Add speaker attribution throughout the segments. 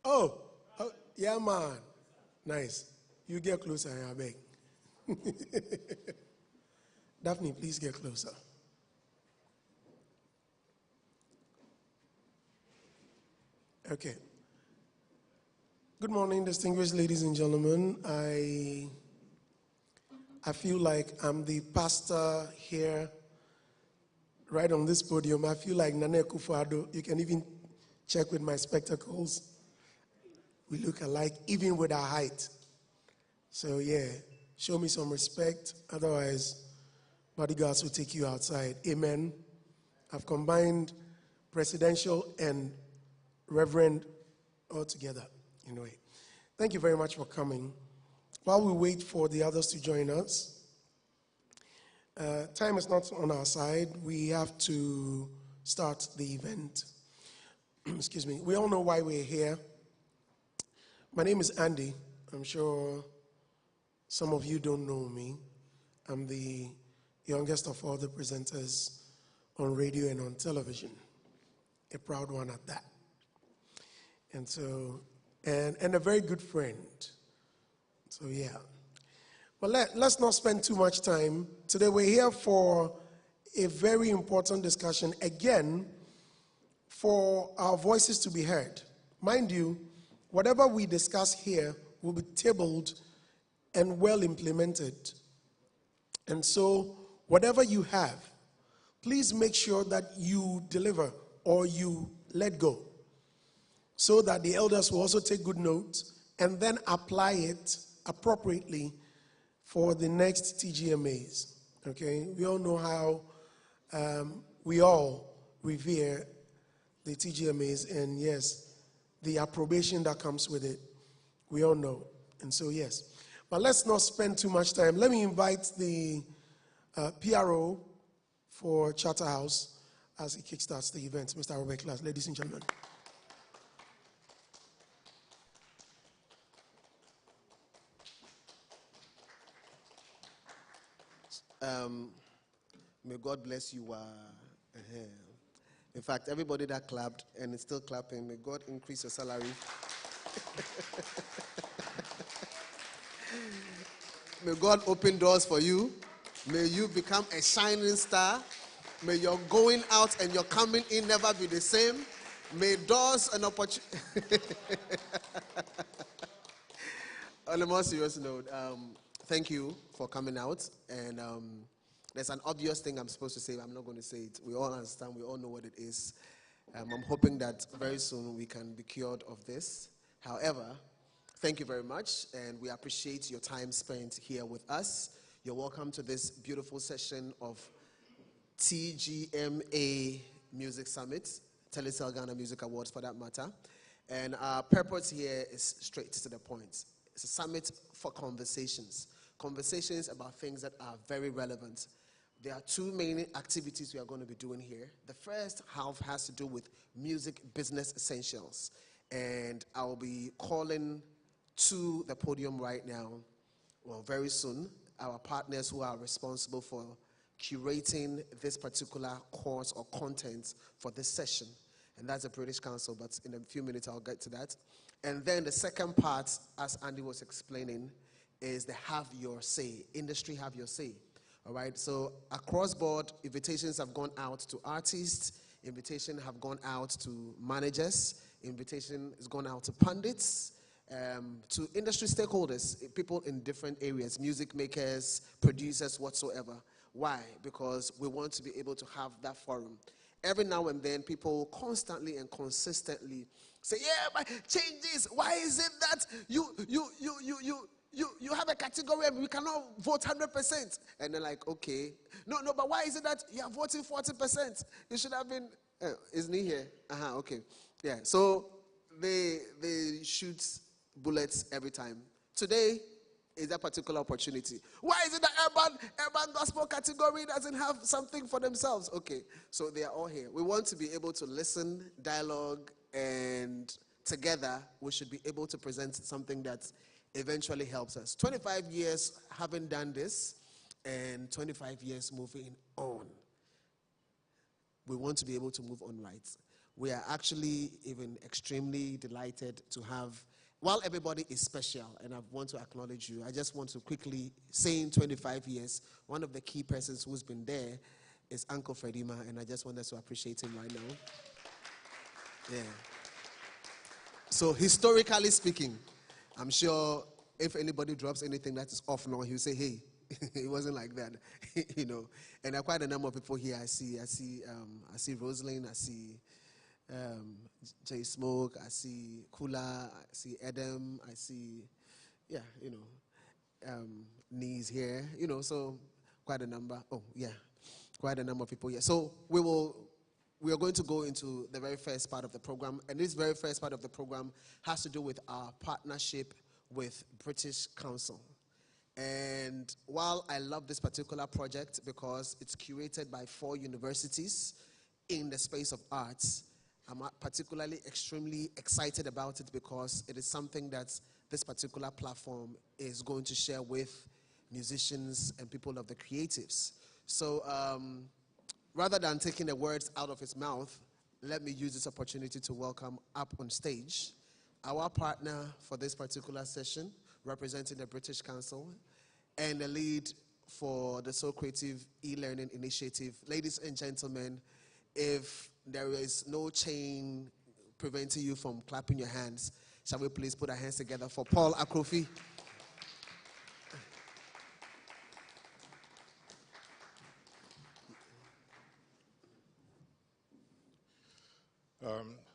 Speaker 1: Oh, yeah, man. Nice. You get closer, I beg. Daphne, please get closer. Okay. Good morning, distinguished ladies and gentlemen. I feel like I'm the pastor here, right on this podium. I feel like Nana Akufo-Addo. You can even check with my spectacles. We look alike, even with our height. So yeah, show me some respect. Otherwise, bodyguards will take you outside. Amen. I've combined presidential and reverend all together in a way. Thank you very much for coming. While we wait for the others to join us, time is not on our side. We have to start the event. Excuse me. We all know why we're here. My name is Andy. I'm sure some of you don't know me. I'm the youngest of all the presenters on radio and on television. A proud one at that. And so, and a very good friend. So yeah. But let's not spend too much time. Today we're here for a very important discussion, again, for our voices to be heard. Mind you, whatever we discuss here will be tabled and well implemented. And so, whatever you have, please make sure that you deliver or you let go, so that the elders will also take good notes and then apply it appropriately for the next TGMAs. Okay? We all know how we all revere the TGMAs, and yes, the approbation that comes with it. We all know. And so, yes. But let's not spend too much time. Let me invite the PRO for Charterhouse as he kickstarts the event, Mr. Robert Class. Ladies and gentlemen.
Speaker 2: May God bless you. In fact, everybody that clapped and is still clapping, may God increase your salary. May God open doors for you. May you become a shining star. May your going out and your coming in never be the same. May doors and opportunities. On a more serious note, thank you for coming out. And there's an obvious thing I'm supposed to say, but I'm not going to say it. We all understand, we all know what it is. I'm hoping that very soon we can be cured of this. However, thank you very much, and we appreciate your time spent here with us. You're welcome to this beautiful session of TGMA Music Summit, Telecel Ghana Music Awards for that matter. And our purpose here is straight to the point. It's a summit for conversations. Conversations about things that are very relevant. There are two main activities we are going to be doing here. The first half has to do with music business essentials. And I'll be calling to the podium right now, well, very soon, our partners who are responsible for curating this particular course or content for this session. And that's the British Council, but in a few minutes I'll get to that. And then the second part, as Andy was explaining, is the have your say, industry have your say. All right, so across board, invitations have gone out to artists, invitation have gone out to managers, invitation has gone out to pundits, to industry stakeholders, people in different areas, music makers, producers, whatsoever. Why? Because we want to be able to have that forum. Every now and then, people constantly and consistently say, yeah, but change this. Why is it that you have a category and we cannot vote 100%? And they're like, okay. No, but why is it that you are voting 40%? You should have been, isn't he here? Okay. Yeah, so they shoot bullets every time. Today is that particular opportunity. Why is it that urban gospel category doesn't have something for themselves? Okay, so they are all here. We want to be able to listen, dialogue, and together we should be able to present something that eventually helps us. 25 years having done this, and 25 years moving on. We want to be able to move on right. We are actually even extremely delighted to have, while everybody is special, and I want to acknowledge you, I just want to quickly say in 25 years, one of the key persons who's been there is Uncle Fredima, and I just want us to appreciate him right now. Yeah. So historically speaking, I'm sure if anybody drops anything that is off now, he'll say, hey, it wasn't like that, you know. And there are quite a number of people here. I see Rosalind, I see Jay Smoke, I see Kula, I see Adam, I see, yeah, you know, Knees here, you know, so quite a number. Oh, yeah, quite a number of people here. So we are going to go into the very first part of the program, and this very first part of the program has to do with our partnership with British Council. And while I love this particular project because it's curated by 4 universities in the space of arts, I'm particularly extremely excited about it because it is something that this particular platform is going to share with musicians and people of the creatives. So rather than taking the words out of his mouth, let me use this opportunity to welcome up on stage our partner for this particular session, representing the British Council, and the lead for the So Creative e-learning initiative. Ladies and gentlemen, if there is no chain preventing you from clapping your hands, shall we please put our hands together for Paul Akrofi?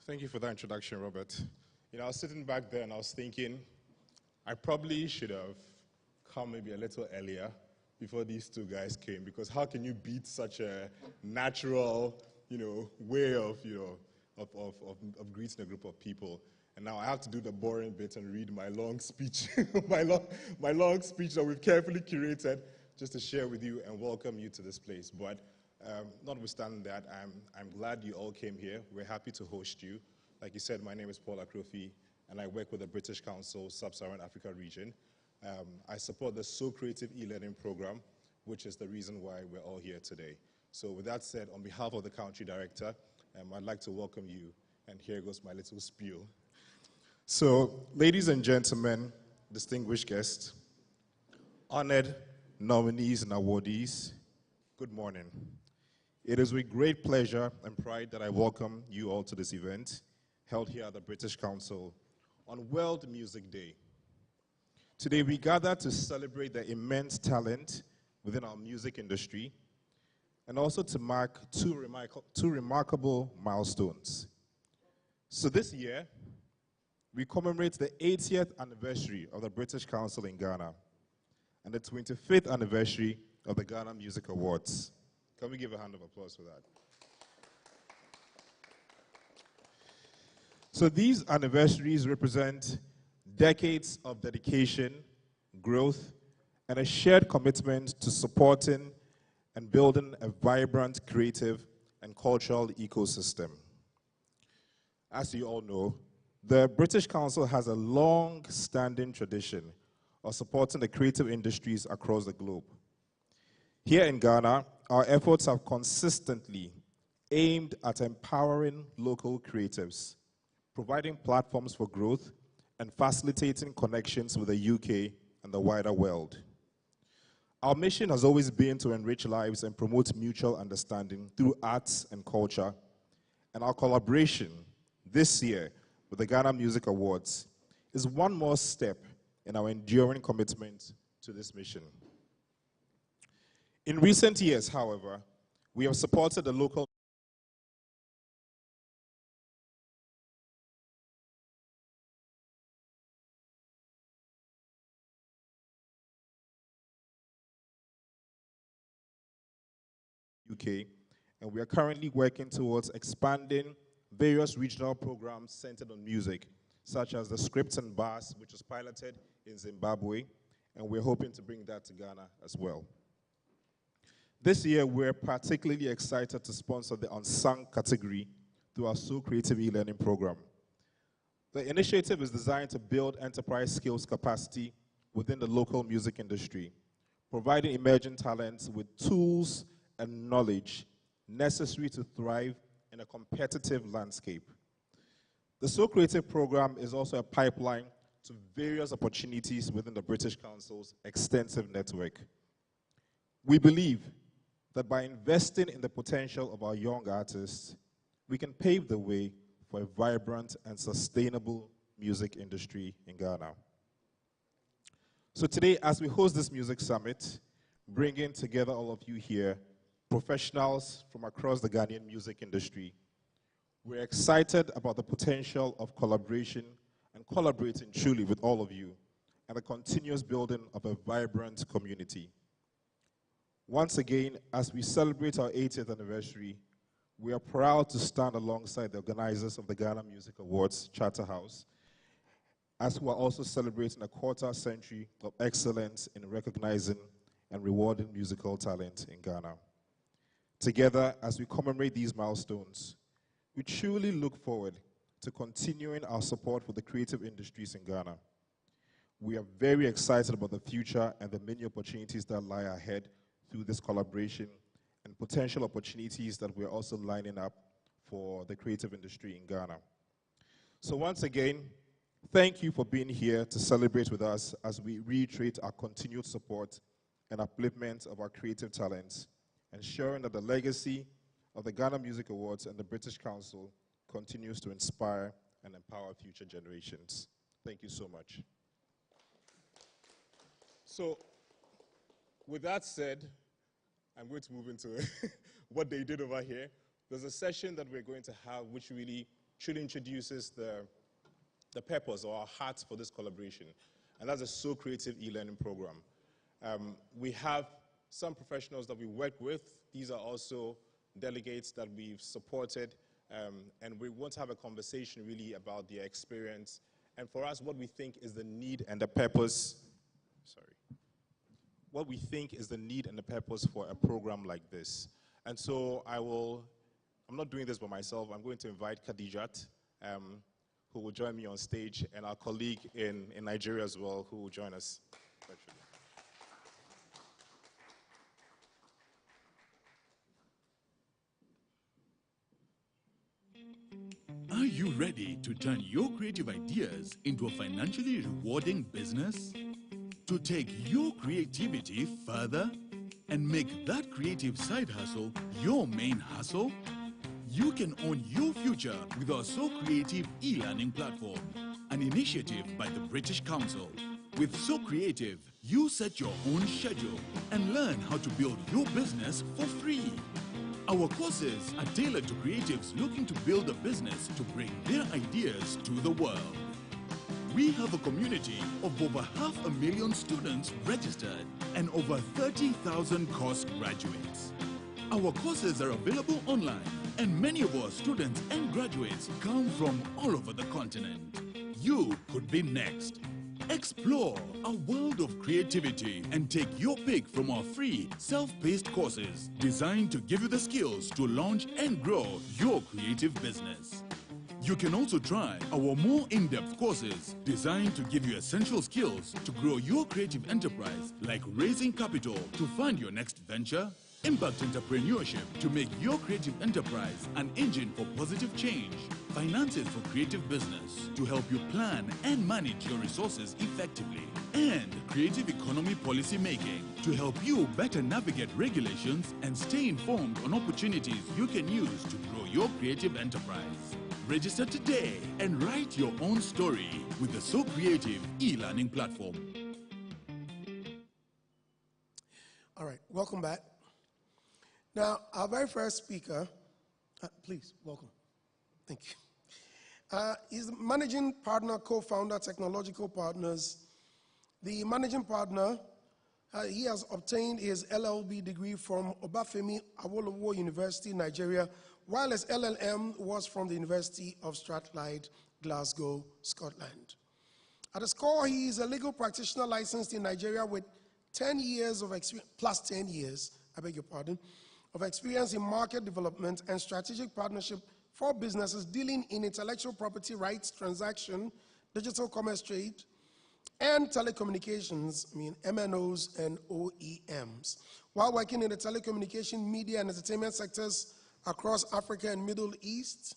Speaker 3: Thank you for that introduction, Robert. You know, I was sitting back there and I was thinking, I probably should have come maybe a little earlier before these 2 guys came, because how can you beat such a natural, you know, way of, you know, of greeting a group of people? And now I have to do the boring bit and read my long speech, my long speech that we've carefully curated just to share with you and welcome you to this place. But notwithstanding that, I'm glad you all came here. We're happy to host you. Like you said, my name is Paul Akrofi, and I work with the British Council Sub-Saharan Africa region. I support the So Creative e-learning program, which is the reason why we're all here today. So with that said, on behalf of the country director, I'd like to welcome you, and here goes my little spiel. So, ladies and gentlemen, distinguished guests, honored nominees and awardees, good morning. It is with great pleasure and pride that I welcome you all to this event, held here at the British Council on World Music Day. Today we gather to celebrate the immense talent within our music industry and also to mark two remarkable milestones. So this year, we commemorate the 80th anniversary of the British Council in Ghana and the 25th anniversary of the Ghana Music Awards. Can we give a hand of applause for that? So these anniversaries represent decades of dedication, growth, and a shared commitment to supporting and building a vibrant, creative, and cultural ecosystem. As you all know, the British Council has a long-standing tradition of supporting the creative industries across the globe. Here in Ghana, our efforts have consistently aimed at empowering local creatives, providing platforms for growth, and facilitating connections with the UK and the wider world. Our mission has always been to enrich lives and promote mutual understanding through arts and culture, and our collaboration this year with the Ghana Music Awards is one more step in our enduring commitment to this mission. In recent years, however, we have supported the local UK, and we are currently working towards expanding various regional programs centered on music, such as the Scripts and Bars, which was piloted in Zimbabwe, and we're hoping to bring that to Ghana as well. This year, we're particularly excited to sponsor the Unsung category through our So Creative e-learning program. The initiative is designed to build enterprise skills capacity within the local music industry, providing emerging talents with tools and knowledge necessary to thrive in a competitive landscape. The So Creative program is also a pipeline to various opportunities within the British Council's extensive network. We believe that by investing in the potential of our young artists, we can pave the way for a vibrant and sustainable music industry in Ghana. So today, as we host this music summit, bringing together all of you here, professionals from across the Ghanaian music industry, we're excited about the potential of collaboration and collaborating truly with all of you and the continuous building of a vibrant community. Once again, as we celebrate our 80th anniversary, we are proud to stand alongside the organizers of the Ghana Music Awards Charterhouse, as we are also celebrating a quarter century of excellence in recognizing and rewarding musical talent in Ghana. Together, as we commemorate these milestones, we truly look forward to continuing our support for the creative industries in Ghana. We are very excited about the future and the many opportunities that lie ahead through this collaboration and potential opportunities that we're also lining up for the creative industry in Ghana. So once again, thank you for being here to celebrate with us as we reiterate our continued support and upliftment of our creative talents, ensuring that the legacy of the Ghana Music Awards and the British Council continues to inspire and empower future generations. Thank you so much. So, with that said, I'm going to move into what they did over here. There's a session that we're going to have which really truly introduces the purpose or our heart for this collaboration, and that's a So Creative e-learning program. We have some professionals that we work with. These are also delegates that we've supported, and we want to have a conversation really about their experience, and for us, what we think is the need and the purpose, what we think is the need and the purpose for a program like this. And so I'm not doing this by myself, I'm going to invite Khadijat, who will join me on stage, and our colleague in Nigeria as well, who will join us virtually.
Speaker 4: Are you ready to turn your creative ideas into a financially rewarding business? To take your creativity further and make that creative side hustle your main hustle? You can own your future with our So Creative e-learning platform, an initiative by the British Council. With So Creative, you set your own schedule and learn how to build your business for free. Our courses are tailored to creatives looking to build a business to bring their ideas to the world. We have a community of over 500,000 students registered and over 30,000 course graduates. Our courses are available online, and many of our students and graduates come from all over the continent. You could be next. Explore a world of creativity and take your pick from our free, self-paced courses designed to give you the skills to launch and grow your creative business. You can also try our more in-depth courses designed to give you essential skills to grow your creative enterprise, like raising capital to fund your next venture, impact entrepreneurship to make your creative enterprise an engine for positive change, finances for creative business to help you plan and manage your resources effectively, and creative economy policy making to help you better navigate regulations and stay informed on opportunities you can use to grow your creative enterprise. Register today and write your own story with the So Creative e-learning platform.
Speaker 1: All right, welcome back. Now, our very first speaker, please, welcome. Thank you. He's the managing partner, co-founder, Technological Partners. The managing partner, he has obtained his LLB degree from Obafemi Awolowo University, Nigeria, while his LLM was from the University of Strathclyde, Glasgow, Scotland. At his core, he is a legal practitioner licensed in Nigeria with 10 years of experience, plus 10 years, I beg your pardon, of experience in market development and strategic partnership for businesses dealing in intellectual property rights, transaction, digital commerce trade, and telecommunications, MNOs and OEMs. While working in the telecommunication, media, and entertainment sectors across Africa and Middle East.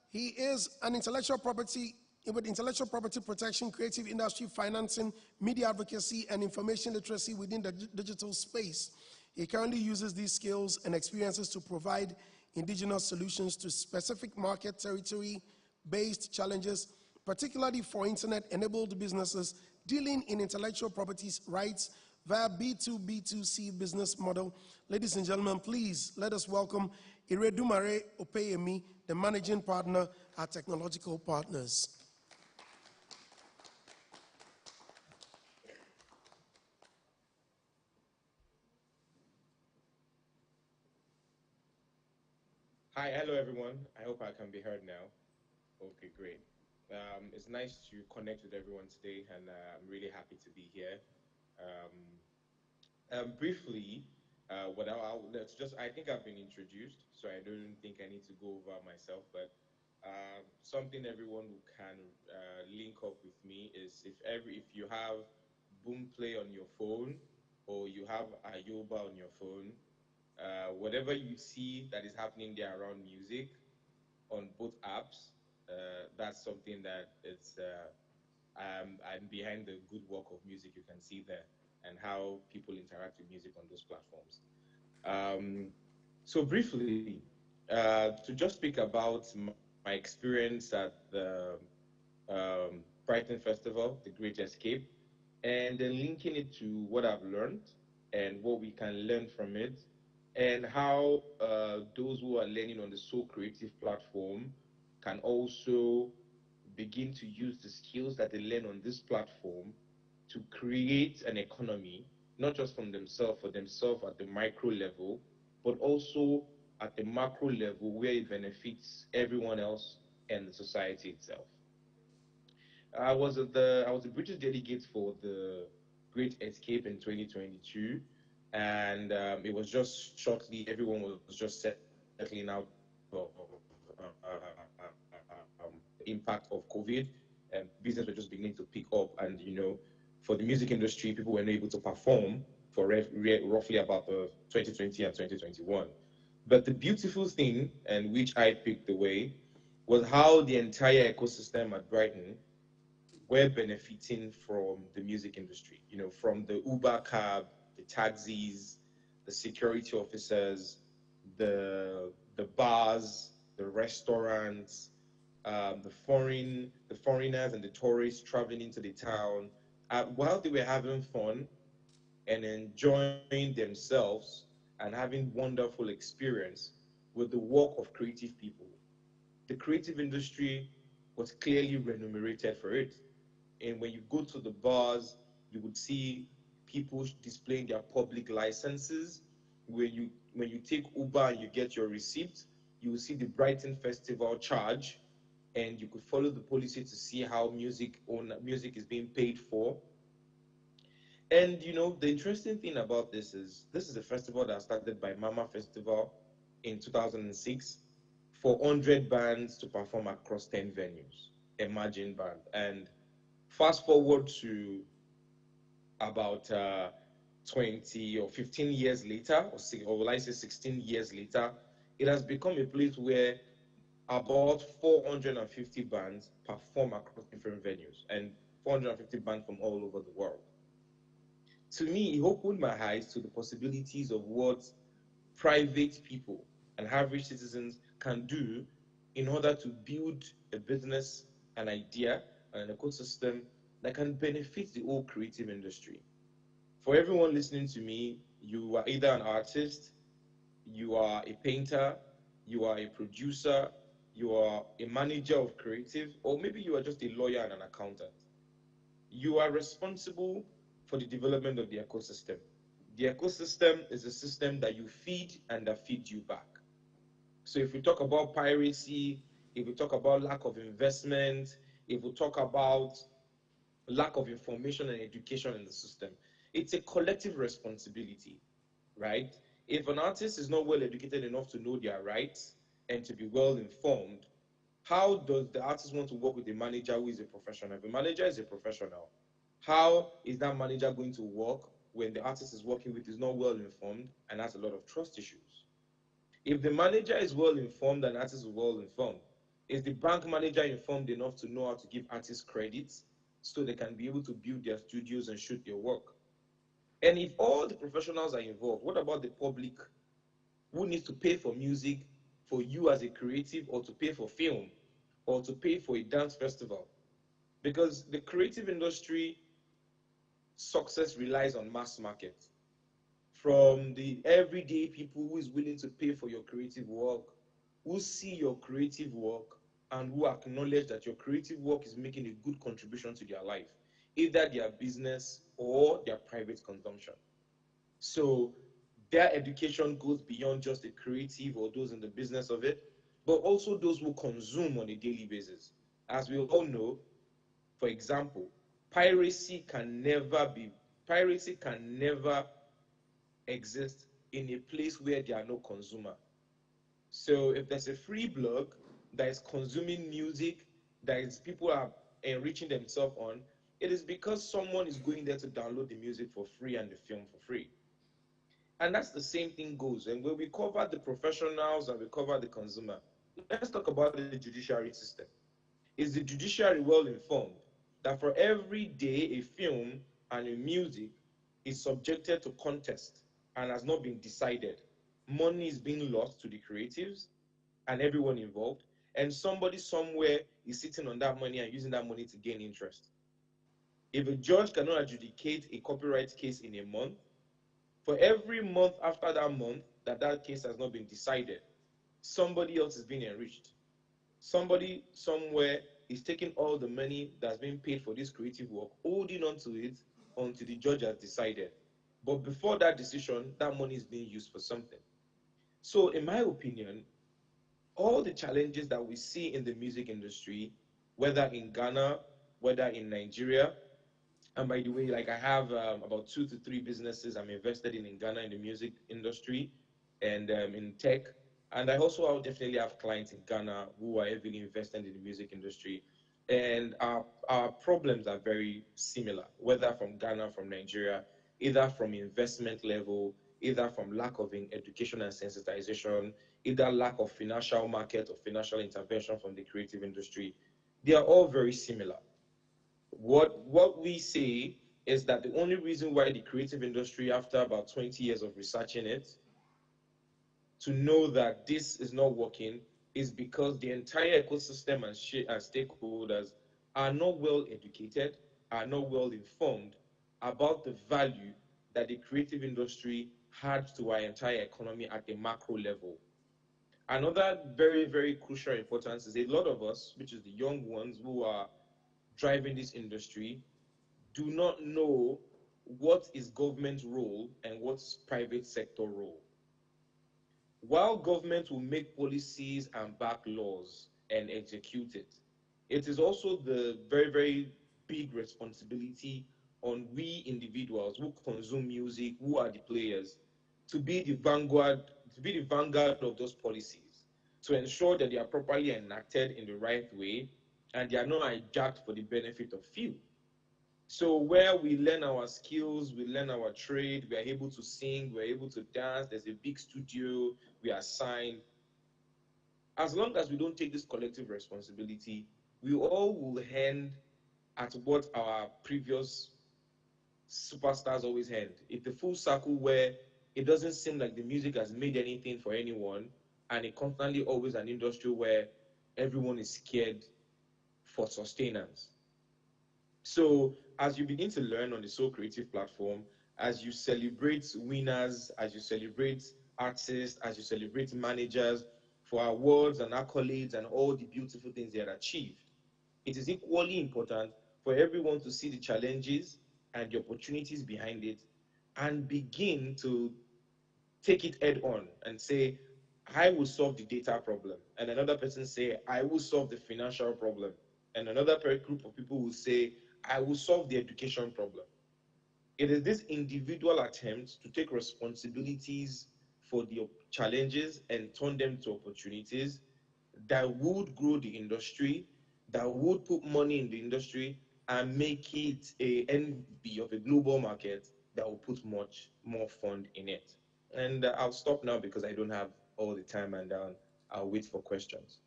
Speaker 1: He is an intellectual property with intellectual property protection, creative industry financing, media advocacy, and information literacy within the digital space. He currently uses these skills and experiences to provide indigenous solutions to specific market territory-based challenges, particularly for internet-enabled businesses dealing in intellectual property rights via B2B2C business model. Ladies and gentlemen, please let us welcome Iredumare Opeyemi, the managing partner at Technological Partners.
Speaker 5: Hi, hello everyone. I hope I can be heard now. Okay, great. It's nice to connect with everyone today, and I'm really happy to be here. Briefly, let's just, I think I've been introduced, so I don't think I need to go over myself, but something everyone can link up with me is if you have Boomplay on your phone or you have Ayoba on your phone, whatever you see that is happening there around music on both apps, that's something that I'm behind the good work of music you can see there and how people interact with music on those platforms. So briefly, to just speak about my experience at the Brighton Festival, The Great Escape, and then linking it to what I've learned and what we can learn from it, and how those who are learning on the So Creative platform can also begin to use the skills that they learn on this platform to create an economy, not just for themselves at the micro level, but also at the macro level where it benefits everyone else and the society itself. I was a British delegate for the Great Escape in 2022, and it was just shortly everyone was just settling out of the impact of COVID, and business were just beginning to pick up. And for the music industry, people were not able to perform for roughly about 2020 and 2021. But the beautiful thing, and which I picked the way, was how the entire ecosystem at Brighton were benefiting from the music industry. From the Uber cab, the taxis, the security officers, the bars, the restaurants, the foreigners and the tourists traveling into the town. While they were having fun and enjoying themselves and having wonderful experience with the work of creative people, the creative industry was clearly remunerated for it. And when you go to the bars, you would see people displaying their public licenses. When you take Uber and you get your receipt, you will see the Brighton Festival charge, and you could follow the policy to see how music is being paid for. And the interesting thing about this is a festival that started by Mama Festival in 2006 for 100 bands to perform across 10 venues. Imagine band. And fast forward to about 20 or 15 years later, or will I say 16 years later, it has become a place where about 450 bands perform across different venues, and 450 bands from all over the world. To me, it opened my eyes to the possibilities of what private people and average citizens can do in order to build a business, an idea, an ecosystem that can benefit the whole creative industry. For everyone listening to me, you are either an artist, you are a painter, you are a producer, you are a manager of creative, or maybe you are just a lawyer and an accountant. You are responsible for the development of the ecosystem. The ecosystem is a system that you feed and that feeds you back. So if we talk about piracy, if we talk about lack of investment, if we talk about lack of information and education in the system, it's a collective responsibility, right? If an artist is not well educated enough to know their rights and to be well informed, how does the artist want to work with a manager who is a professional? If a manager is a professional, how is that manager going to work when the artist is working with is not well informed and has a lot of trust issues? If the manager is well informed and artists are well informed, is the bank manager informed enough to know how to give artists credits so they can be able to build their studios and shoot their work? And if all the professionals are involved, what about the public who needs to pay for music for you as a creative, or to pay for film, or to pay for a dance festival? Because the creative industry success relies on mass market. From the everyday people who is willing to pay for your creative work, who see your creative work, and who acknowledge that your creative work is making a good contribution to their life, either their business or their private consumption. So their education goes beyond just the creative or those in the business of it, but also those who consume on a daily basis. As we all know, for example, piracy can never be piracy can never exist in a place where there are no consumer. So if there's a free blog that is consuming music, that is people are enriching themselves on, it is because someone is going there to download the music for free and the film for free. And that's the same thing goes. And when we cover the professionals and we cover the consumer, let's talk about the judiciary system. Is the judiciary well informed that for every day a film and a music is subjected to contest and has not been decided, money is being lost to the creatives and everyone involved, and somebody somewhere is sitting on that money and using that money to gain interest? If a judge cannot adjudicate a copyright case in a month, for every month after that month that that case has not been decided, somebody else is being enriched. Somebody somewhere is taking all the money that's been paid for this creative work, holding on to it until the judge has decided. But before that decision, that money is being used for something. So, in my opinion, all the challenges that we see in the music industry, whether in Ghana, whether in Nigeria, and by the way, like I have about 2 to 3 businesses I'm invested in Ghana in the music industry and in tech. And I also definitely have clients in Ghana who are heavily invested in the music industry. And our problems are very similar, whether from Ghana, from Nigeria, either from investment level, either from lack of education and sensitization, either lack of financial market or financial intervention from the creative industry. They are all very similar. What we say is that the only reason why the creative industry, after about 20 years of researching it, to know that this is not working, is because the entire ecosystem and stakeholders are not well educated, are not well informed about the value that the creative industry had to our entire economy at a macro level. Another very, very crucial importance is a lot of us, which is the young ones who are driving this industry, do not know what is government role and what's private sector role. While government will make policies and back laws and execute it, it is also the very, very big responsibility on we individuals who consume music, who are the players, to be the vanguard of those policies, to ensure that they are properly enacted in the right way and they are not hijacked for the benefit of few. So where we learn our skills, we learn our trade, we are able to sing, we're able to dance, there's a big studio, we are signed. As long as we don't take this collective responsibility, we all will end at what our previous superstars always end. It's a full circle where it doesn't seem like the music has made anything for anyone, and it constantly always an industry where everyone is scared for sustenance. So as you begin to learn on the So Creative platform, as you celebrate winners, as you celebrate artists, as you celebrate managers for awards and accolades and all the beautiful things they have achieved, it is equally important for everyone to see the challenges and the opportunities behind it and begin to take it head on and say, I will solve the data problem. And another person say, I will solve the financial problem. And another group of people will say, I will solve the education problem. It is this individual attempt to take responsibilities for the challenges and turn them to opportunities that would grow the industry, that would put money in the industry and make it a envy of a global market that will put much more fund in it. And I'll stop now because I don't have all the time, and I'll wait for questions.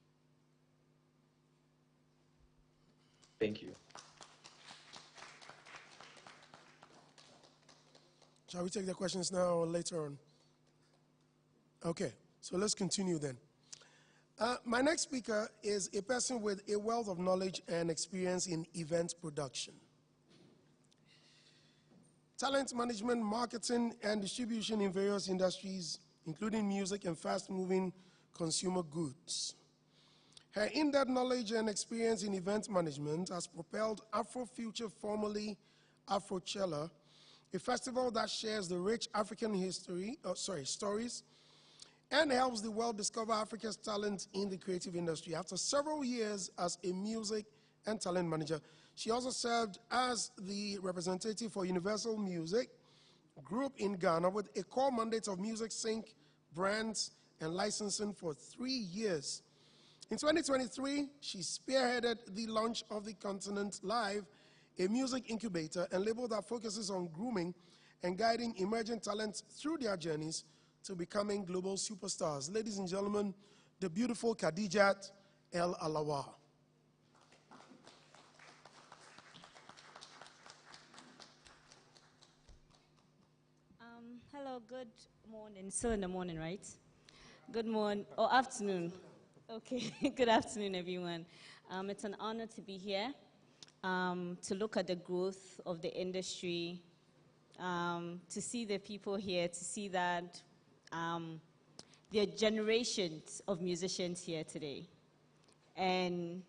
Speaker 5: Thank you.
Speaker 1: Shall we take the questions now or later on? Okay, so let's continue then. My next speaker is a person with a wealth of knowledge and experience in event production, talent management, marketing, and distribution in various industries, including music and fast-moving consumer goods. Her in-depth knowledge and experience in event management has propelled Afrofuture, formerly Afrochella, a festival that shares the rich African stories and helps the world discover Africa's talent in the creative industry. After several years as a music and talent manager, she also served as the representative for Universal Music Group in Ghana with a core mandate of music sync, brands, and licensing for 3 years. In 2023, she spearheaded the launch of the Continent Live, a music incubator and label that focuses on grooming and guiding emerging talents through their journeys to becoming global superstars. Ladies and gentlemen, the beautiful Khadijat El Alawa.
Speaker 6: Hello, good morning. Still in the morning, right? Good morning, or afternoon. Okay, good afternoon, everyone. It's an honor to be here, to look at the growth of the industry, to see the people here, to see that there are generations of musicians here today, and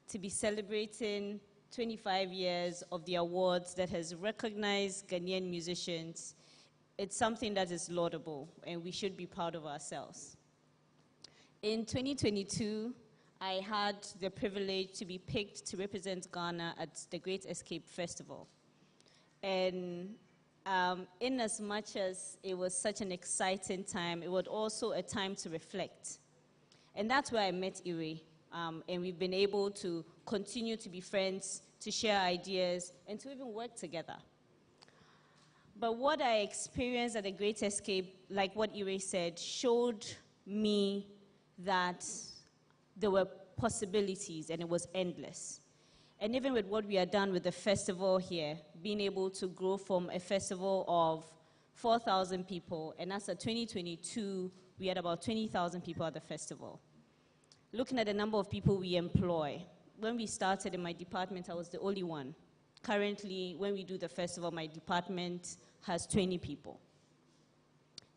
Speaker 6: to be celebrating 25 years of the awards that has recognized Ghanaian musicians. It's something that is laudable, and we should be proud of ourselves. In 2022, I had the privilege to be picked to represent Ghana at the Great Escape Festival. And in as much as it was such an exciting time, it was also a time to reflect. And that's where I met Ire, and we've been able to continue to be friends, to share ideas, and to even work together. But what I experienced at the Great Escape, like what Ire said, showed me that there were possibilities and it was endless. And even with what we had done with the festival here, being able to grow from a festival of 4,000 people, and as of 2022, we had about 20,000 people at the festival. Looking at the number of people we employ, when we started in my department, I was the only one. Currently, when we do the festival, my department has 20 people.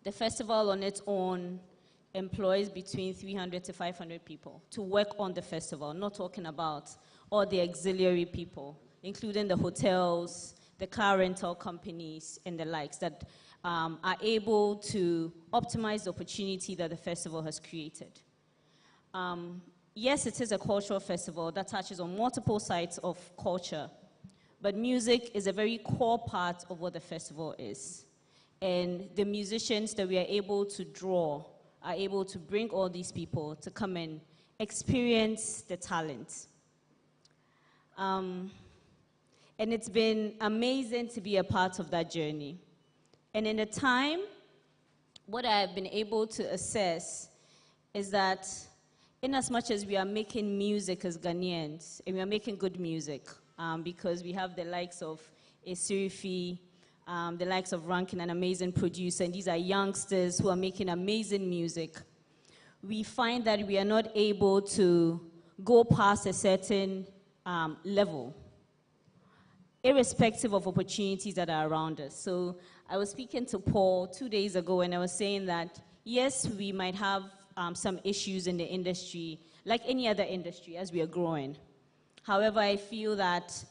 Speaker 6: The festival on its own employs between 300 to 500 people to work on the festival, not talking about all the auxiliary people, including the hotels, the car rental companies, and the likes that are able to optimize the opportunity that the festival has created. Yes, it is a cultural festival that touches on multiple sides of culture, but music is a very core part of what the festival is. And the musicians that we are able to draw are able to bring all these people to come and experience the talent. And it's been amazing to be a part of that journey. And in the time, what I have been able to assess is that in as much as we are making music as Ghanaians, and we are making good music, because we have the likes of Esirifi, the likes of Rankin, an amazing producer, and these are youngsters who are making amazing music. We find that we are not able to go past a certain level, irrespective of opportunities that are around us. So I was speaking to Paul 2 days ago, and I was saying that, yes, we might have some issues in the industry, like any other industry, as we are growing. However, I feel that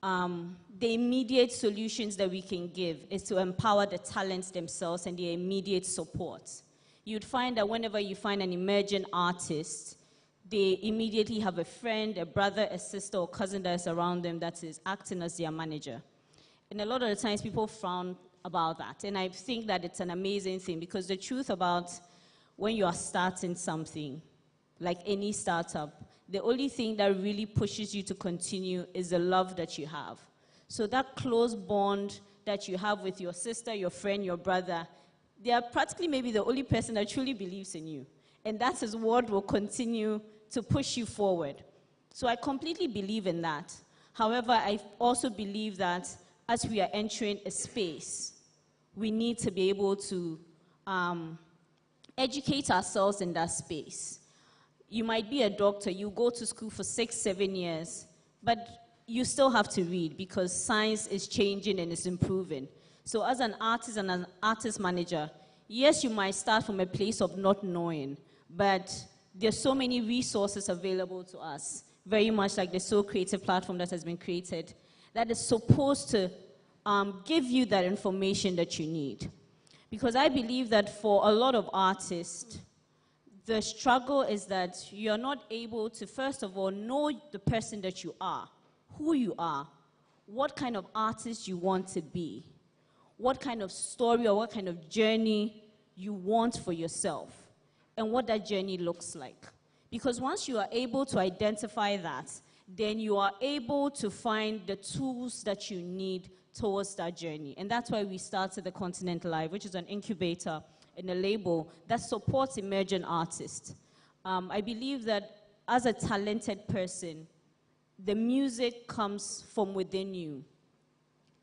Speaker 6: the immediate solutions that we can give is to empower the talents themselves and their immediate support. You'd find that whenever you find an emerging artist, they immediately have a friend, a brother, a sister, or cousin that is around them that is acting as their manager. And a lot of the times people frown about that. And I think that it's an amazing thing, because the truth about when you are starting something, like any startup, the only thing that really pushes you to continue is the love that you have. So that close bond that you have with your sister, your friend, your brother, they are practically maybe the only person that truly believes in you. And that is what will continue to push you forward. So I completely believe in that. However, I also believe that as we are entering a space, we need to be able to educate ourselves in that space. You might be a doctor, you go to school for 6, 7 years, but you still have to read because science is changing and it's improving. So as an artist and an artist manager, yes, you might start from a place of not knowing, but there's so many resources available to us, very much like the So Creative platform that has been created, that is supposed to give you that information that you need. Because I believe that for a lot of artists, the struggle is that you're not able to, first of all, know the person that you are, who you are, what kind of artist you want to be, what kind of story or what kind of journey you want for yourself, and what that journey looks like. Because once you are able to identify that, then you are able to find the tools that you need towards that journey. And that's why we started the Continent Live, which is an incubator and a label that supports emerging artists. I believe that as a talented person, the music comes from within you.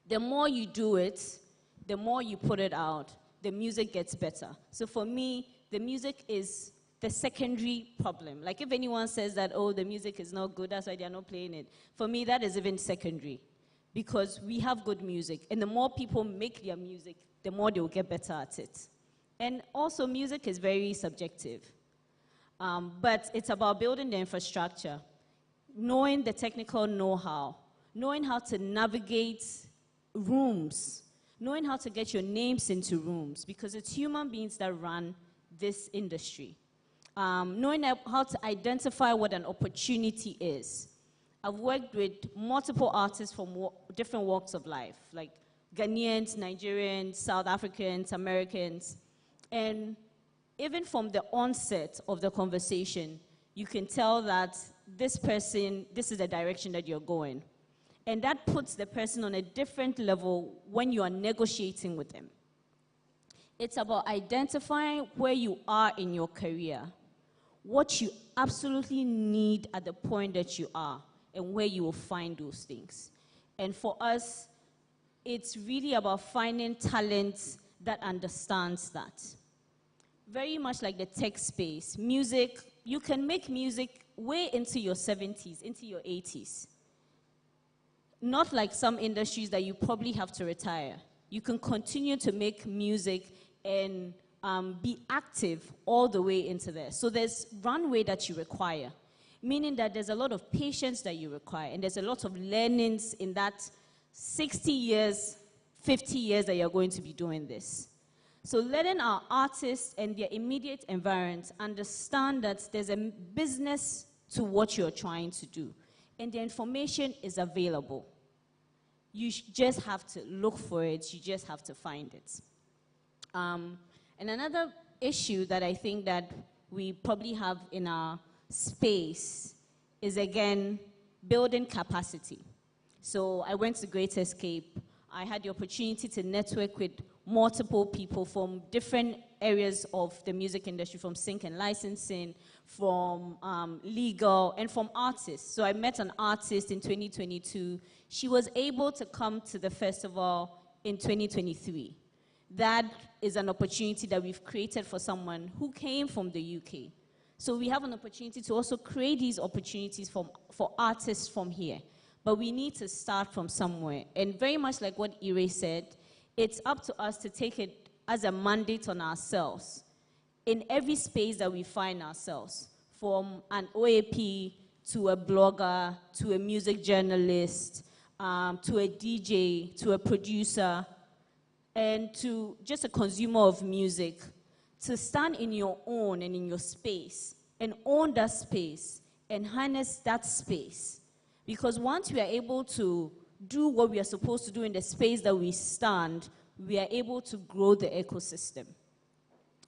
Speaker 6: The more you do it, the more you put it out, the music gets better. So for me, the music is the secondary problem. Like if anyone says that, oh, the music is not good, that's why they're not playing it. For me, that is even secondary because we have good music. And the more people make their music, the more they will get better at it. And also, music is very subjective. But it's about building the infrastructure, knowing the technical know-how, knowing how to navigate rooms, knowing how to get your names into rooms, because it's human beings that run this industry. Knowing how to identify what an opportunity is. I've worked with multiple artists from different walks of life, like Ghanaians, Nigerians, South Africans, Americans. And even from the onset of the conversation, you can tell that this person, this is the direction that you're going. And that puts the person on a different level when you are negotiating with them. It's about identifying where you are in your career, what you absolutely need at the point that you are, and where you will find those things. And for us, it's really about finding talent that understands that. Very much like the tech space, music, you can make music way into your 70s, into your 80s. Not like some industries that you probably have to retire. You can continue to make music and be active all the way into there. So there's runway that you require, meaning that there's a lot of patience that you require, and there's a lot of learnings in that 60 years, 50 years that you're going to be doing this. So letting our artists and their immediate environment understand that there's a business to what you're trying to do, and the information is available. You just have to look for it. You just have to find it. And another issue that I think that we probably have in our space is, again, building capacity. So I went to Great Escape. I had the opportunity to network with multiple people from different areas of the music industry, from sync and licensing, from legal, and from artists. So I met an artist in 2022. She was able to come to the festival in 2023. That is an opportunity that we've created for someone who came from the UK. So we have an opportunity to also create these opportunities for artists from here. But we need to start from somewhere. And very much like what Ire said, it's up to us to take it as a mandate on ourselves in every space that we find ourselves, from an OAP to a blogger, to a music journalist, to a DJ, to a producer, and to just a consumer of music, to stand in your own and in your space and own that space and harness that space. Because once we are able to do what we are supposed to do in the space that we stand, we are able to grow the ecosystem.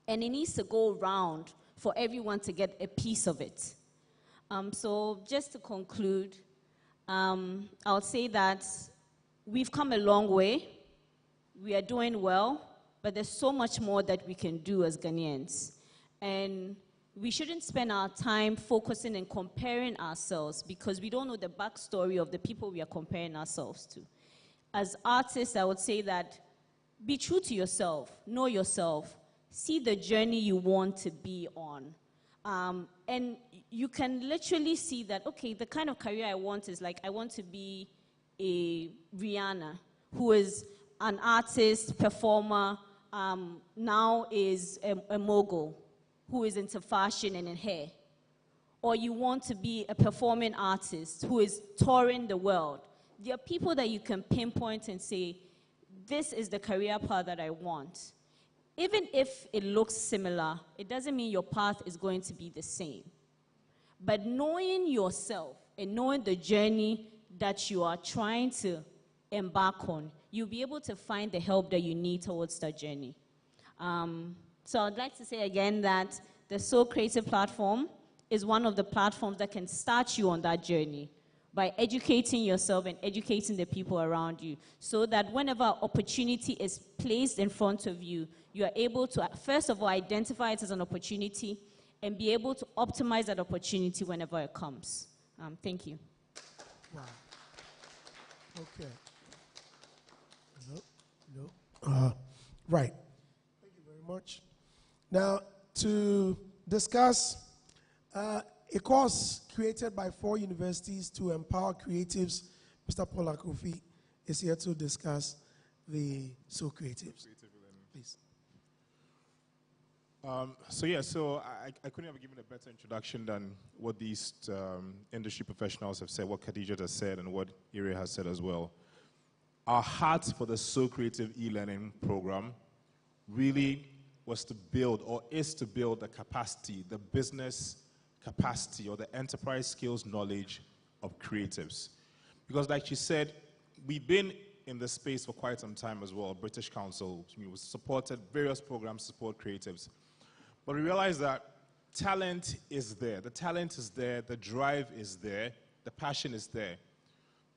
Speaker 6: And it needs to go around for everyone to get a piece of it. So just to conclude, I'll say that we've come a long way. We are doing well. but there's so much more that we can do as Ghanaians. And we shouldn't spend our time focusing and comparing ourselves because we don't know the backstory of the people we are comparing ourselves to. As artists, I would say that be true to yourself, know yourself, see the journey you want to be on. And you can literally see that, okay, the kind of career I want is like, I want to be a Rihanna, who is an artist, performer, now is a mogul, who is into fashion and in hair. Or you want to be a performing artist who is touring the world. There are people that you can pinpoint and say, this is the career path that I want. Even if it looks similar, it doesn't mean your path is going to be the same. But knowing yourself and knowing the journey that you are trying to embark on, you'll be able to find the help that you need towards that journey. So I'd like to say again that the So Creative platform is one of the platforms that can start you on that journey by educating yourself and educating the people around you so that whenever opportunity is placed in front of you, you are able to, first of all, identify it as an opportunity and be able to optimize that opportunity whenever it comes. Thank you.
Speaker 1: Wow. Okay. No. Right. Thank you very much. Now, to discuss a course created by 4 universities to empower creatives, Mr. Paul Akofi is here to discuss the So Creatives. Please.
Speaker 3: So I couldn't have given a better introduction than what these industry professionals have said, what Khadija has said, and what Ire has said as well. Our heart for the So Creative e-learning program really was to build, or is to build, the capacity, the business capacity, or the enterprise skills knowledge of creatives. Because like she said, we've been in the space for quite some time as well. British Council was supported, various programs support creatives. But we realized that talent is there. The talent is there, the drive is there, the passion is there.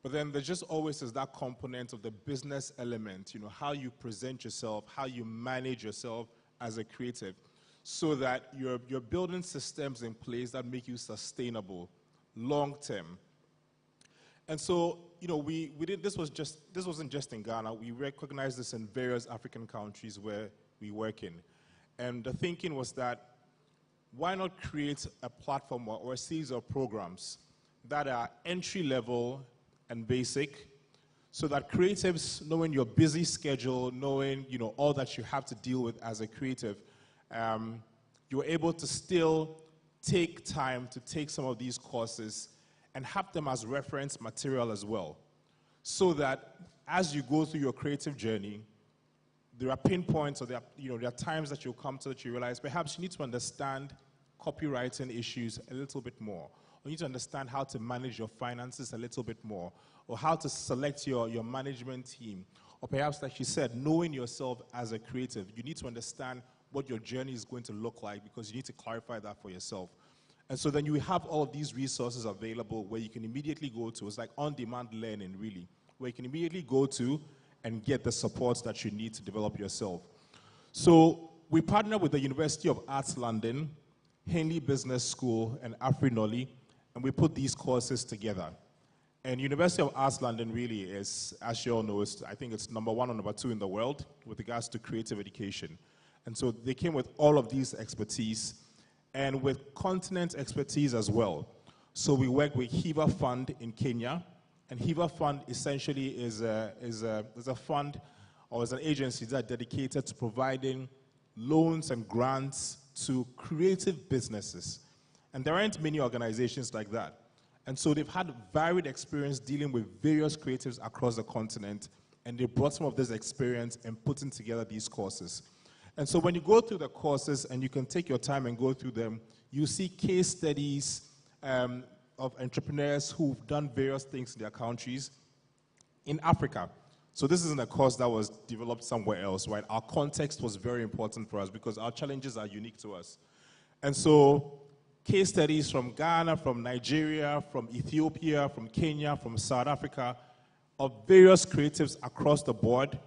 Speaker 3: But then there just always is that component of the business element, how you present yourself, how you manage yourself as a creative, so that you're building systems in place that make you sustainable, long-term. And so, we did, this wasn't just in Ghana. We recognized this in various African countries where we work in. And the thinking was that, why not create a platform or a series of programs that are entry-level and basic, so that creatives, knowing your busy schedule, knowing all that you have to deal with as a creative, you're able to still take time to take some of these courses and have them as reference material as well, so that as you go through your creative journey, there are pinpoints, or there are times that you'll come to that you realize perhaps you need to understand copywriting issues a little bit more, or you need to understand how to manage your finances a little bit more, or how to select your management team, or perhaps, like you said, knowing yourself as a creative, you need to understand what your journey is going to look like, because you need to clarify that for yourself. And so then you have all of these resources available where you can immediately go to. It's like on-demand learning, really, where you can immediately go to and get the support that you need to develop yourself. So we partner with the University of Arts London, Henley Business School, and AfriNoli, and we put these courses together. And University of Arts London really is, as you all know, I think it's number 1 or number 2 in the world with regards to creative education. And so they came with all of these expertise and with continent expertise as well. So we work with Hiva Fund in Kenya, and Hiva Fund essentially is a fund, or is an agency that is dedicated to providing loans and grants to creative businesses. And there aren't many organizations like that. And so they've had varied experience dealing with various creatives across the continent, and they brought some of this experience and putting together these courses. And so when you go through the courses, and you can take your time and go through them, you see case studies of entrepreneurs who've done various things in their countries in Africa. So this isn't a course that was developed somewhere else, right? Our context was very important for us because our challenges are unique to us. And so case studies from Ghana, from Nigeria, from Ethiopia, from Kenya, from South Africa, of various creatives across the board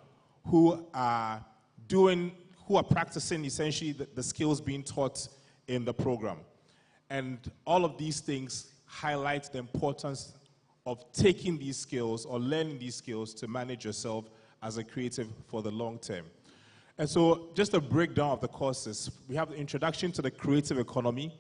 Speaker 3: who are who are practicing essentially the skills being taught in the program. And all of these things highlight the importance of taking these skills or learning these skills to manage yourself as a creative for the long term. And so just a breakdown of the courses. We have the introduction to the creative economy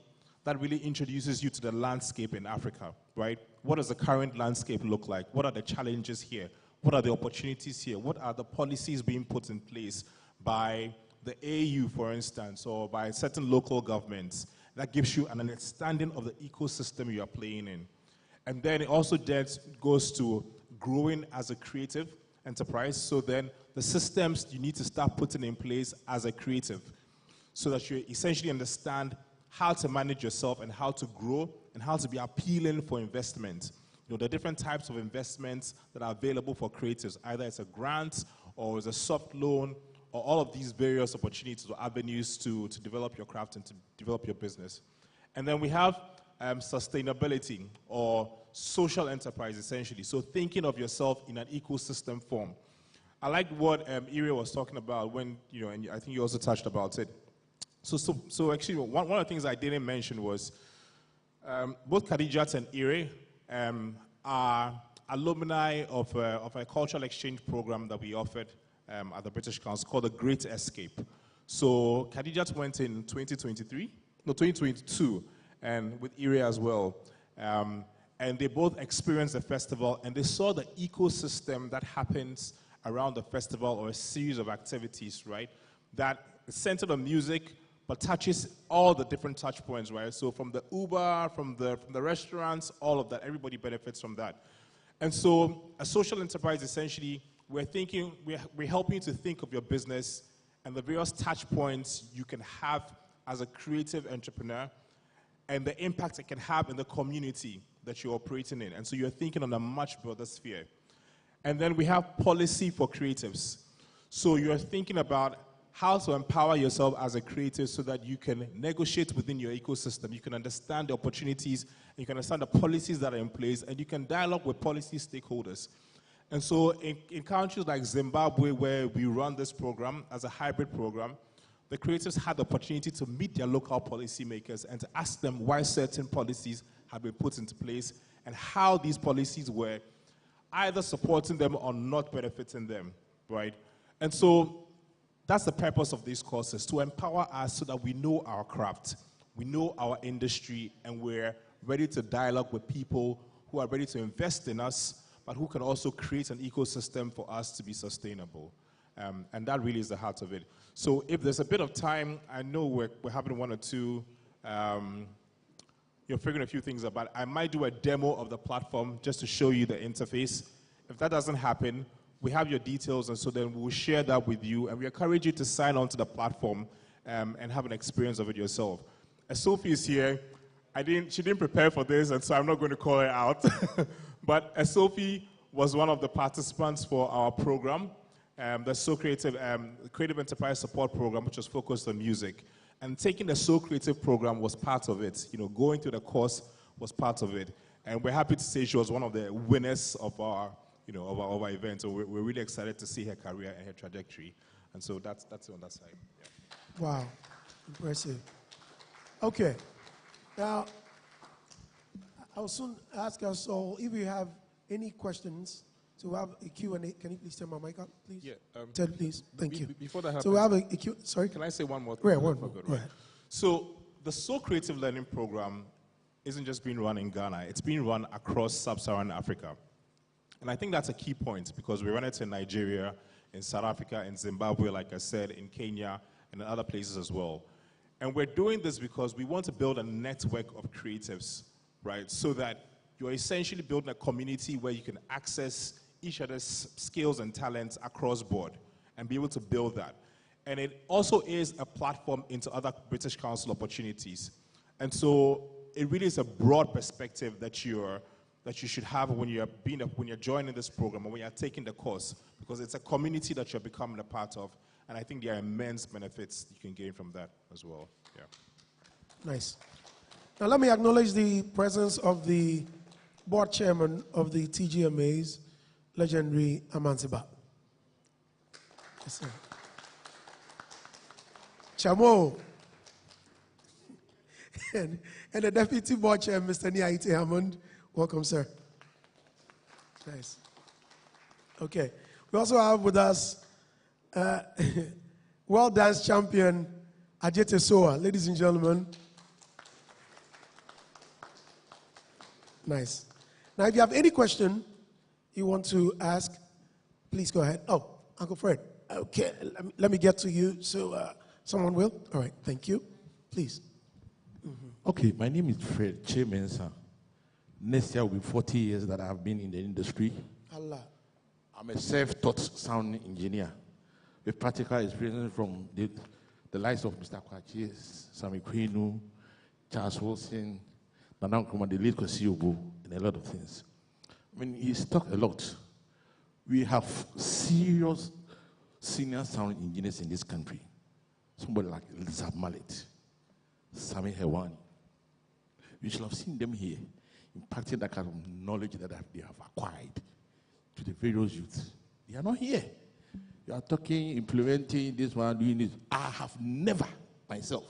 Speaker 3: that really introduces you to the landscape in Africa, right? What does the current landscape look like? What are the challenges here? What are the opportunities here? What are the policies being put in place by the AU, for instance, or by certain local governments? That gives you an understanding of the ecosystem you are playing in. And then it also then goes to growing as a creative enterprise. So then the systems you need to start putting in place as a creative so that you essentially understand how to manage yourself and how to grow and how to be appealing for investment. You know, the different types of investments that are available for creatives, either it's a grant or it's a soft loan or all of these various opportunities or avenues to develop your craft and to develop your business. And then we have sustainability or social enterprise, essentially. So thinking of yourself in an ecosystem form. I like what Ire was talking about when, and I think you also touched about it. So actually, one of the things I didn't mention was both Khadijat and Ire are alumni of a cultural exchange program that we offered at the British Council called the Great Escape. So Khadijat went in 2022, and with Ire as well. And they both experienced the festival, and they saw the ecosystem that happens around the festival or a series of activities, right? That is centered on music, but touches all the different touch points, right? So from the Uber, from the restaurants, all of that, everybody benefits from that. And so a social enterprise, essentially, we're helping you to think of your business and the various touch points you can have as a creative entrepreneur and the impact it can have in the community that you're operating in. And so you're thinking on a much broader sphere. And then we have policy for creatives. So you're thinking about how to empower yourself as a creative so that you can negotiate within your ecosystem. You can understand the opportunities, and you can understand the policies that are in place, and you can dialogue with policy stakeholders. And so in countries like Zimbabwe, where we run this program as a hybrid program, the creatives had the opportunity to meet their local policymakers and to ask them why certain policies had been put into place and how these policies were either supporting them or not benefiting them, right? And so that's the purpose of these courses, to empower us so that we know our craft, we know our industry, and we're ready to dialogue with people who are ready to invest in us, but who can also create an ecosystem for us to be sustainable. And that really is the heart of it. So if there's a bit of time, I know we're having one or two, you're figuring a few things out, but I might do a demo of the platform just to show you the interface. If that doesn't happen, we have your details, and so then we'll share that with you, and we encourage you to sign on to the platform and have an experience of it yourself. As Sophie is here, she didn't prepare for this, and so I'm not going to call her out. But as Sophie was one of the participants for our program, the So Creative Creative Enterprise Support Program, which was focused on music. And taking the So Creative program was part of it. Going through the course was part of it. And we're happy to say she was one of the winners of our, of our event. So we're really excited to see her career and her trajectory. And so that's on that side. Yeah.
Speaker 1: Wow, impressive. Okay, now I'll soon ask us all if you have any questions. So we have a Q&A. Can you please turn my mic up, please?
Speaker 3: Yeah.
Speaker 1: Ted, please. Thank you.
Speaker 3: Before that happens,
Speaker 1: so we have a Q. Sorry.
Speaker 3: Can I say one more thing?
Speaker 1: Yeah, one more. Go ahead.
Speaker 3: So the So Creative Learning Program isn't just being run in Ghana. It's being run across sub-Saharan Africa. And I think that's a key point because we run it in Nigeria, in South Africa, in Zimbabwe, like I said, in Kenya, and in other places as well. And we're doing this because we want to build a network of creatives, right? So that you're essentially building a community where you can access each other's skills and talents across board and be able to build that. And it also is a platform into other British Council opportunities. And so it really is a broad perspective that you should have when you're joining this program or when you're taking the course, because it's a community that you're becoming a part of. And I think there are immense benefits you can gain from that as well. Yeah. Nice.
Speaker 1: Now let me acknowledge the presence of the board chairman of the TGMA's legendary Amansiba. Yes, sir. Chamo. And the Deputy Board Chair, Mr. Niaite Hammond. Welcome, sir. Nice. Okay. We also have with us World Dance Champion Ajete Soa. Ladies and gentlemen. Nice. Now, if you have any question you want to ask, please go ahead. Oh, Uncle Fred. Okay, let me get to you. So someone will? All right, thank you. Please.
Speaker 7: Okay, my name is Fred Chemensa. Next year will be 40 years that I have been in the industry.
Speaker 1: Allah.
Speaker 7: I'm a self-taught sound engineer with practical experience from the likes of Mr. Kwachi, Sammy Kwenu, Charles Wilson, Nana Nkrumah, the late Kwesi Obo, and a lot of things. I mean, he's talked a lot. We have serious senior sound engineers in this country. Somebody like Elizabeth Mallet, Sami Hewani. You should have seen them here impacting that kind of knowledge that they have acquired to the various youths. They are not here. You are talking, implementing this one, doing this. I have never, myself,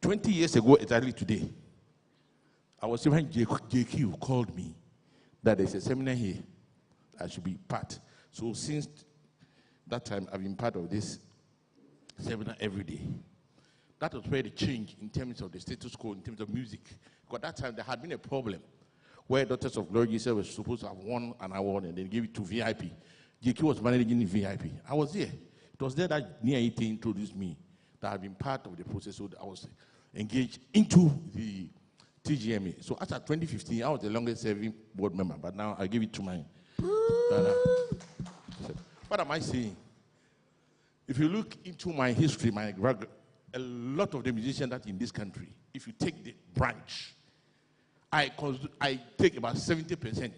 Speaker 7: 20 years ago, exactly today, I was when JQ called me that there's a seminar here. I should be part. So since that time, I've been part of this seminar every day. That was where the change in terms of the status quo, in terms of music. Because at that time, there had been a problem where Daughters of Glory Jesus was supposed to have won an award and then give it to VIP. JQ was managing the VIP. I was there. It was there that Nia Ite introduced me, that I've been part of the process, so I was engaged into the TGMA. So after 2015, I was the longest serving board member, but now I give it to my... What am I saying? If you look into my history, a lot of the musicians that in this country, if you take the branch, I take about 70%.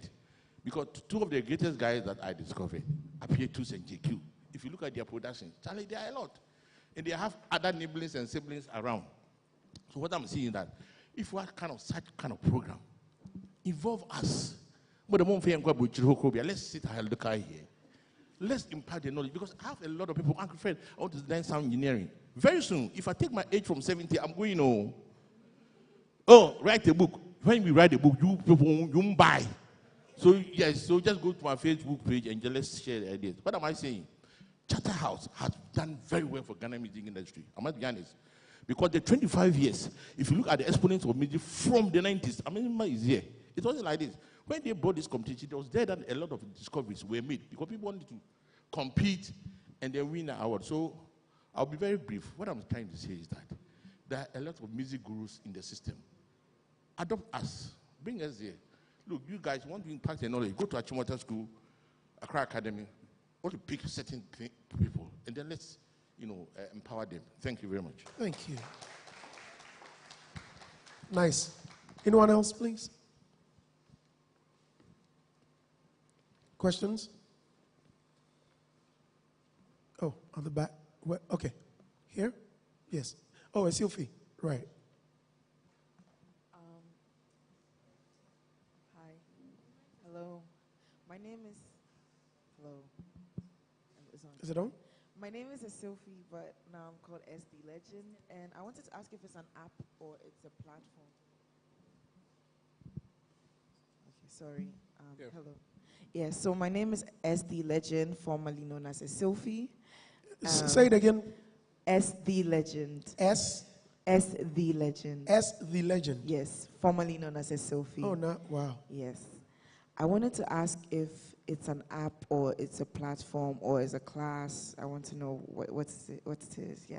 Speaker 7: Because two of the greatest guys that I discovered, Apietus and JQ, if you look at their production, Charlie, they are a lot. And they have other neighbors and siblings around. So what I'm saying is that if we have such kind of program, involve us. But the moment let's sit and look at here. Let's impart the knowledge, because I have a lot of people. Uncle Fred, I want to learn sound engineering. Very soon, if I take my age from 70, I'm going, write a book. When we write a book, you people you buy. So yes, so just go to my Facebook page and just let's share the ideas. What am I saying? Charterhouse has done very well for Ghana music industry. I must be honest. Because the 25 years, if you look at the exponents of music from the 90s, I mean, is here. It wasn't like this. When they brought this competition, it was there that a lot of discoveries were made because people wanted to compete and then win an award. So I'll be very brief. What I'm trying to say is that there are a lot of music gurus in the system. Adopt us. Bring us here. Look, you guys want to impact the knowledge. Go to Achimota School, Accra Academy, or to pick certain people, and then let's, empower them. Thank you very much.
Speaker 1: Thank you. Nice. Anyone else, please? Questions? Oh, on the back. Okay. Here? Yes. Oh, a Sylvie. Right.
Speaker 8: Hi. Hello. My name is... Hello.
Speaker 1: Is it on?
Speaker 8: My name is Sophie, but now I'm called SD Legend, and I wanted to ask if it's an app or it's a platform. Okay, sorry. Hello. Yeah, so my name is SD Legend, formerly known as Sophie.
Speaker 1: Say it again.
Speaker 8: SD Legend.
Speaker 1: S
Speaker 8: the Legend.
Speaker 1: the Legend.
Speaker 8: Yes, formerly known as Sophie.
Speaker 1: Oh, no, wow.
Speaker 8: Yes. I wanted to ask if it's an app or it's a platform or it's a class. I want to know what it is. Yeah.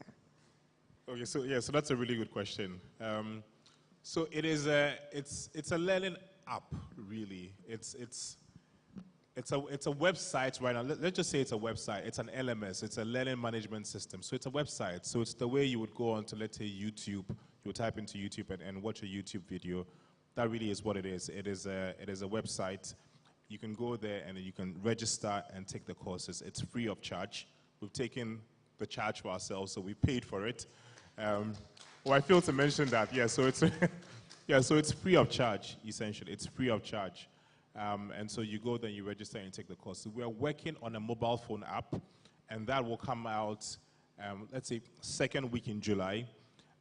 Speaker 3: Okay, so that's a really good question. So it is it's a learning app, really. It's a website right now. Let's just say it's a website. It's an LMS. It's a learning management system. So it's a website. So it's the way you would go on to, let's say, YouTube. You would type into YouTube and watch a YouTube video. That really is what it is. It is a website. You can go there and you can register and take the courses. It's free of charge. We've taken the charge for ourselves, so we paid for it. I failed to mention that. Yeah, so it's so it's free of charge, essentially. It's free of charge. And so you go there, you register and take the course. So we are working on a mobile phone app, and that will come out let's say, second week in July.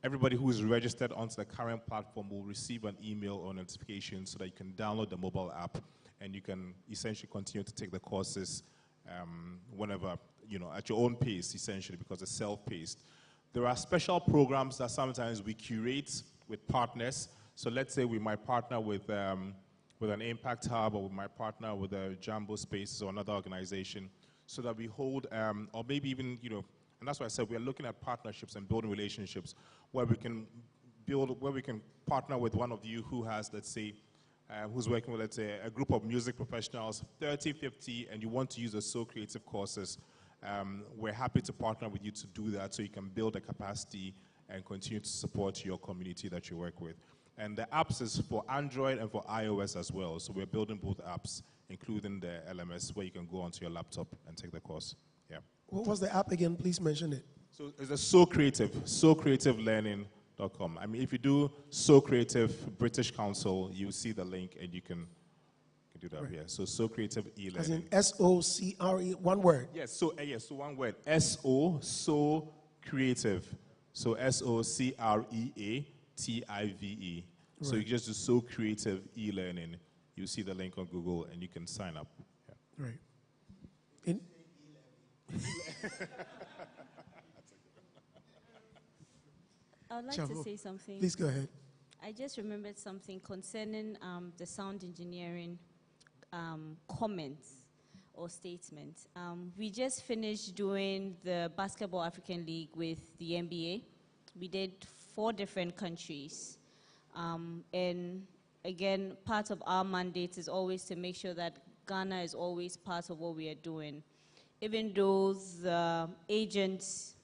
Speaker 3: Everybody who is registered onto the current platform will receive an email or notification so that you can download the mobile app and you can essentially continue to take the courses whenever, at your own pace, essentially, because it's self-paced. There are special programs that sometimes we curate with partners. So let's say we might partner with an Impact Hub, or we might partner with a Jumbo Spaces or another organization, so that we hold, or maybe even, and that's why I said we're looking at partnerships and building relationships where we can partner with one of you who has, let's say, who's working with, let's say, a group of music professionals, 30, 50, and you want to use the So Creative courses. We're happy to partner with you to do that so you can build a capacity and continue to support your community that you work with. And the apps is for Android and for iOS as well. So we're building both apps, including the LMS, where you can go onto your laptop and take the course. Yeah.
Speaker 1: What was the app again? Please mention it.
Speaker 3: So it's a So Creative, SoCreativeLearning.com. I mean, if you do So Creative British Council, you see the link and you can do that. Right. Yeah. So Creative e-learning.
Speaker 1: As in SOCRE, one word.
Speaker 3: Yes. So one word. So Creative. So SOCREATIVE. Right. So you just do So Creative e-learning. You see the link on Google and you can sign up. Yeah.
Speaker 1: Right.
Speaker 6: I would like to say something.
Speaker 1: Please go ahead.
Speaker 6: I just remembered something concerning the sound engineering comments or statements. We just finished doing the Basketball African League with the NBA. We did 4 different countries. And again, part of our mandate is always to make sure that Ghana is always part of what we are doing. Even though the agents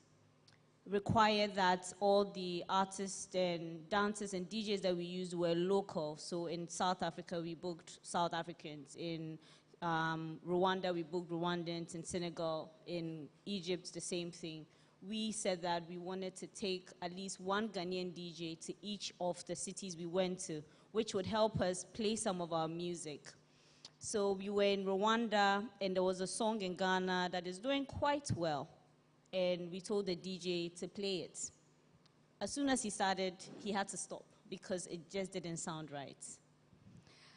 Speaker 6: require that all the artists and dancers and DJs that we used were local. So in South Africa, we booked South Africans. In Rwanda, we booked Rwandans. In Senegal, in Egypt, the same thing. We said that we wanted to take at least one Ghanaian DJ to each of the cities we went to, which would help us play some of our music. So we were in Rwanda, and there was a song in Ghana that is doing quite well. And we told the DJ to play it. As soon as he started, he had to stop because it just didn't sound right.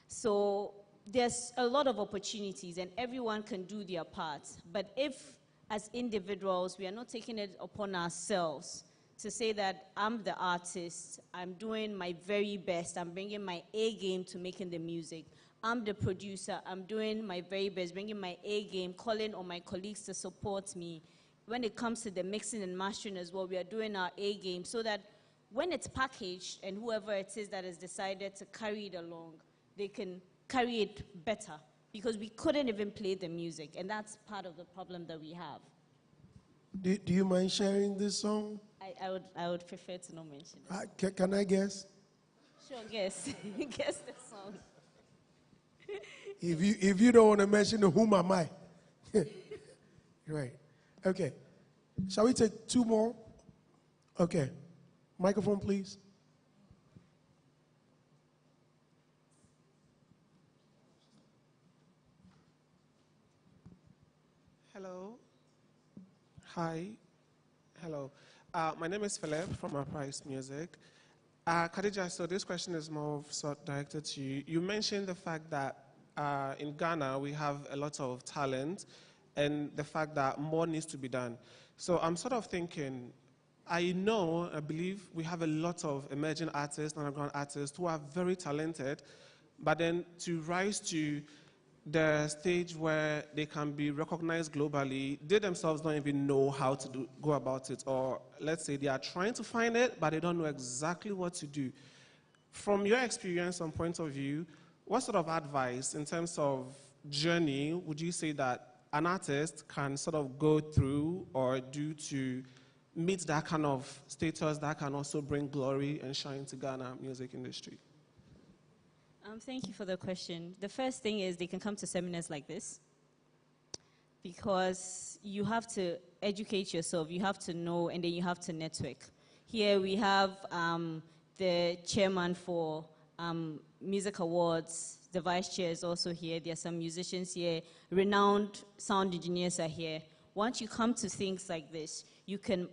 Speaker 6: So there's a lot of opportunities, and everyone can do their part. But if, as individuals, we are not taking it upon ourselves to say that I'm the artist, I'm doing my very best, I'm bringing my A game to making the music, I'm the producer, I'm doing my very best, bringing my A game, calling on my colleagues to support me. When it comes to the mixing and mastering as well, we are doing our A game so that when it's packaged and whoever it is that has decided to carry it along, they can carry it better because we couldn't even play the music, and that's part of the problem that we have.
Speaker 1: Do you mind sharing this song?
Speaker 6: I would prefer to not mention it.
Speaker 1: Can I guess?
Speaker 6: Sure, guess. Guess the song.
Speaker 1: If you don't want to mention it, whom am I? Right. Okay. Shall we take 2 more? Okay. Microphone, please.
Speaker 9: Hello. Hi. Hello. My name is Philip from Uprise Music. Khadija, so this question is more directed to you. You mentioned the fact that in Ghana we have a lot of talent and the fact that more needs to be done. So I'm sort of thinking, I believe we have a lot of emerging artists, underground artists who are very talented, but then to rise to the stage where they can be recognized globally, they themselves don't even know how to go about it, or let's say they are trying to find it, but they don't know exactly what to do. From your experience and point of view, what sort of advice in terms of journey would you say that an artist can sort of go through or do to meet that kind of status that can also bring glory and shine to Ghana music industry?
Speaker 6: Thank you for the question. The first thing is they can come to seminars like this because you have to educate yourself, you have to know, and then you have to network. Here we have the chairman for Music Awards, the vice chair is also here, there are some musicians here, renowned sound engineers are here. Once you come to things like this, you can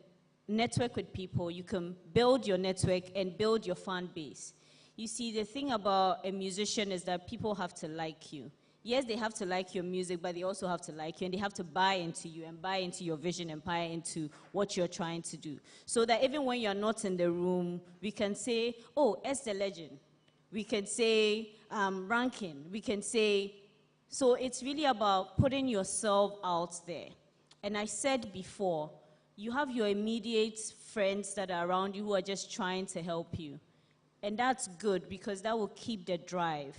Speaker 6: network with people, you can build your network and build your fan base. You see, the thing about a musician is that people have to like you. Yes, they have to like your music, but they also have to like you, and they have to buy into you and buy into your vision and buy into what you're trying to do. So that even when you're not in the room, we can say, oh, S the legend. We can say ranking. We can say, so it's really about putting yourself out there. And I said before, you have your immediate friends that are around you who are just trying to help you. And that's good because that will keep the drive.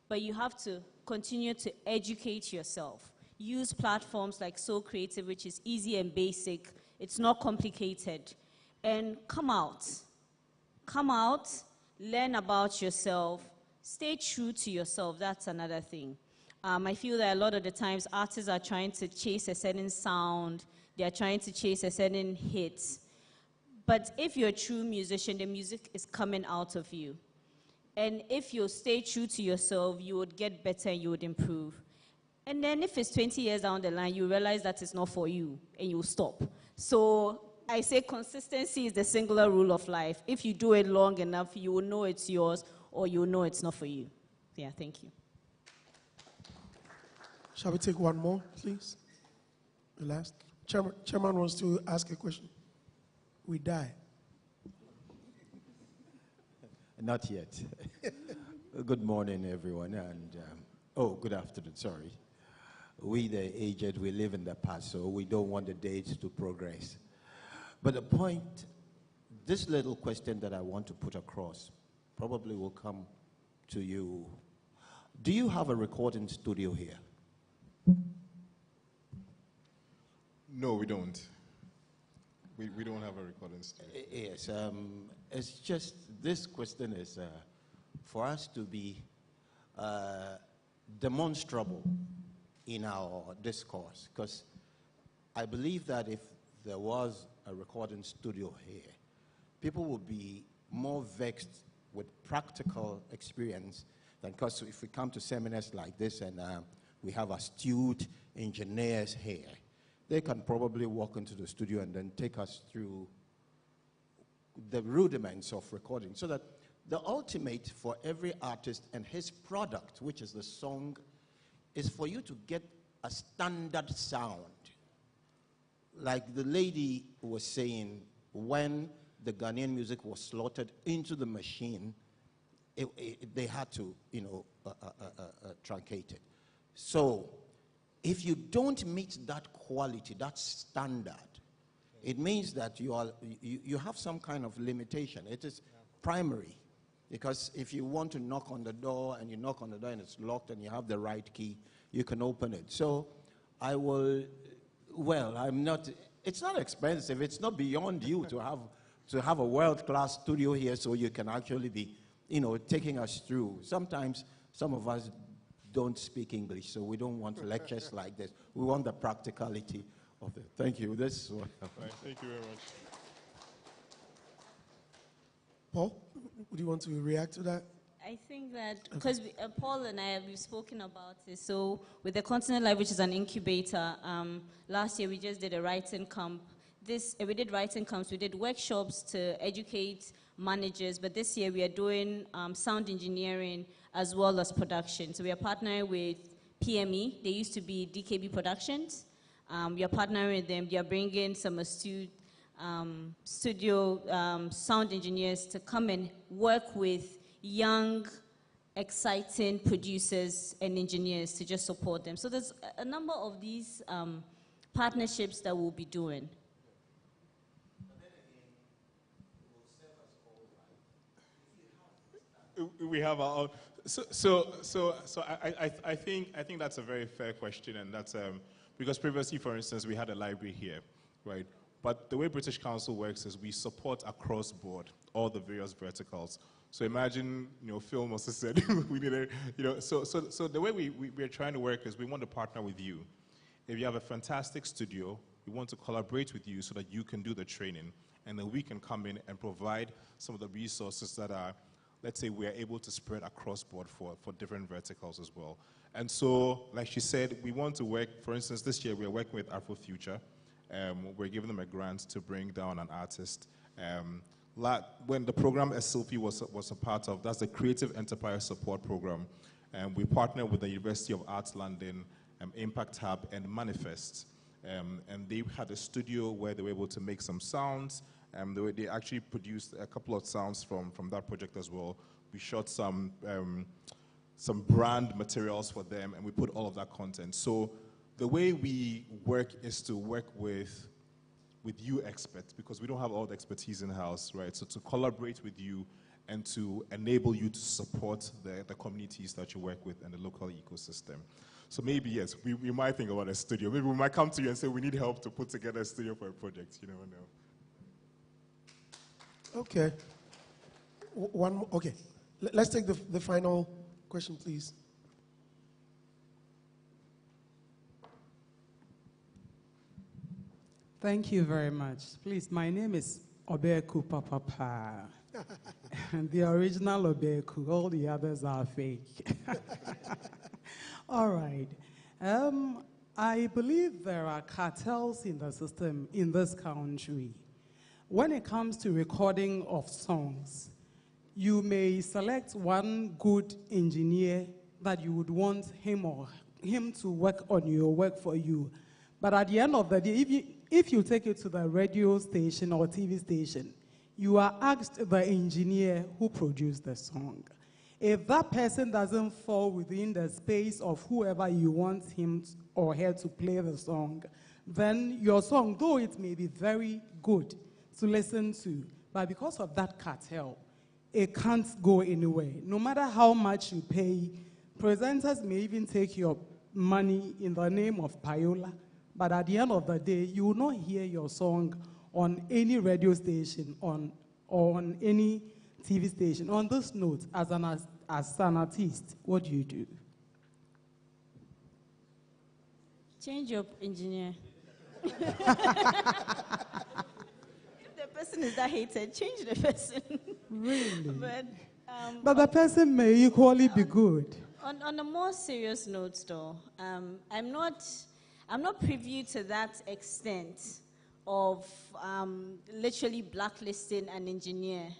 Speaker 6: But you have to continue to educate yourself. Use platforms like So Creative, which is easy and basic. It's not complicated. And come out. Come out, learn about yourself, stay true to yourself. That's another thing. I feel that a lot of the times artists are trying to chase a certain sound. They are trying to chase a certain hit. But if you're a true musician, the music is coming out of you. And if you stay true to yourself, you would get better and you would improve. And then if it's 20 years down the line, you realize that it's not for you and you stop. So I say consistency is the singular rule of life. If you do it long enough, you will know it's yours or you will know it's not for you. Yeah, thank you.
Speaker 1: Shall we take one more, please? The last. Chairman wants to ask a question. We die.
Speaker 10: Not yet. Good morning, everyone, and good afternoon, sorry. We, the aged, we live in the past, so we don't want the days to progress. But the point, this little question that I want to put across probably will come to you. Do you have a recording studio here?
Speaker 3: No, we don't. We don't have a recording studio.
Speaker 10: Yes, it's just, this question is for us to be demonstrable in our discourse, because I believe that if there was a recording studio here, people would be more vexed with practical experience than, because if we come to seminars like this and we have astute engineers here, they can probably walk into the studio and then take us through the rudiments of recording, so that the ultimate for every artist and his product, which is the song, is for you to get a standard sound. Like the lady was saying, when the Ghanaian music was slotted into the machine, they had to, truncate it. So if you don't meet that quality, that standard, it means that you have some kind of limitation. It is primary. Because if you want to knock on the door and you knock on the door and it's locked and you have the right key, you can open it. So I will, it's not expensive. It's not beyond you to have a world-class studio here so you can actually be, taking us through. Sometimes some of us don't speak English, so we don't want lectures like this. We want the practicality of it. Thank you. This is what
Speaker 3: Thank you very much.
Speaker 1: Paul, would you want to react to that?
Speaker 6: I think that, because Paul and I, we've spoken about this, so with the Continent Live, which is an incubator, last year we just did a writing camp. We did writing camps, we did workshops to educate managers, but this year we are doing sound engineering as well as production. So we are partnering with PME. They used to be DKB Productions. We are partnering with them. They are bringing some astute studio sound engineers to come and work with young, exciting producers and engineers to just support them. So there's a number of these partnerships that we'll be doing.
Speaker 3: We have our own. So I think that's a very fair question, and that's because previously, for instance, we had a library here, right? But the way British Council works is we support across board all the various verticals. So imagine, Phil must have said we need a, so the way we're trying to work is we want to partner with you. If you have a fantastic studio, we want to collaborate with you so that you can do the training, and then we can come in and provide some of the resources that are, let's say, we are able to spread across board for different verticals as well. And so, like she said, we want to work, for instance, this year we are working with Afrofuture, we're giving them a grant to bring down an artist. When the program SLP was a part of, that's the Creative Enterprise Support Program. We partnered with the University of Arts London, Impact Hub, and Manifest. And they had a studio where they were able to make some sounds. They actually produced a couple of sounds from that project as well. We shot some brand materials for them, and we put all of that content. So the way we work is to work with you experts, because we don't have all the expertise in-house, right? So to collaborate with you and to enable you to support the communities that you work with and the local ecosystem. So maybe, yes, we might think about a studio. Maybe we might come to you and say, we need help to put together a studio for a project. You never know.
Speaker 1: Okay. One more. Okay. Let's take the final question, please.
Speaker 11: Thank you very much. Please, my name is Obeku Papa. And the original Obeku, all the others are fake. All right. I believe there are cartels in the system in this country. When it comes to recording of songs, you may select one good engineer that you would want him to work on your work for you. But at the end of the day, if you take it to the radio station or TV station, you are asked the engineer who produced the song. If that person doesn't fall within the space of whoever you want him or her to play the song, then your song, though it may be very good to listen to, but because of that cartel, it can't go anywhere. No matter how much you pay, presenters may even take your money in the name of Payola, but at the end of the day, you will not hear your song on any radio station or on any TV station. On this note, as an artist, what do you do?
Speaker 6: Change your engineer. If the person is that hated, change the person.
Speaker 11: Really?
Speaker 6: But
Speaker 11: the person may equally be good.
Speaker 6: On a more serious note, though, I'm not privy to that extent of literally blacklisting an engineer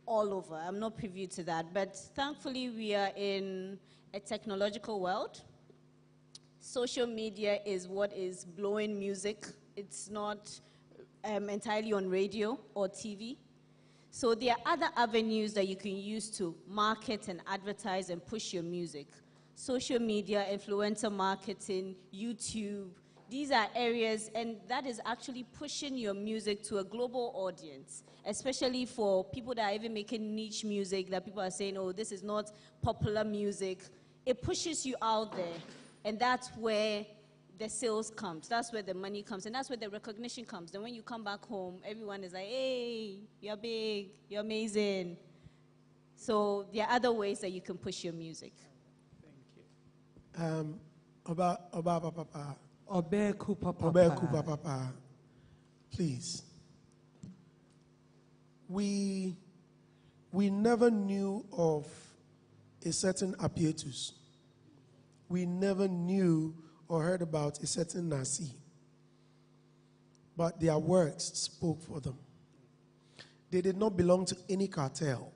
Speaker 6: all over. I'm not privy to that. But thankfully, we are in a technological world. Social media is what is blowing music. It's not entirely on radio or TV. So there are other avenues that you can use to market and advertise and push your music. Social media, influencer marketing, YouTube, these are areas, and that is actually pushing your music to a global audience, especially for people that are even making niche music that people are saying, oh, this is not popular music. It pushes you out there, and that's where the sales comes. That's where the money comes, and that's where the recognition comes. Then when you come back home, everyone is like, hey, you're big, you're amazing. So there are other ways that you can push your music.
Speaker 11: Obeku
Speaker 1: Papa. Please. We never knew of a certain Apietus. We never knew or heard about a certain Nasi. But their works spoke for them. They did not belong to any cartel.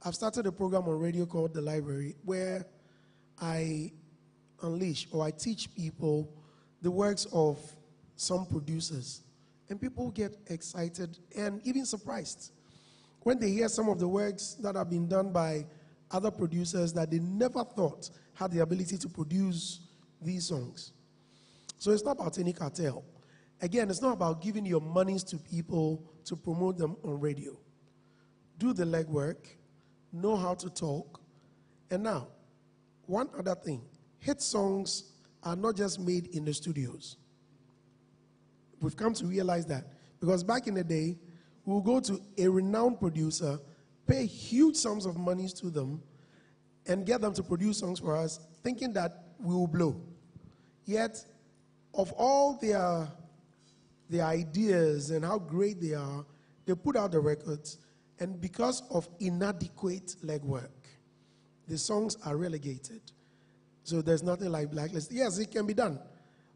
Speaker 1: I've started a program on radio called The Library, where I unleash or I teach people the works of some producers. And people get excited and even surprised when they hear some of the works that have been done by other producers that they never thought had the ability to produce these songs. So it's not about any cartel. Again, it's not about giving your monies to people to promote them on radio. Do the legwork, know how to talk. And now, one other thing. Hit songs are not just made in the studios. We've come to realize that. Because back in the day, we would go to a renowned producer, pay huge sums of money to them, and get them to produce songs for us, thinking that we will blow. Yet, of all their ideas and how great they are, they put out the records, and because of inadequate legwork, the songs are relegated. So there's nothing like blacklist. Yes, it can be done.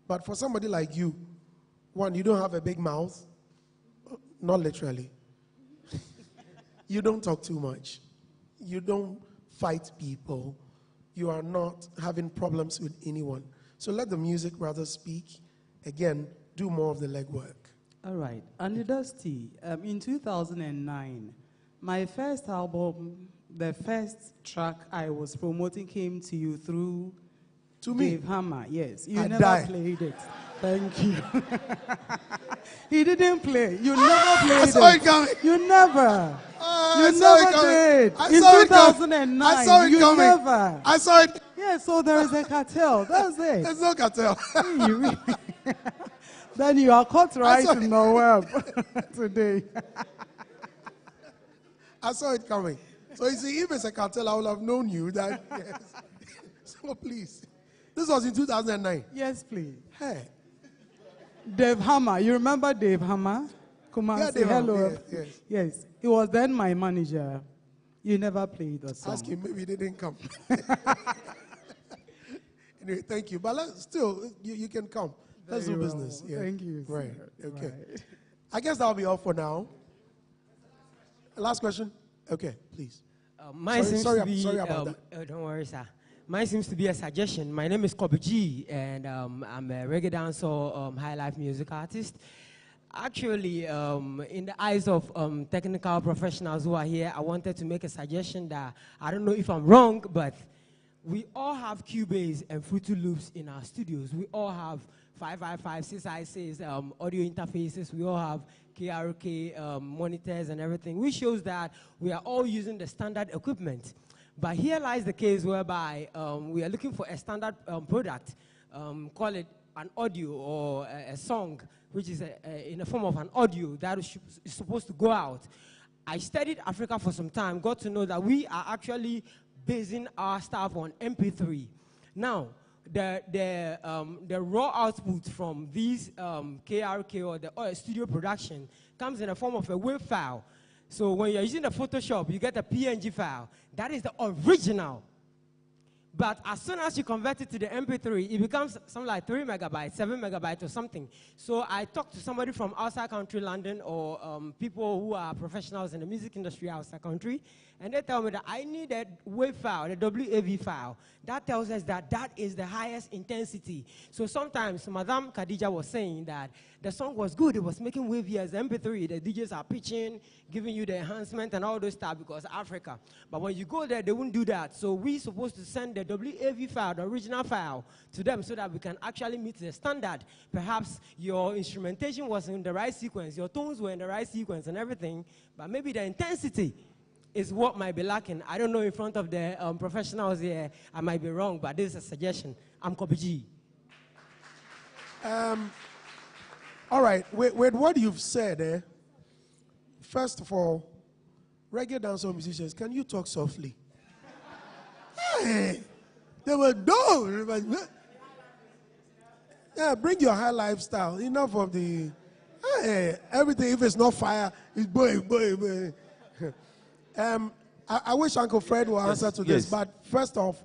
Speaker 1: But for somebody like you, one, you don't have a big mouth. Not literally. You don't talk too much. You don't fight people. You are not having problems with anyone. So let the music rather speak. Again, do more of the legwork.
Speaker 11: All right. And Dusty, in 2009, my first album, the first track I was promoting came to you through Dave Hammer. Yes. You never played it. Thank you. He didn't play. You never played it.
Speaker 1: I saw it coming.
Speaker 11: You never. You never did. In 2009.
Speaker 1: I saw it coming.
Speaker 11: Never.
Speaker 1: I saw it.
Speaker 11: Yeah, so there is a cartel. That's it.
Speaker 1: There's no cartel.
Speaker 11: You really. Then you are caught right in the web today.
Speaker 1: I saw it coming. So you see, if it's a cartel, I would have known you that. Yes. So please. This was in 2009.
Speaker 11: Yes, please.
Speaker 1: Hey.
Speaker 11: Dave Hammer. You remember Dave Hammer? Come on,
Speaker 1: Yeah,
Speaker 11: say
Speaker 1: Dave
Speaker 11: hello.
Speaker 1: Hammer, yes.
Speaker 11: Yes. He was then my manager. You never played the song.
Speaker 1: Ask him, maybe he didn't come. Anyway, thank you. But still, you can come. Let's do business. Yeah.
Speaker 11: Thank you.
Speaker 1: Right. Okay.
Speaker 11: Right.
Speaker 1: I guess that'll be all for now. Last question. Okay, please.
Speaker 12: Mine seems to be,
Speaker 1: sorry about that.
Speaker 12: Don't worry, sir. Mine seems to be a suggestion. My name is Kobe G, and I'm a reggae dancer, high life music artist. Actually, in the eyes of technical professionals who are here, I wanted to make a suggestion that I don't know if I'm wrong, but we all have Cubase and Fruity Loops in our studios. We all have 555, 6i6 audio interfaces. We all have KRK monitors and everything, which shows that we are all using the standard equipment. But here lies the case whereby we are looking for a standard product, call it an audio or a song, which is in the form of an audio that is supposed to go out. I studied Africa for some time, got to know that we are actually basing our stuff on MP3. Now, the raw output from these KRK or the studio production comes in the form of a WAV file. So when you're using the Photoshop, you get a PNG file. That is the original. But as soon as you convert it to the MP3, it becomes something like 3 megabytes, 7 megabytes or something. So I talked to somebody from outside country, London, or people who are professionals in the music industry outside country, and they tell me that I need a WAV file, the WAV file. That tells us that that is the highest intensity. So sometimes Madame Khadija was saying that the song was good, it was making wavy as MP3, the DJs are pitching, giving you the enhancement and all those stuff because Africa. But when you go there, they won't do that. So we're supposed to send the WAV file, the original file, to them so that we can actually meet the standard. Perhaps your instrumentation was in the right sequence, your tones were in the right sequence and everything, but maybe the intensity is what might be lacking. I don't know in front of the professionals here, I might be wrong, but this is a suggestion. I'm Kobe G.
Speaker 1: All right, with what you've said, first of all, reggae dancehall musicians, can you talk softly? Hey, they were dull. Yeah, bring your high lifestyle. Enough of the, hey, everything, if it's not fire, it's boy. I wish Uncle Fred will answer to this, but first off,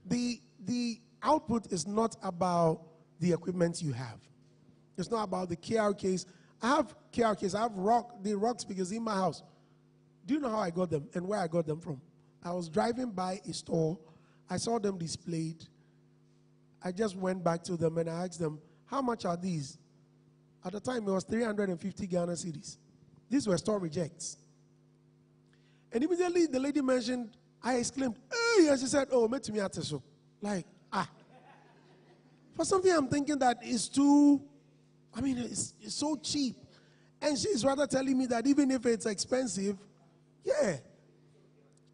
Speaker 1: the output is not about the equipment you have. It's not about the KRKs. I have KRKs. I have the rock speakers in my house. Do you know how I got them and where I got them from? I was driving by a store. I saw them displayed. I just went back to them and I asked them, how much are these? At the time, it was 350 Ghana cedis. These were store rejects. And immediately the lady mentioned, I exclaimed, hey, and she said, oh, met me at so. Like, for something I'm thinking that is too, it's so cheap. And she's rather telling me that even if it's expensive, yeah.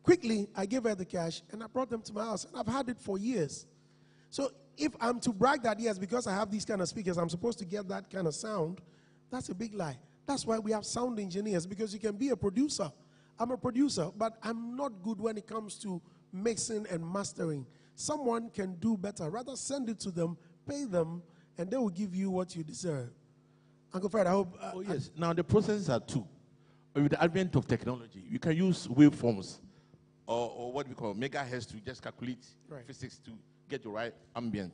Speaker 1: Quickly, I gave her the cash and I brought them to my house. And I've had it for years. So if I'm to brag that, yes, because I have these kind of speakers, I'm supposed to get that kind of sound, that's a big lie. That's why we have sound engineers, because you can be a producer. I'm a producer, but I'm not good when it comes to mixing and mastering. Someone can do better. Rather send it to them, pay them, and they will give you what you deserve. Uncle Fred, I hope...
Speaker 7: yes. Now, the processes are two. With the advent of technology, you can use waveforms or what we call megahertz to just calculate physics to get the right ambient.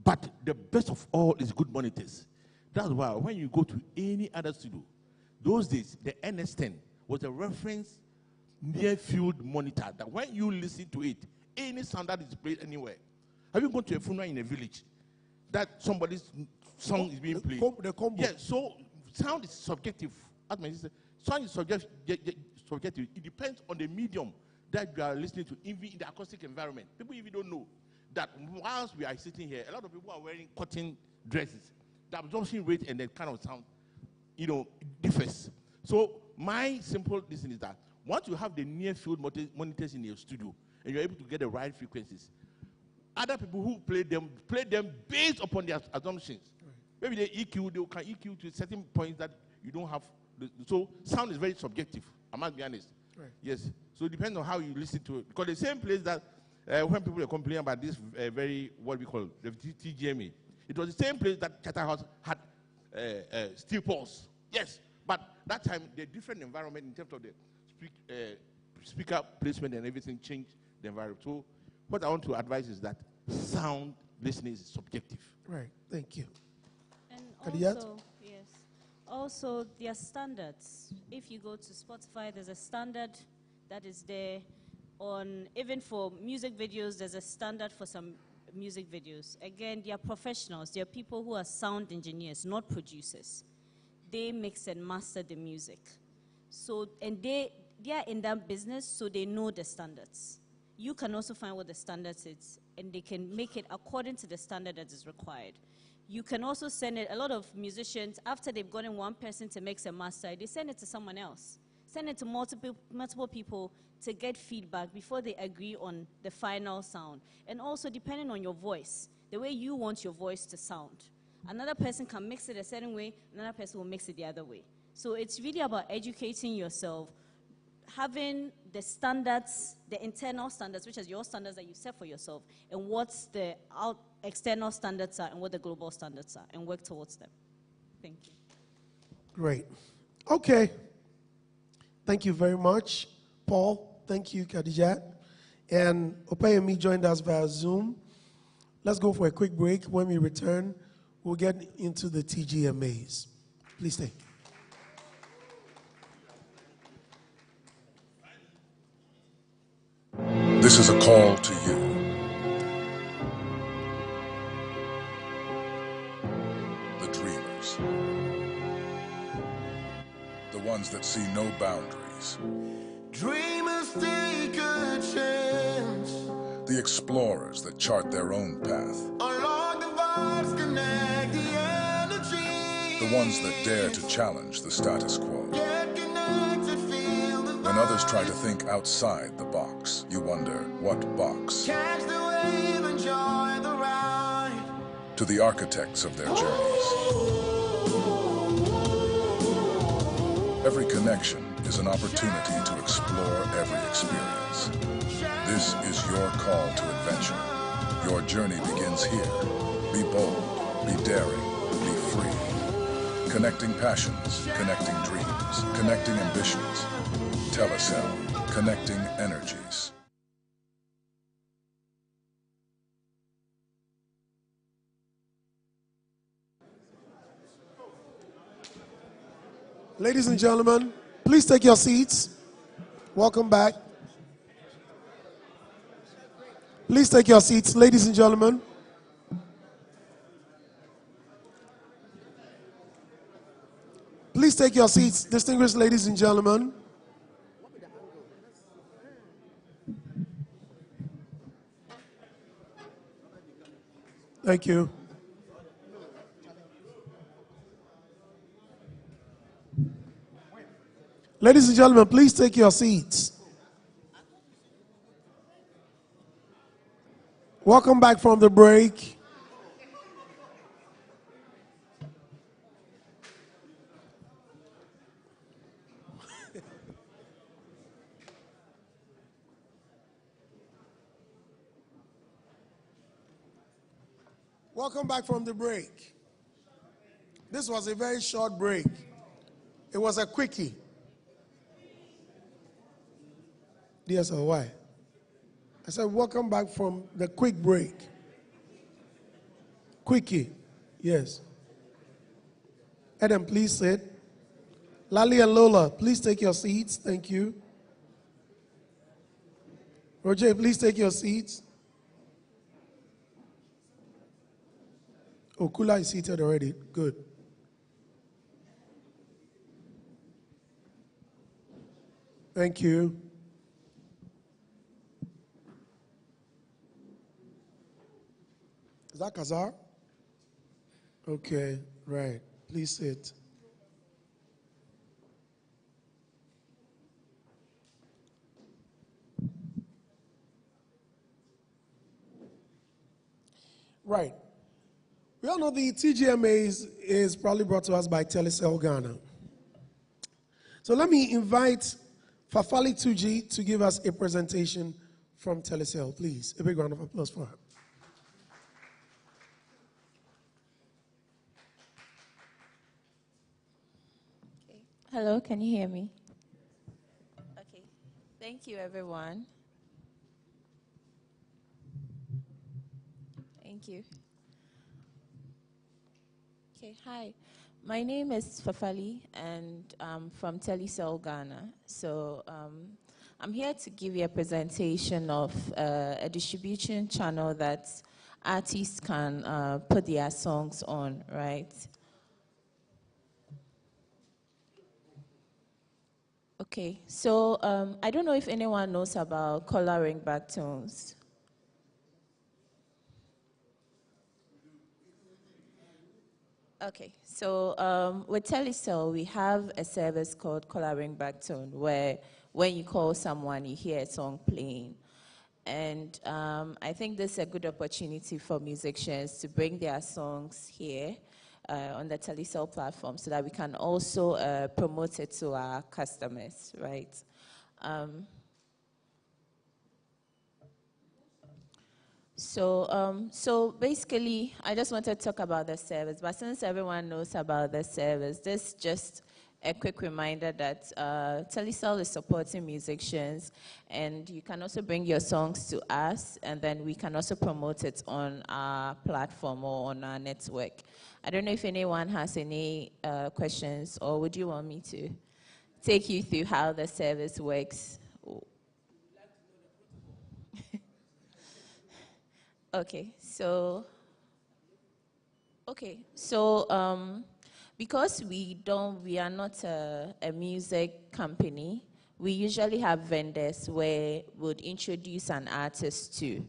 Speaker 7: But the best of all is good monitors. That's why when you go to any other studio, those days, the NS10 was a reference near-field monitor that when you listen to it, any sound that is played anywhere. Have you gone to a funeral in a village that somebody's song is being played?
Speaker 1: The combo.
Speaker 7: Yeah, so sound is subjective. As my sister, sound is subjective. It depends on the medium that you are listening to, even in the acoustic environment. People even don't know that whilst we are sitting here, a lot of people are wearing cotton dresses. The absorption rate and the kind of sound, differs. So my simple listen is that once you have the near-field monitors in your studio and you're able to get the right frequencies, other people who play them based upon their assumptions. Right. Maybe they can EQ to certain points that you don't have. So sound is very subjective, I must be honest. Right. Yes. So it depends on how you listen to it. Because the same place that when people are complaining about this what we call the TGMA, it was the same place that Charterhouse had steel poles. Yes. But that time, the different environment in terms of the speaker placement and everything changed the environment. So what I want to advise is that sound listening is subjective.
Speaker 1: Right. Thank you.
Speaker 6: And also, yes. Also, there are standards. If you go to Spotify, there's a standard that is there. Even for music videos, there's a standard for some music videos. Again, they are professionals. They are people who are sound engineers, not producers. They mix and master the music. So, and they are in that business, so they know the standards. You can also find what the standards is, and they can make it according to the standard that is required. You can also send it, a lot of musicians, after they've gotten one person to mix and master, they send it to someone else. Send it to multiple people to get feedback before they agree on the final sound. And also, depending on your voice, the way you want your voice to sound. Another person can mix it a certain way, another person will mix it the other way. So it's really about educating yourself, having the standards, the internal standards, which is your standards that you set for yourself, and what the external standards are and what the global standards are, and work towards them. Thank you.
Speaker 1: Great. Okay. Thank you very much, Paul. Thank you, Khadijat. And Opeyemi joined us via Zoom. Let's go for a quick break. When we return, we'll get into the TGMAs. Please stay.
Speaker 13: This is a call to you. The dreamers. The ones that see no boundaries.
Speaker 14: Dreamers take a chance.
Speaker 13: The explorers that chart their own path.
Speaker 14: Unlock the vibes, connect the energy.
Speaker 13: The ones that dare to challenge the status quo.
Speaker 14: Get connected, feel the
Speaker 13: When others try to think outside the box, you wonder, what box?
Speaker 14: catch the wave, enjoy the ride.
Speaker 13: To the architects of their journeys. Every connection is an opportunity to explore every experience. This is your call to adventure. Your journey begins here. Be bold, be daring, be free. Connecting passions, connecting dreams, connecting ambitions. Telecel, connecting energies.
Speaker 1: Ladies and gentlemen, please take your seats. Welcome back. Please take your seats, ladies and gentlemen. Please take your seats, distinguished ladies and gentlemen. Thank you. Ladies and gentlemen, please take your seats. Welcome back from the break. Welcome back from the break. This was a very short break. It was a quickie. DSLY. I said, welcome back from the quick break. Quickie. Yes. Adam, please sit. Lali and Lola, please take your seats. Thank you. Roger, please take your seats. Okula is seated already. Good. Thank you. Is that Kazar? Okay, right. Please sit. Right. We all know the TGMA is probably brought to us by Telecel Ghana. So let me invite Fafali Tuji to give us a presentation from Telecel, please. A big round of applause for her.
Speaker 15: Okay. Hello, can you hear me? Okay. Thank you, everyone. Thank you. Okay, hi. My name is Fafali, and I'm from Telecel Ghana. So I'm here to give you a presentation of a distribution channel that artists can put their songs on, right? Okay, so I don't know if anyone knows about coloring backtones. Okay, so with Telecel, we have a service called Coloring Backtone, where when you call someone, you hear a song playing. And I think this is a good opportunity for musicians to bring their songs here on the Telecel platform so that we can also promote it to our customers, right? So basically, I just wanted to talk about the service, but since everyone knows about the service, this is just a quick reminder that Telecel is supporting musicians, and you can also bring your songs to us, and then we can also promote it on our platform or on our network. I don't know if anyone has any questions, or would you want me to take you through how the service works? Okay, so because we are not a music company, we usually have vendors where we'd introduce an artist to.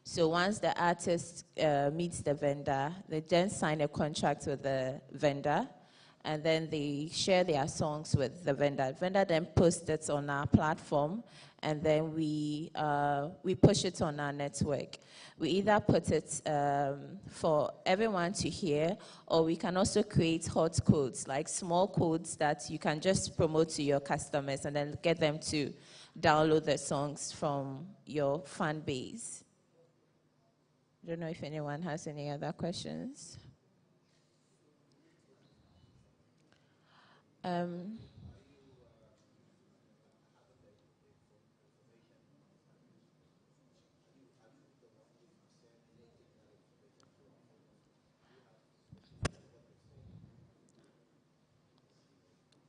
Speaker 15: So once the artist meets the vendor, they then sign a contract with the vendor, and then they share their songs with the vendor. The vendor then posts it on our platform, and then we push it on our network. We either put it for everyone to hear, or we can also create hot codes, like small codes that you can just promote to your customers and then get them to download the songs from your fan base. I don't know if anyone has any other questions.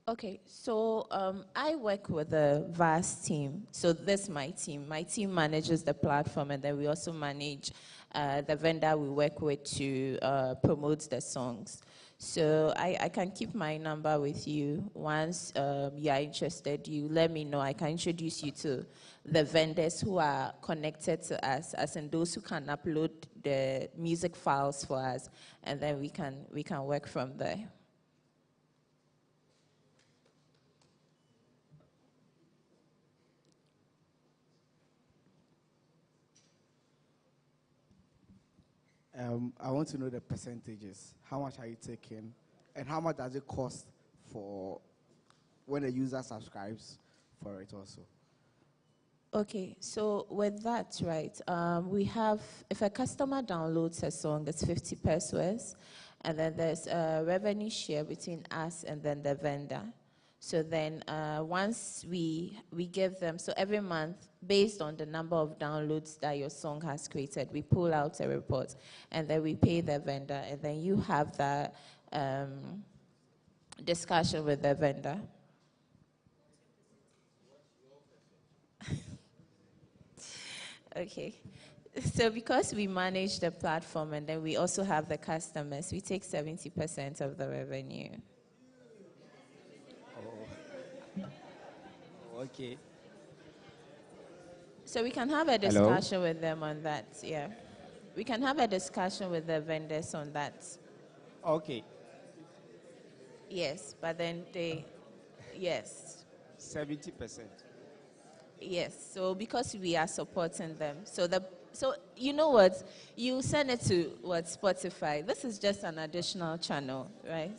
Speaker 15: Okay, so I work with a vast team. So this is my team. My team manages the platform, and then we also manage the vendor we work with to promote the songs. So I can keep my number with you. Once you are interested, you let me know. I can introduce you to the vendors who are connected to us, as in those who can upload the music files for us, and then we can work from there.
Speaker 16: I want to know the percentages. How much are you taking? And how much does it cost for when a user subscribes for it also?
Speaker 15: Okay, so with that, right, we have, if a customer downloads a song, it's 50 pesos, and then there's a revenue share between us and then the vendor. So then once we give them, so every month, based on the number of downloads that your song has created, we pull out a report, and then we pay the vendor, and then you have that discussion with the vendor. Okay. So because we manage the platform and then we also have the customers, we take 70% of the revenue.
Speaker 17: Okay.
Speaker 15: So we can have a discussion with them on that, yeah. We can have a discussion with the vendors on that.
Speaker 17: Okay.
Speaker 15: Yes, but then yes.
Speaker 17: 70%.
Speaker 15: Yes, so because we are supporting them, so you know what, you send it to Spotify. This is just an additional channel, right?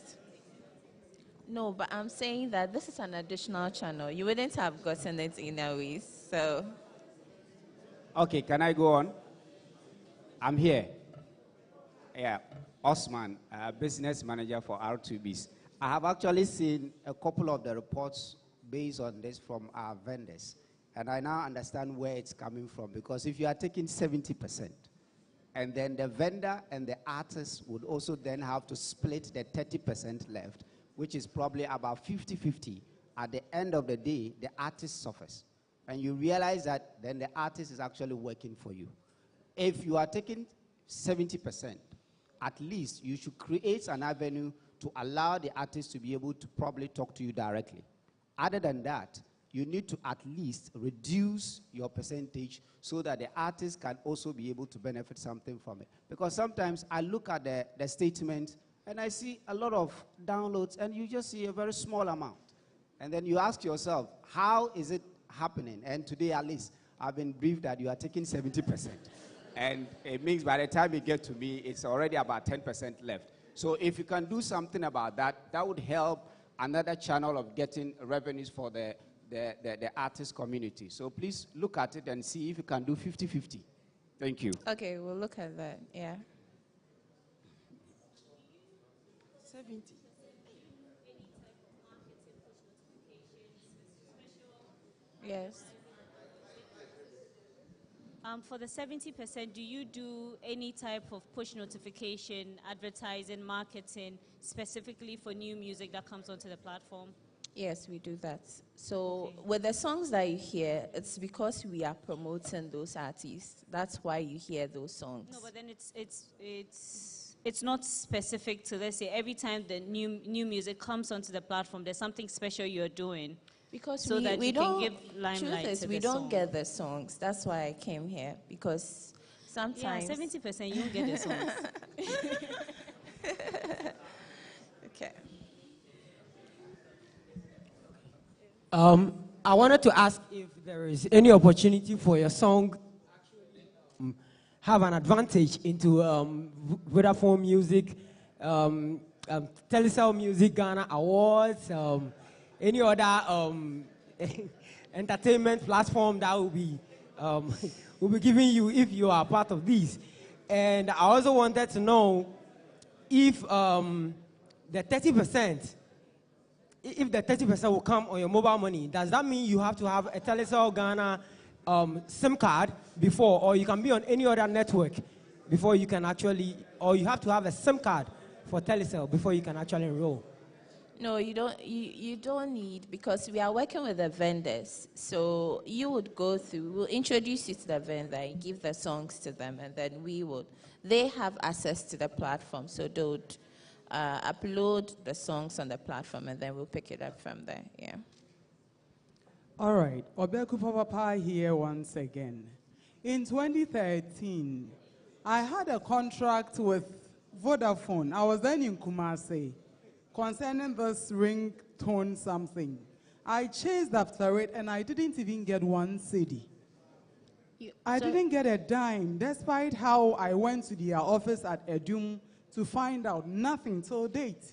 Speaker 15: No, but I'm saying that this is an additional channel. You wouldn't have gotten it in a way, so.
Speaker 17: Okay, can I go on? I'm here. Yeah, Osman, business manager for R2Bs. I have actually seen a couple of the reports based on this from our vendors. And I now understand where it's coming from, because if you are taking 70%, and then the vendor and the artist would also then have to split the 30% left, which is probably about 50-50. At the end of the day, the artist suffers. And you realize that then the artist is actually working for you. If you are taking 70%, at least you should create an avenue to allow the artist to be able to probably talk to you directly. Other than that, you need to at least reduce your percentage so that the artist can also be able to benefit something from it. Because sometimes I look at the statement and I see a lot of downloads and you just see a very small amount. And then you ask yourself, how is it happening? And today at least I've been briefed that you are taking 70%. And it means by the time you get to me, it's already about 10% left. So if you can do something about that, that would help another channel of getting revenues for the artist community. So please look at it and see if you can do 50-50. Thank you.
Speaker 15: Okay, we'll look at that, yeah.
Speaker 8: 70.
Speaker 15: Yes.
Speaker 6: For the 70%, do you do any type of push notification, advertising, marketing, specifically for new music that comes onto the platform?
Speaker 15: Yes, we do that. So with the songs that you hear, it's because we are promoting those artists. That's why you hear those songs.
Speaker 6: No, but then it's not specific to, let's say, every time the new music comes onto the platform, there's something special you're doing.
Speaker 15: Because
Speaker 6: so that you can give limelight
Speaker 15: truth is,
Speaker 6: to
Speaker 15: we
Speaker 6: the
Speaker 15: don't
Speaker 6: song.
Speaker 15: get the songs. That's why I came here, because sometimes...
Speaker 6: Yeah, 70% you don't get the songs.
Speaker 15: Okay.
Speaker 12: I wanted to ask if there is any opportunity for your song have an advantage into Vodafone Music, Telecel Music Ghana Awards, any other entertainment platform that will be giving you if you are part of these. And I also wanted to know if the 30%, if the 30% will come on your mobile money, does that mean you have to have a Telecel Ghana SIM card before, or you can be on any other network before you can actually, or you have to have a SIM card for Telecel before you can actually enroll?
Speaker 15: No, you don't need, because we are working with the vendors. So you would go through, we'll introduce you to the vendor and give the songs to them, and then they have access to the platform, so they would upload the songs on the platform, and then we'll pick it up from there, yeah.
Speaker 11: All right, Obeku Papa here once again. In 2013, I had a contract with Vodafone. I was then in Kumasi concerning this ringtone something. I chased after it and I didn't even get one cedi. I didn't get a dime, despite how I went to their office at Edum to find out nothing till date.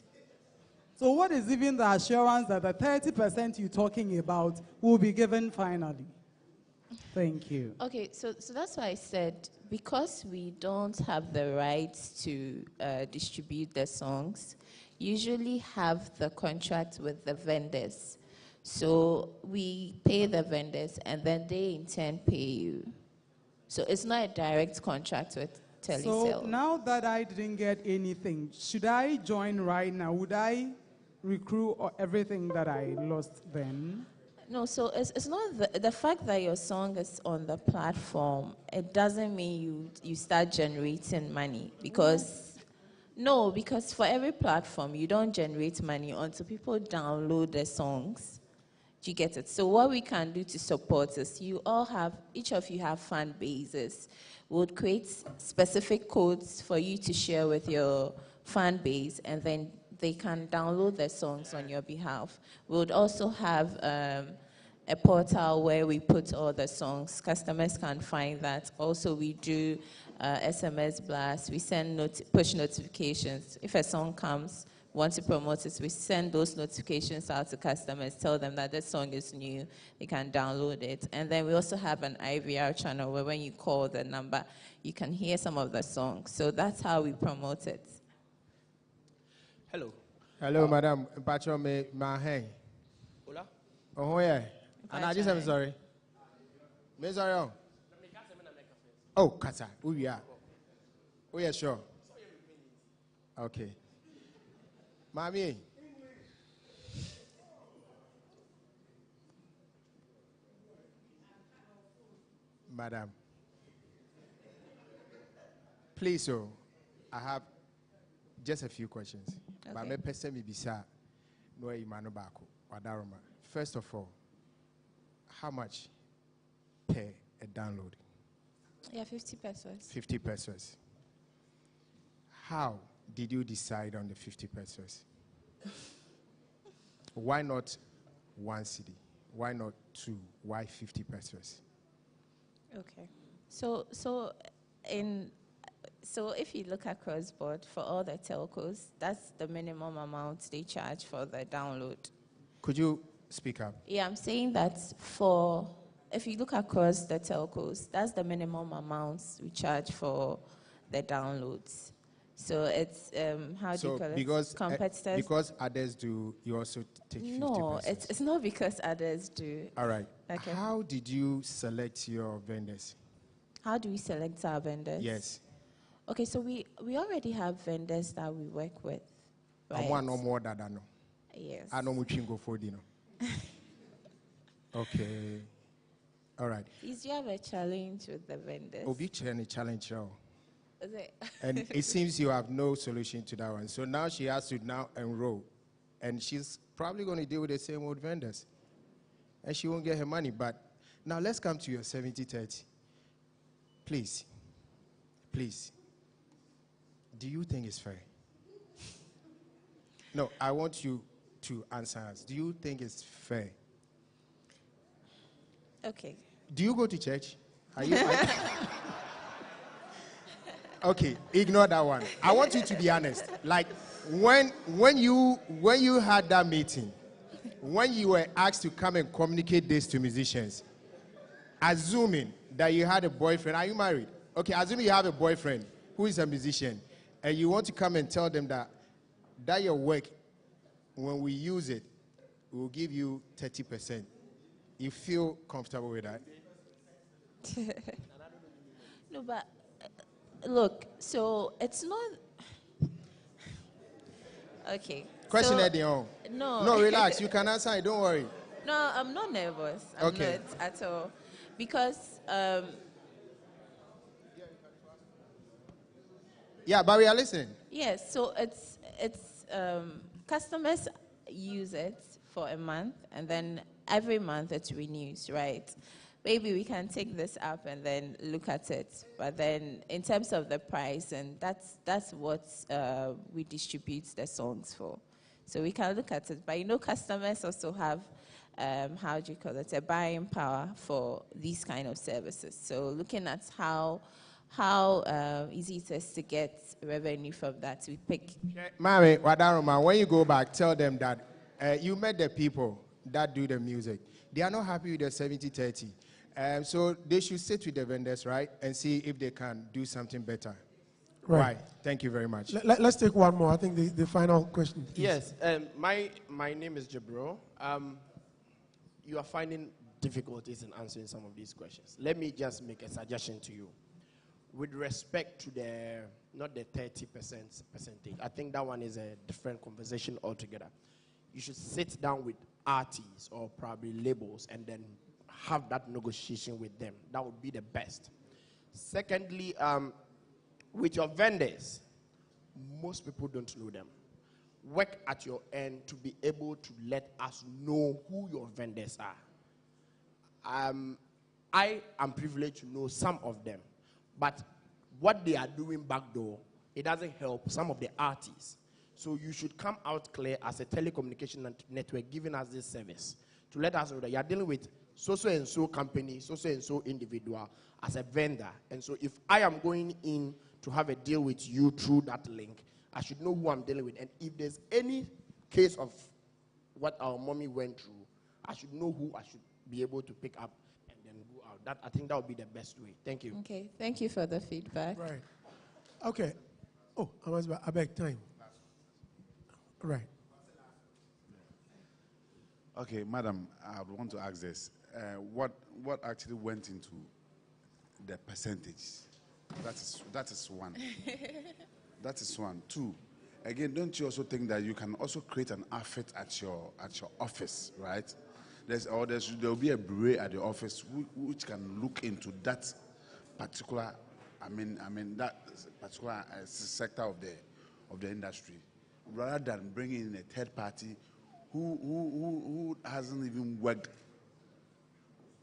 Speaker 11: So what is even the assurance that the 30% you're talking about will be given finally? Thank you.
Speaker 15: Okay, so that's why I said, because we don't have the rights to distribute the songs, usually have the contract with the vendors. So we pay the vendors, and then they in turn pay you. So it's not a direct contract with telesale.
Speaker 11: So now that I didn't get anything, should I join right now? Would I recruit everything that I lost then?
Speaker 15: No, so it's not the fact that your song is on the platform, it doesn't mean you start generating money, because no, because for every platform you don't generate money until people download the songs. Do you get it? So what we can do to support is each of you have fan bases. We'll create specific codes for you to share with your fan base, and then they can download the songs on your behalf. We would also have a portal where we put all the songs. Customers can find that. Also, we do SMS blasts. We send push notifications. If a song comes, want to promote it, we send those notifications out to customers, tell them that this song is new, they can download it. And then we also have an IVR channel where when you call the number, you can hear some of the songs. So that's how we promote it.
Speaker 18: Hello.
Speaker 19: Hello, madam. Pacho me maheng.
Speaker 18: Hola.
Speaker 19: Oh yeah. And I just am sorry. Me sorry. Oh, kasa. Oh yeah. Oh yeah, sure. Okay. Mami. Madam. Please, so I have just a few questions. First of all, how much per a download?
Speaker 15: Yeah, 50 pesos.
Speaker 19: 50 pesos. How did you decide on the 50 pesos? Why not 1 cedi? Why not 2? Why 50 pesos?
Speaker 15: Okay. So if you look at cross-board, for all the telcos, that's the minimum amount they charge for the download.
Speaker 19: Could you speak up?
Speaker 15: Yeah, I'm saying that if you look across the telcos, that's the minimum amounts we charge for the downloads. So it's, how do you call it? Competitors.
Speaker 19: Because others do, you also take 50
Speaker 15: No,
Speaker 19: pesos.
Speaker 15: it's not because others do.
Speaker 19: All right.
Speaker 15: Okay.
Speaker 19: How did you select your vendors?
Speaker 15: How do we select our vendors?
Speaker 19: Yes.
Speaker 15: Okay, so we already have vendors that we work with. Right?
Speaker 19: I want no more than I know.
Speaker 15: Yes.
Speaker 19: I know much go for dinner. Okay. All right.
Speaker 15: Is you have a challenge with the vendors?
Speaker 19: Obi a challenge.
Speaker 15: Is it?
Speaker 19: And it seems you have no solution to that one. So now she has to now enroll. And she's probably going to deal with the same old vendors. And she won't get her money. But now let's come to your 70-30. Please. Please. Do you think it's fair? No, I want you to answer us. Do you think it's fair?
Speaker 15: Okay.
Speaker 19: Do you go to church? Are you? Okay, ignore that one. I want you to be honest. Like when you had that meeting, when you were asked to come and communicate this to musicians, assuming that you had a boyfriend, are you married? Okay, assuming you have a boyfriend who is a musician, and you want to come and tell them that your work, when we use it, we'll give you 30%. You feel comfortable with that?
Speaker 15: No, but look, so it's not. Okay.
Speaker 19: Question
Speaker 15: so,
Speaker 19: at the own.
Speaker 15: No.
Speaker 19: No, relax. You can answer it. Don't worry.
Speaker 15: No, I'm not nervous. I'm
Speaker 19: Okay.
Speaker 15: not at all. Because.
Speaker 19: Yeah, but we are listening.
Speaker 15: Yes, so it's customers use it for a month, and then every month it renews, right? Maybe we can take this up and then look at it, but then in terms of the price, and that's what we distribute the songs for. So we can look at it, but customers also have how do you call it, a buying power for these kind of services. So looking at how easy it is to get revenue from that, we pick.
Speaker 19: Mami, Wadaroma, when you go back, tell them that you met the people that do the music. They are not happy with the 70-30. So they should sit with the vendors, right, and see if they can do something better. Right. Thank you very much.
Speaker 1: Let's take one more. I think the final question. Please.
Speaker 18: Yes. My name is Jabro. you are finding difficulties in answering some of these questions. Let me just make a suggestion to you. With respect to not the 30% percentage, I think that one is a different conversation altogether. You should sit down with artists or probably labels and then have that negotiation with them. That would be the best. Secondly, with your vendors, most people don't know them. Work at your end to be able to let us know who your vendors are. I am privileged to know some of them, but what they are doing backdoor, it doesn't help some of the artists. So you should come out clear as a telecommunication network giving us this service to let us know that you are dealing with so-and-so company, so-and-so individual as a vendor. And so if I am going in to have a deal with you through that link, I should know who I'm dealing with. And if there's any case of what our mommy went through, I should know who I should be able to pick up and then go out. I think that would be the best way. Thank you.
Speaker 15: Okay, thank you for the feedback.
Speaker 1: Right. Okay. Oh, I beg time. Right.
Speaker 20: Okay, madam, I would want to ask this. What actually went into the percentage? That is one. That is one. Two, again, don't you also think that you can also create an outfit at your office, right? There will be a bureau at the office which can look into that particular, that particular sector of the industry, rather than bringing in a third party who hasn't even worked,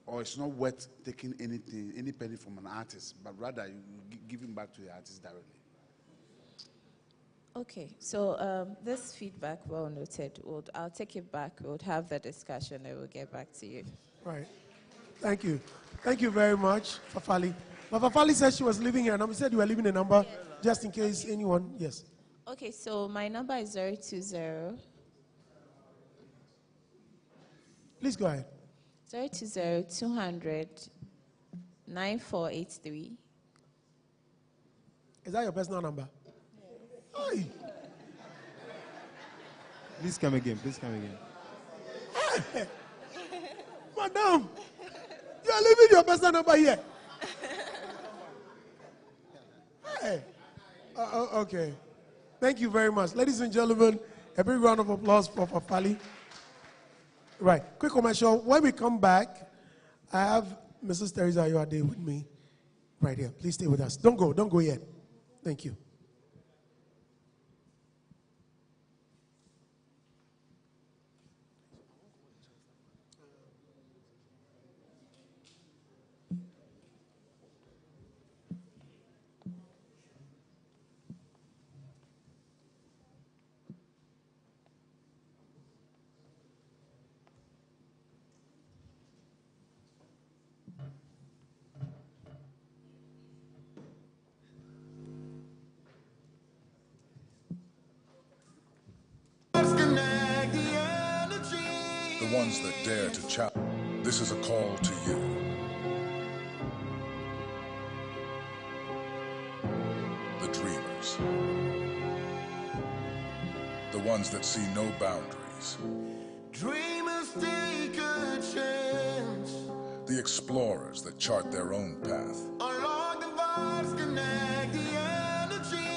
Speaker 20: or it's not worth taking any penny from an artist, but rather you give him back to the artist directly.
Speaker 15: Okay, so this feedback, well noted. I'll take it back. We'll have the discussion and we'll get back to you.
Speaker 1: Right. Thank you. Thank you very much, Fafali. But Fafali said she was leaving her number. Said you were leaving a number just in case anyone. Yes.
Speaker 15: Okay, so my number is 020.
Speaker 1: Please go ahead.
Speaker 15: 020-200-9483.
Speaker 1: Is that your personal number? Hey.
Speaker 21: Please come again. Please come again.
Speaker 1: Hey. Madam, you are leaving your personal number here. Hey. Okay. Thank you very much. Ladies and gentlemen, a big round of applause for Fafali. Right. Quick commercial. When we come back, I have Mrs. Teresa Ayoade with me right here. Please stay with us. Don't go yet. Thank you.
Speaker 13: The ones that dare to challenge. This is a call to you. The dreamers. The ones that see no boundaries.
Speaker 14: Dreamers take a chance.
Speaker 13: The explorers that chart their own path.
Speaker 14: Unlock the vibes, connect the energy.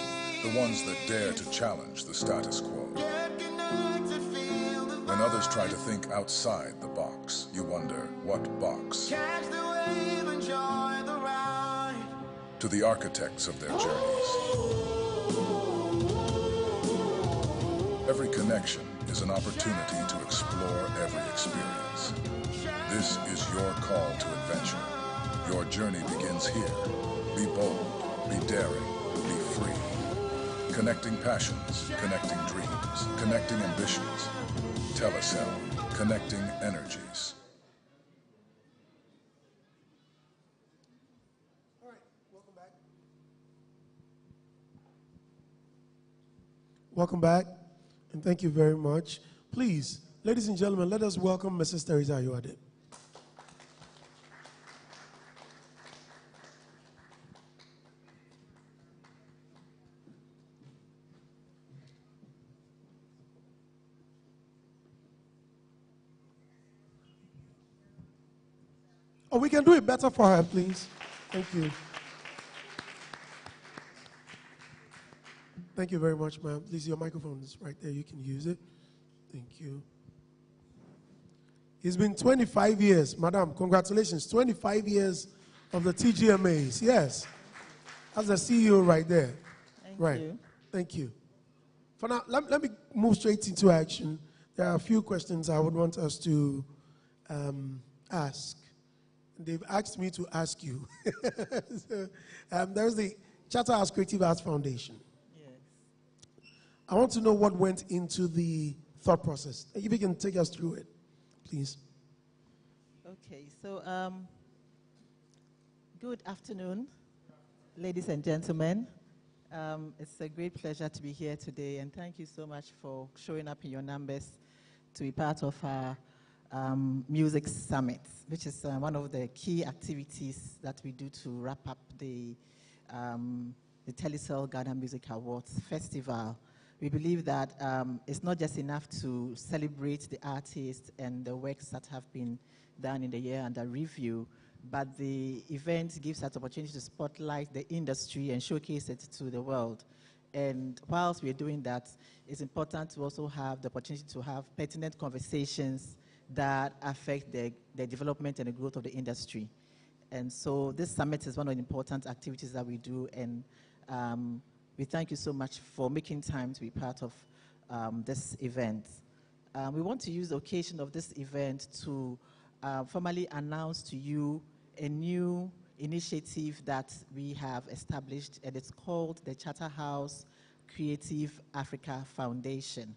Speaker 13: The ones that dare to challenge the status quo.
Speaker 14: Get connected, feel the
Speaker 13: When others try to think outside the box, you wonder, what box?
Speaker 14: catch the wave, enjoy the ride.
Speaker 13: To the architects of their journeys. Every connection is an opportunity to explore every experience. This is your call to adventure. Your journey begins here. Be bold, be daring, be free. Connecting passions, connecting dreams, connecting ambitions. Telecel, connecting energies.
Speaker 1: Welcome back, and thank you very much. Please, ladies and gentlemen, let us welcome Mrs. Teresa Ayoade. Oh, we can do it better for her, please. Thank you. Thank you very much, ma'am. Please, your microphone is right there. You can use it. Thank you. It's been 25 years, madam. Congratulations. 25 years of the TGMAs. Yes. That's the CEO right there.
Speaker 2: Thank you.
Speaker 1: Thank you. For now, let me move straight into action. There are a few questions I would want us to ask. They've asked me to ask you. So, there's the Charterhouse Creative Arts Foundation.
Speaker 2: Yes.
Speaker 1: I want to know what went into the thought process. If you can take us through it, please.
Speaker 2: Okay, so good afternoon, ladies and gentlemen. It's a great pleasure to be here today, and thank you so much for showing up in your numbers to be part of our Music Summit, which is one of the key activities that we do to wrap up the Telecel Ghana Music Awards Festival. We believe that it's not just enough to celebrate the artists and the works that have been done in the year under review, but the event gives us opportunity to spotlight the industry and showcase it to the world. And whilst we're doing that, it's important to also have the opportunity to have pertinent conversations that affect the development and the growth of the industry. And so this summit is one of the important activities that we do, and we thank you so much for making time to be part of this event. We want to use the occasion of this event to formally announce to you a new initiative that we have established, and it's called the Charterhouse Creative Africa Foundation.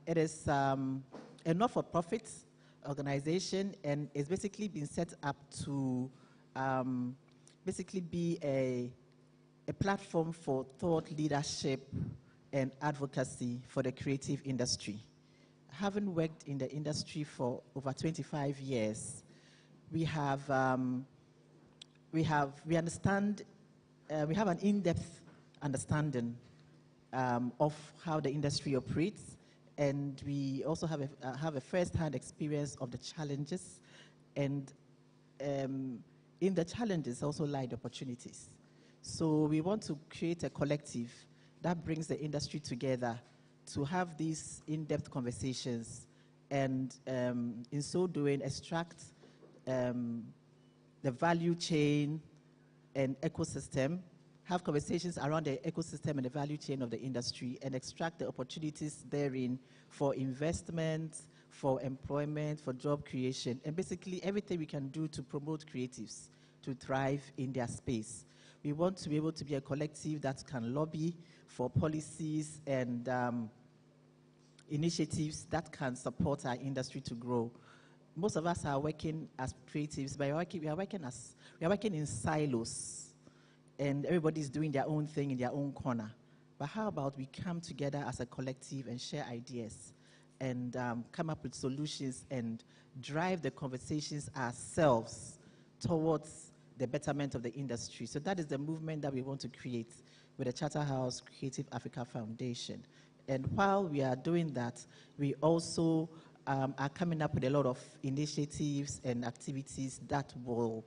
Speaker 2: It is a not-for-profit organization, and it's basically been set up to basically be a platform for thought leadership and advocacy for the creative industry. Having worked in the industry for over 25 years, we have an in-depth understanding of how the industry operates, and we also have a first-hand experience of the challenges, and in the challenges also lie the opportunities. So we want to create a collective that brings the industry together to have these in-depth conversations, and in so doing, extract the value chain and ecosystem, have conversations around the ecosystem and the value chain of the industry, and extract the opportunities therein for investment, for employment, for job creation, and basically everything we can do to promote creatives to thrive in their space. We want to be able to be a collective that can lobby for policies and initiatives that can support our industry to grow. Most of us are working as creatives, but we are working in silos, and everybody's doing their own thing in their own corner. But how about we come together as a collective and share ideas and come up with solutions and drive the conversations ourselves towards the betterment of the industry. So that is the movement that we want to create with the Charterhouse Creative Africa Foundation. And while we are doing that, we also are coming up with a lot of initiatives and activities that will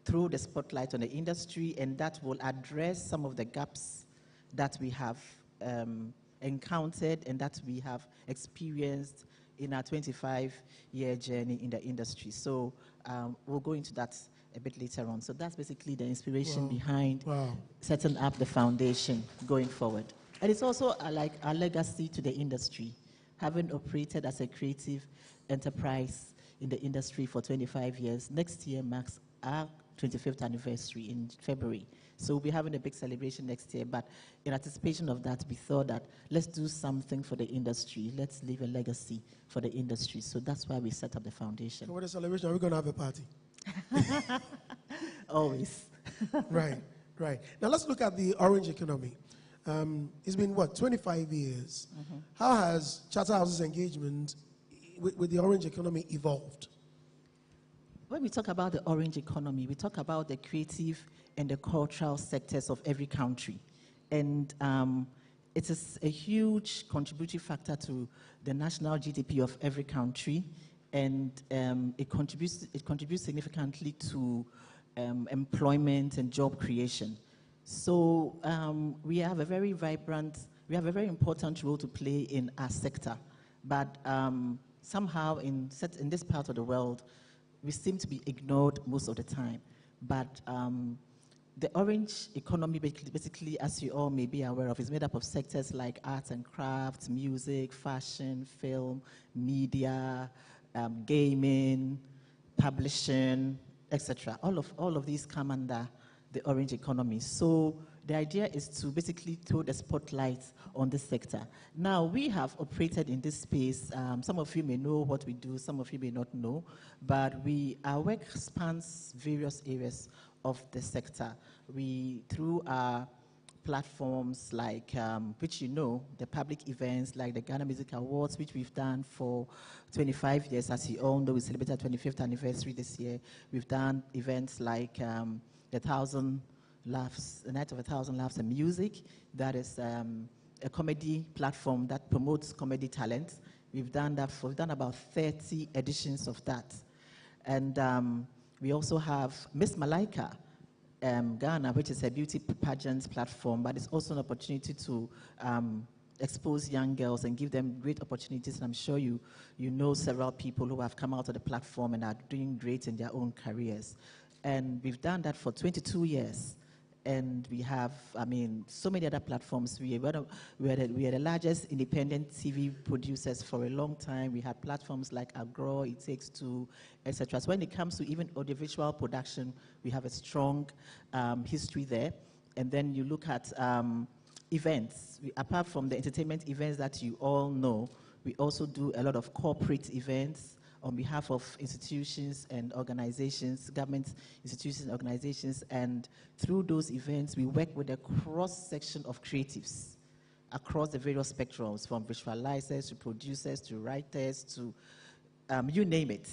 Speaker 2: throw the spotlight on the industry, and that will address some of the gaps that we have encountered and that we have experienced in our 25-year journey in the industry. So we'll go into that a bit later on. So that's basically the inspiration behind setting up the foundation going forward. And it's also like a legacy to the industry, having operated as a creative enterprise in the industry for 25 years. Next year marks our 25th anniversary in February. So we'll be having a big celebration next year. But in anticipation of that, we thought that let's do something for the industry. Let's leave a legacy for the industry. So that's why we set up the foundation.
Speaker 1: So what a celebration. Are we going to have a party?
Speaker 2: Always.
Speaker 1: Right. Now let's look at the orange economy. It's been, 25 years. Mm-hmm. How has Charterhouse's engagement with the orange economy evolved?
Speaker 2: When we talk about the orange economy, we talk about the creative and the cultural sectors of every country. And it is a huge contributory factor to the national GDP of every country. and it contributes significantly to employment and job creation. So we have a very important role to play in our sector, but somehow in this part of the world, we seem to be ignored most of the time. But the orange economy, basically, as you all may be aware of, is made up of sectors like arts and crafts, music, fashion, film, media, gaming, publishing, etc. All of these come under the orange economy. So the idea is to basically throw the spotlight on this sector. Now, we have operated in this space. Some of you may know what we do, some of you may not know, but our work spans various areas of the sector. Through our platforms like, which you know, the public events like the Ghana Music Awards, which we've done for 25 years. As you all know, we celebrated our 25th anniversary this year. We've done events like the Night of 1,000 Laughs and Music. That is a comedy platform that promotes comedy talent. We've done about 30 editions of that. And we also have Miss Malaika, Ghana, which is a beauty pageant platform, but it's also an opportunity to expose young girls and give them great opportunities. And I'm sure you know several people who have come out of the platform and are doing great in their own careers. And we've done that for 22 years. And we have, so many other platforms. We are the largest independent TV producers for a long time. We had platforms like Accra, It Takes Two, etc. So when it comes to even audiovisual production, we have a strong history there. And then you look at events. Apart from the entertainment events that you all know, we also do a lot of corporate events on behalf of institutions and organizations, government institutions and organizations, and through those events, we work with a cross-section of creatives across the various spectrums, from visualizers to producers to writers to you name it.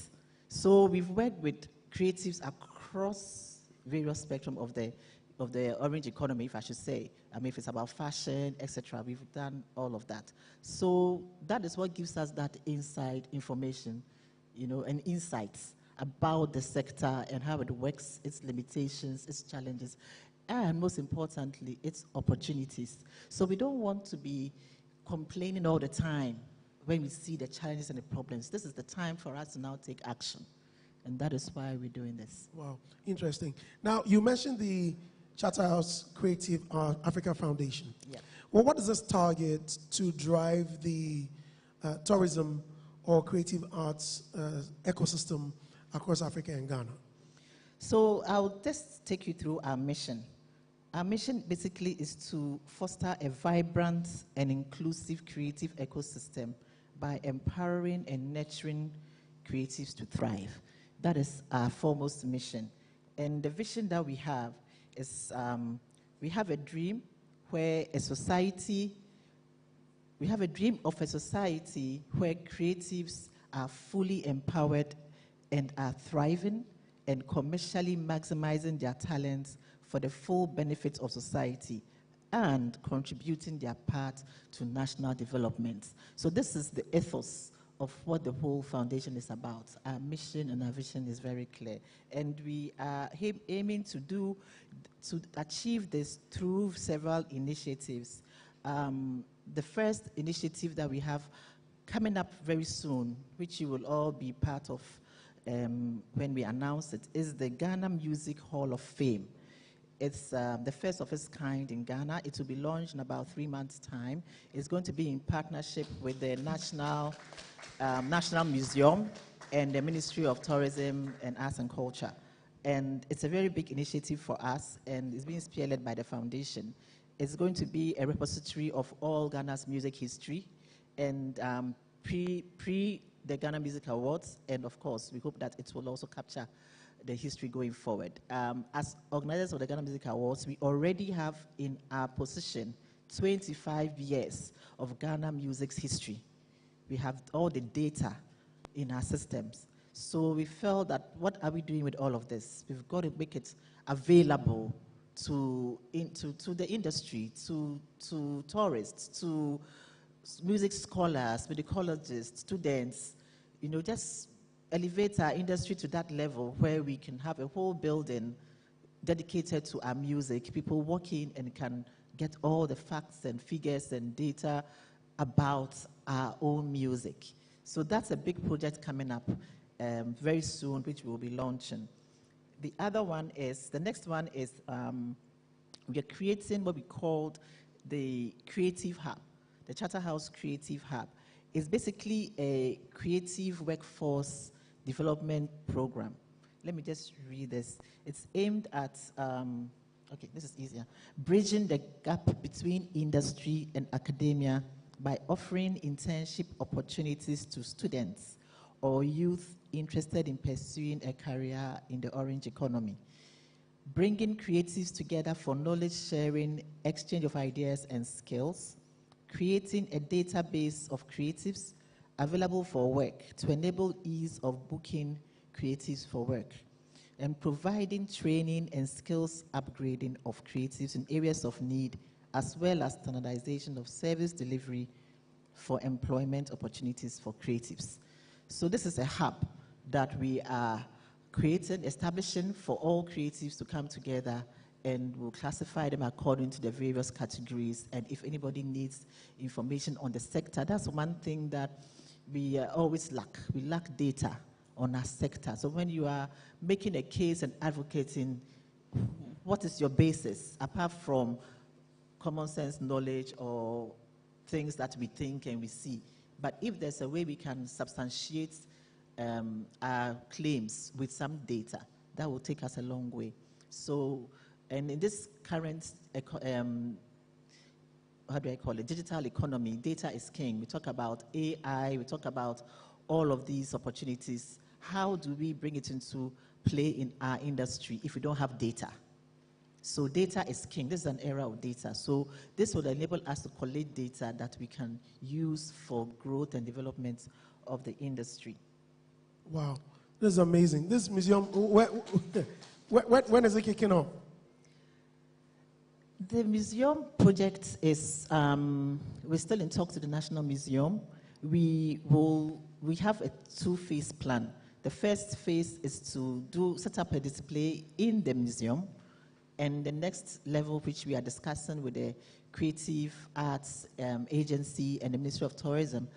Speaker 2: So we've worked with creatives across various spectrum of the orange economy, if I should say. If it's about fashion, etc., we've done all of that. So that is what gives us that inside information, and insights about the sector and how it works, its limitations, its challenges, and most importantly, its opportunities. So we don't want to be complaining all the time when we see the challenges and the problems. This is the time for us to now take action. And that is why we're doing this.
Speaker 1: Wow, interesting. Now, you mentioned the Charterhouse Creative Africa Foundation.
Speaker 2: Yeah.
Speaker 1: Well, what does this target to drive the tourism or creative arts ecosystem across Africa and Ghana?
Speaker 2: So I'll just take you through our mission. Our mission basically is to foster a vibrant and inclusive creative ecosystem by empowering and nurturing creatives to thrive. That is our foremost mission. And the vision that we have is we have a dream where we have a dream of a society where creatives are fully empowered and are thriving and commercially maximizing their talents for the full benefit of society and contributing their part to national development. So this is the ethos of what the whole foundation is about. Our mission and our vision is very clear. And we are aiming to achieve this through several initiatives. The first initiative that we have coming up very soon, which you will all be part of when we announce it, is the Ghana Music Hall of Fame. It's the first of its kind in Ghana. It will be launched in about 3 months' time. It's going to be in partnership with the National Museum and the Ministry of Tourism and Arts and Culture. And it's a very big initiative for us, and it's being spearheaded by the foundation. It's going to be a repository of all Ghana's music history, and pre the Ghana Music Awards, and of course, we hope that it will also capture the history going forward. As organizers of the Ghana Music Awards, we already have in our position 25 years of Ghana music's history. We have all the data in our systems. So we felt that what are we doing with all of this? We've got to make it available to the industry, to tourists, to music scholars, musicologists, students, just elevate our industry to that level where we can have a whole building dedicated to our music. People walk in and can get all the facts and figures and data about our own music. So that's a big project coming up very soon, which we'll be launching. The next one is we are creating what we called the Creative Hub, the Charterhouse Creative Hub. It's basically a creative workforce development program. Let me just read this. It's aimed at, okay, this is easier, bridging the gap between industry and academia by offering internship opportunities to students or youth interested in pursuing a career in the orange economy. Bringing creatives together for knowledge sharing, exchange of ideas and skills, creating a database of creatives available for work to enable ease of booking creatives for work, and providing training and skills upgrading of creatives in areas of need, as well as standardization of service delivery for employment opportunities for creatives. So this is a hub that we are establishing for all creatives to come together, and we'll classify them according to the various categories. And if anybody needs information on the sector, that's one thing that we always lack. We lack data on our sector. So when you are making a case and advocating, what is your basis, apart from common sense knowledge or things that we think and we see? But if there's a way we can substantiate our claims with some data, that will take us a long way. So, and in this current, how do I call it, digital economy, data is king. We talk about AI, we talk about all of these opportunities. How do we bring it into play in our industry if we don't have data? So data is king. This is an era of data. So this will enable us to collect data that we can use for growth and development of the industry.
Speaker 1: Wow, this is amazing. This museum, when is it kicking off?
Speaker 2: The museum project is, we're still in talks with the National Museum. We have a two-phase plan. The first phase is to set up a display in the museum, and the next level, which we are discussing with the Creative Arts Agency and the Ministry of Tourism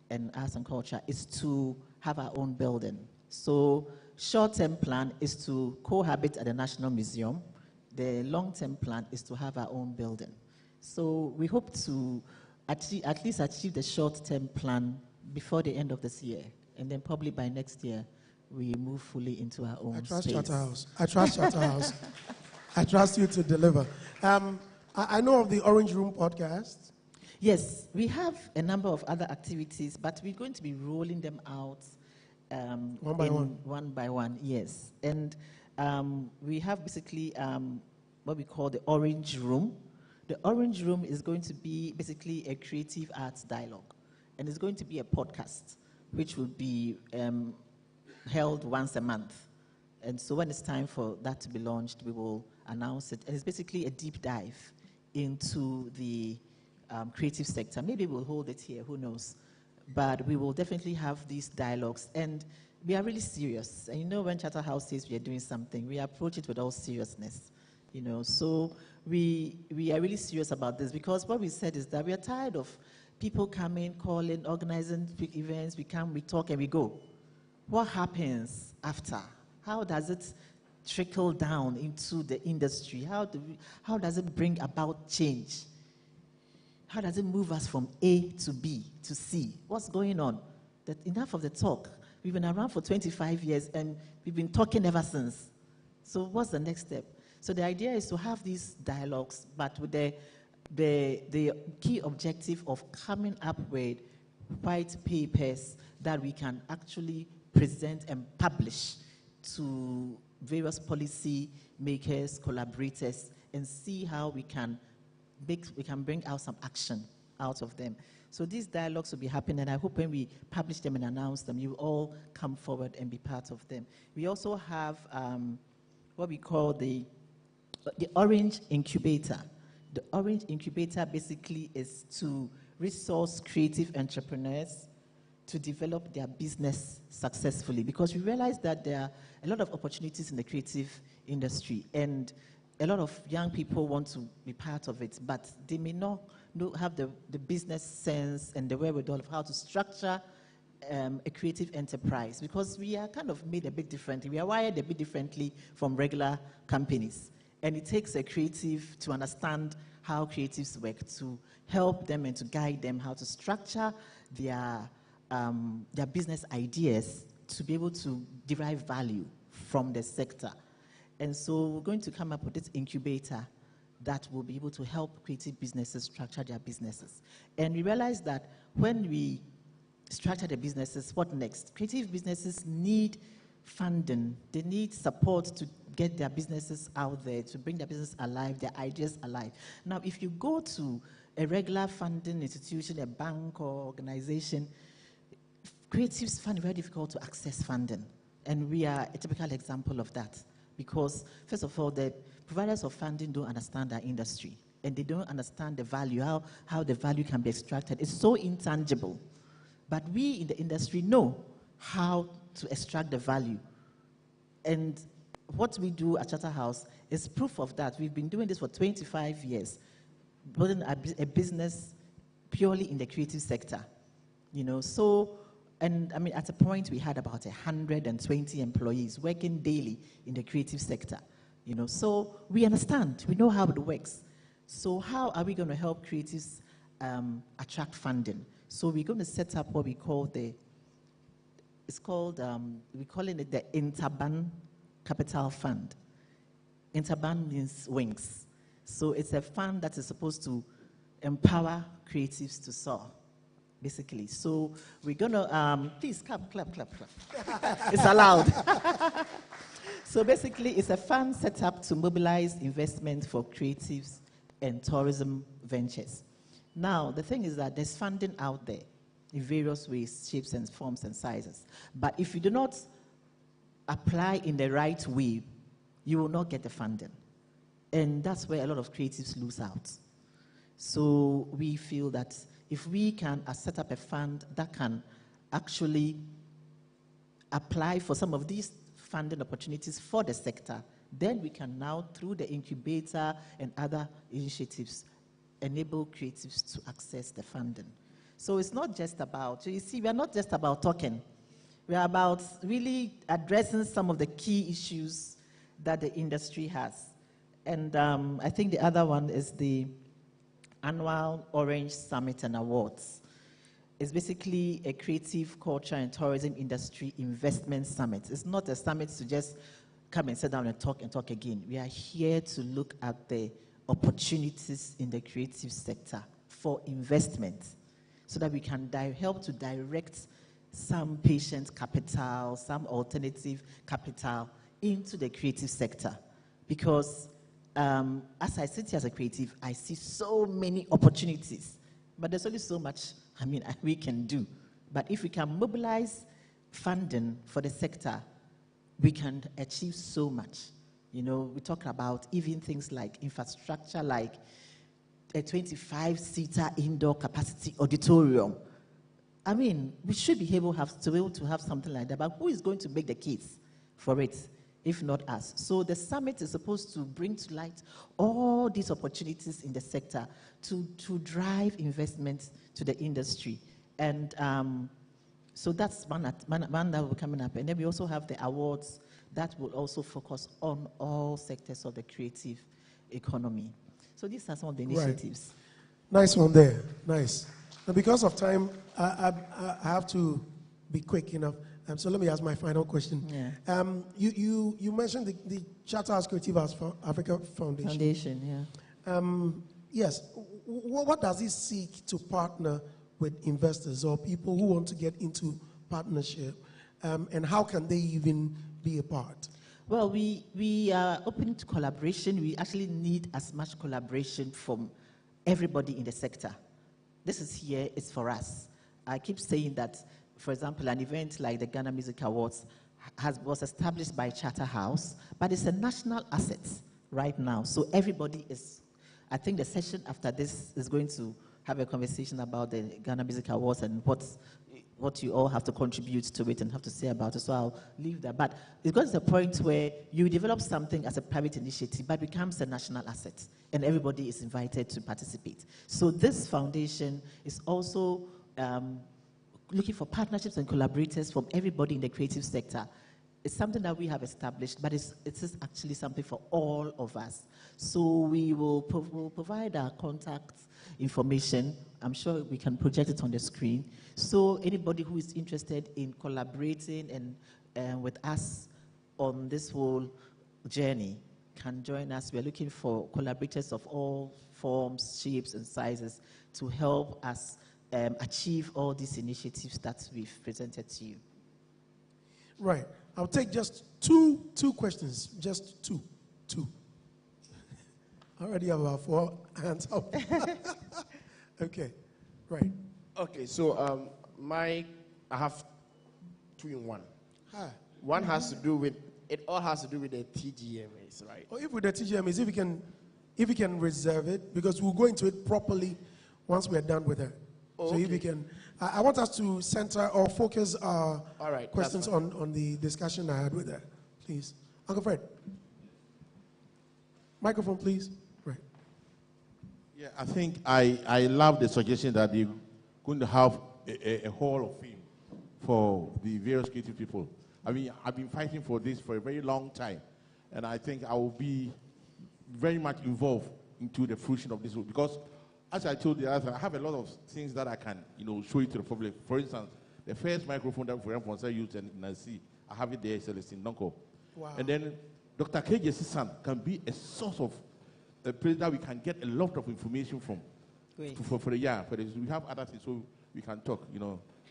Speaker 2: and Arts and Culture, is to have our own building. So short-term plan is to cohabit at the National Museum. The long-term plan is to have our own building. So we hope to at least achieve the short-term plan before the end of this year. And then probably by next year, we move fully into our own space.
Speaker 1: I trust Charterhouse. I trust you to deliver. I know of the Orange Room podcast.
Speaker 2: Yes, we have a number of other activities, but we're going to be rolling them out
Speaker 1: one by one.
Speaker 2: One by one, yes. And we have basically what we call the Orange Room. The Orange Room is going to be basically a creative arts dialogue, and it's going to be a podcast, which will be held once a month. And so when it's time for that to be launched, we will announce it. And it's basically a deep dive into the creative sector. Maybe we'll hold it here, who knows. But we will definitely have these dialogues. And we are really serious. And you know, when Charterhouse says we are doing something, we approach it with all seriousness. You know, so we are really serious about this, because what we said is that we are tired of people coming, calling, organizing big events. We come, we talk, and we go. What happens after? How does it trickle down into the industry? How does it bring about change? How does it move us from A to B to C? What's going on? That enough of the talk. We've been around for 25 years, and we've been talking ever since. So what's the next step? So the idea is to have these dialogues, but with the key objective of coming up with white papers that we can actually present and publish to various policy makers, collaborators, and see how we can bring out some action out of them. So these dialogues will be happening, and I hope when we publish them and announce them, you all come forward and be part of them. We also have what we call the Orange Incubator. The Orange Incubator basically is to resource creative entrepreneurs to develop their business successfully, because we realize that there are a lot of opportunities in the creative industry, and a lot of young people want to be part of it, but they may not have the business sense and the wherewithal of how to structure a creative enterprise, because we are kind of made a bit differently. We are wired a bit differently from regular companies, and it takes a creative to understand how creatives work, to help them and to guide them how to structure their business ideas to be able to derive value from the sector. And so we're going to come up with this incubator that will be able to help creative businesses structure their businesses. And we realize that when we structure the businesses, what next? Creative businesses need funding. They need support to get their businesses out there, to bring their business alive, their ideas alive. Now, if you go to a regular funding institution, a bank or organization, creatives find it very difficult to access funding. And we are a typical example of that. Because, first of all, the providers of funding don't understand our industry. And they don't understand the value, how the value can be extracted. It's so intangible. But we in the industry know how to extract the value. And what we do at Charterhouse is proof of that. We've been doing this for 25 years, building a business purely in the creative sector. You know, so, and I mean, at a point we had about 120 employees working daily in the creative sector. You know, so we understand, we know how it works. So how are we going to help creatives attract funding? So we're going to set up what we call we call it the Interban Capital Fund. Interban means wings. So it's a fund that is supposed to empower creatives to soar, basically. So we're going to, please clap, clap, clap, clap. It's allowed. So basically, it's a fund set up to mobilize investment for creatives and tourism ventures. Now, the thing is that there's funding out there in various ways, shapes and forms and sizes. But if you do not apply in the right way, you will not get the funding. And that's where a lot of creatives lose out. So we feel that if we can set up a fund that can actually apply for some of these funding opportunities for the sector, then we can now, through the incubator and other initiatives, enable creatives to access the funding. So it's not just about, you see, we're not just about talking. We're about really addressing some of the key issues that the industry has. And I think the other one is the annual Orange Summit and Awards. It's basically a creative culture and tourism industry investment summit. It's not a summit to just come and sit down and talk again. We are here to look at the opportunities in the creative sector for investment so that we can help to direct some patient capital, some alternative capital into the creative sector. Because as I sit here as a creative, I see so many opportunities, but there's only so much, we can do. But if we can mobilize funding for the sector, we can achieve so much. You know, we talk about even things like infrastructure, like a 25-seater indoor capacity auditorium. We should be able to have something like that, but who is going to make the case for it, if not us? So the summit is supposed to bring to light all these opportunities in the sector to drive investment to the industry. And so that's one that will be coming up. And then we also have the awards that will also focus on all sectors of the creative economy. So these are some of the initiatives.
Speaker 1: Right. Nice one there. Nice. Now, because of time, I have to be quick enough. So let me ask my final question.
Speaker 2: Yeah.
Speaker 1: You mentioned the Charterhouse Creative Arts Africa Foundation. Yes. What does it seek to partner with investors or people who want to get into partnership? And how can they even be a part?
Speaker 2: Well, we are open to collaboration. We actually need as much collaboration from everybody in the sector. This is for us. I keep saying that, for example, an event like the Ghana Music Awards was established by Charterhouse, but it's a national asset right now. So everybody is, I think the session after this is going to have a conversation about the Ghana Music Awards and what you all have to contribute to it and have to say about it, so I'll leave that. But it goes to the point where you develop something as a private initiative, but becomes a national asset, and everybody is invited to participate. So this foundation is also looking for partnerships and collaborators from everybody in the creative sector. It's something that we have established, but it is actually something for all of us. So we will we'll provide our contact information. I'm sure we can project it on the screen. So anybody who is interested in collaborating and with us on this whole journey can join us. We're looking for collaborators of all forms, shapes, and sizes to help us achieve all these initiatives that we've presented to you.
Speaker 1: Right. I'll take just two questions. Just two. I already have about 4 hands up. Okay. Right.
Speaker 18: Okay, so I have 2 in 1. One has to do with, it all has to do with the TGMAs, right?
Speaker 1: Or if with the TGMAs, if we can reserve it, because we'll go into it properly once we're done with it.
Speaker 18: Oh,
Speaker 1: so if we can, I want us to center or focus our questions on the discussion I had with her, please. Uncle Fred. Microphone, please. Right.
Speaker 7: Yeah, I think I love the suggestion that they're going to have a hall of fame for the various creative people. I mean, I've been fighting for this for a very long time, and I think I will be very much involved into the fruition of this, because as I told you, I have a lot of things that I can, show you to the public. For instance, the first microphone that Francois used in Nancy, I have it there, Celestine Donko.
Speaker 1: Wow.
Speaker 7: And then Dr. KJ's son can be a source of a place that we can get a lot of information from.
Speaker 2: Great.
Speaker 7: For the year. We have other things so we can talk,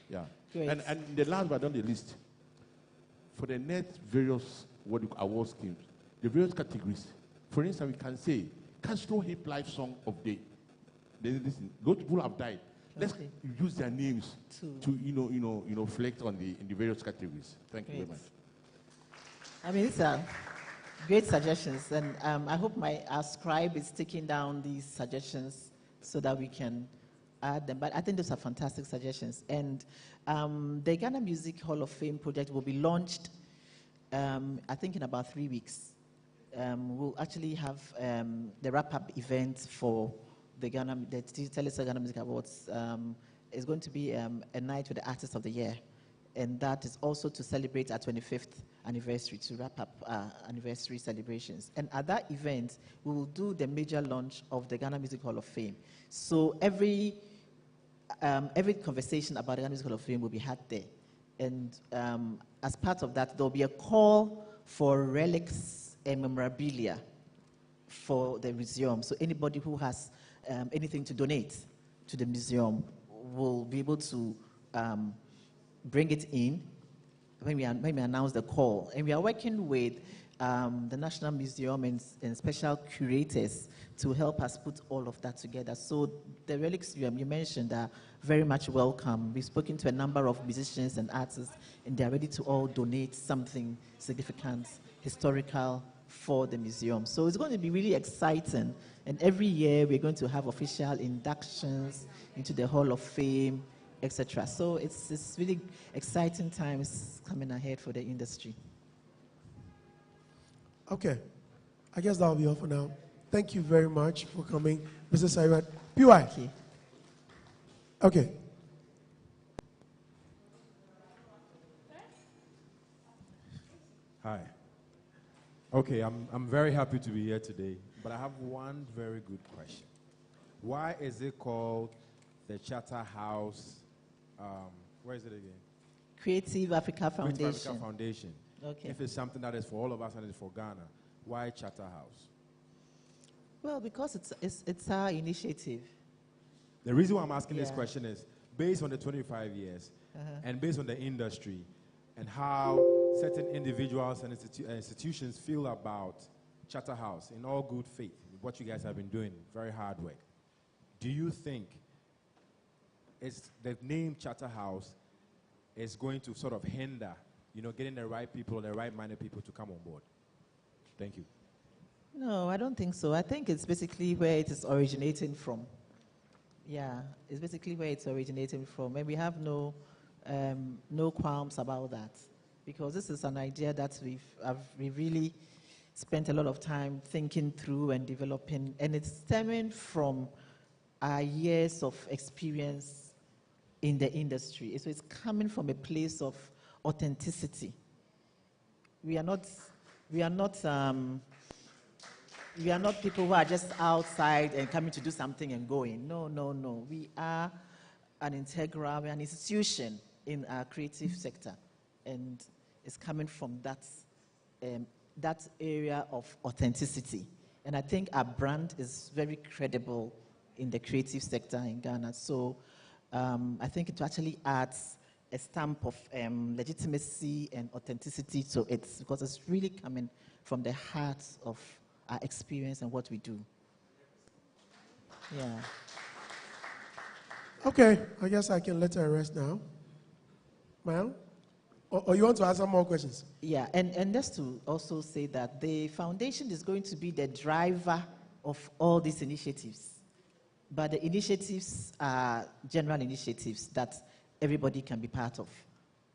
Speaker 7: yeah.
Speaker 2: Great.
Speaker 7: And the last but not the least, for the next various award schemes, the various categories. For instance, we can say Castro Hip Life Song of the Listen, those people have died. Let's use their names to reflect on in the various categories. Thank you very much.
Speaker 2: I mean, these are great suggestions, and I hope our scribe is taking down these suggestions so that we can add them. But I think those are fantastic suggestions. And the Ghana Music Hall of Fame project will be launched, I think, in about 3 weeks. We'll actually have the wrap-up event for the Telesa Ghana Music Awards. Is going to be a night with the Artist of the Year. And that is also to celebrate our 25th anniversary, to wrap up our anniversary celebrations. And at that event, we will do the major launch of the Ghana Music Hall of Fame. So every conversation about the Ghana Music Hall of Fame will be had there. And as part of that, there'll be a call for relics and memorabilia for the museum. So anybody who has anything to donate to the museum will be able to bring it in when we announce the call. And we are working with the National Museum and special curators to help us put all of that together. So the relics you mentioned are very much welcome. We've spoken to a number of musicians and artists, and they're ready to all donate something significant, historical, for the museum. So it's going to be really exciting. And every year we're going to have official inductions into the Hall of Fame, etc. So it's really exciting times coming ahead for the industry.
Speaker 1: Okay. I guess that'll be all for now. Thank you very much for coming, Mr. Sairat. PY. Okay.
Speaker 4: Hi. Okay, I'm very happy to be here today, but I have one very good question. Why is it called the Charterhouse? Where is it again?
Speaker 2: Creative Africa Foundation.
Speaker 4: Creative Africa Foundation.
Speaker 2: Okay.
Speaker 4: If it's something that is for all of us and it's for Ghana, why Charterhouse?
Speaker 2: Well, because it's our initiative.
Speaker 4: The reason why I'm asking this question is based on the 25 years and based on the industry and how certain individuals and institutions feel about Charterhouse in all good faith, what you guys have been doing, very hard work. Do you think the name Charterhouse is going to sort of hinder, getting the right people, the right-minded people to come on board? Thank you.
Speaker 2: No, I don't think so. I think it's basically where it is originating from. Yeah, it's basically where it's originating from. And we have no no qualms about that, because this is an idea that we've really spent a lot of time thinking through and developing, and it's stemming from our years of experience in the industry. So it's coming from a place of authenticity. We are not people who are just outside and coming to do something and going. No, no, no. We are an integral, we're an institution in our creative sector, and it's coming from that area of authenticity. And I think our brand is very credible in the creative sector in Ghana. So I think it actually adds a stamp of legitimacy and authenticity to it, because it's really coming from the heart of our experience and what we do. Yeah.
Speaker 1: Okay, I guess I can let her rest now. Ma'am? Or you want to ask some more questions?
Speaker 2: Yeah, and just to also say that the foundation is going to be the driver of all these initiatives. But the initiatives are general initiatives that everybody can be part of.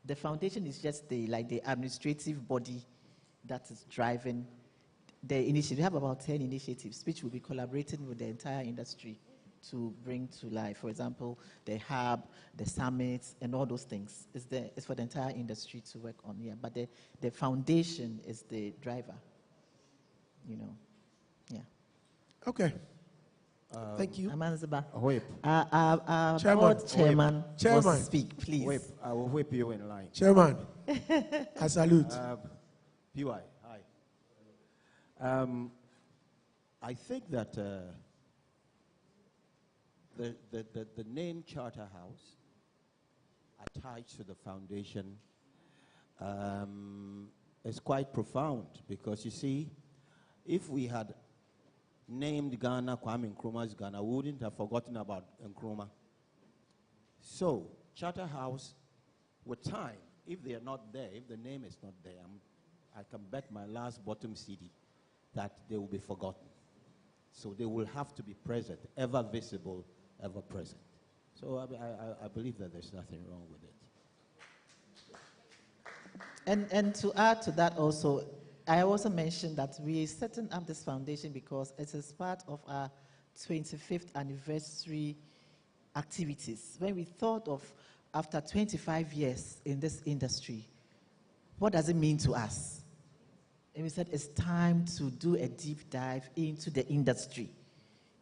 Speaker 2: The foundation is just the administrative body that is driving the initiative. We have about 10 initiatives which will be collaborating with the entire industry to bring to life. For example, the hub, the summits, and all those things. It's for the entire industry to work on. Yeah, but the foundation is the driver. You know, yeah.
Speaker 1: Okay. Thank you.
Speaker 10: Whip.
Speaker 2: Board chairman will speak, please.
Speaker 10: Whip. I will whip you in line.
Speaker 1: Chairman, I salute.
Speaker 10: PY, hi. I think that the name Charter House attached to the foundation is quite profound, because you see, if we had named Ghana Kwame Nkrumah's Ghana, we wouldn't have forgotten about Nkrumah. So, Charter House, with time, if they are not there, if the name is not there, I can bet my last bottom CD that they will be forgotten. So they will have to be present, ever visible, ever present. So I believe that there's nothing wrong with it.
Speaker 2: And to add to that also, I also mentioned that we're setting up this foundation because it is part of our 25th anniversary activities. When we thought of, after 25 years in this industry, what does it mean to us? And we said it's time to do a deep dive into the industry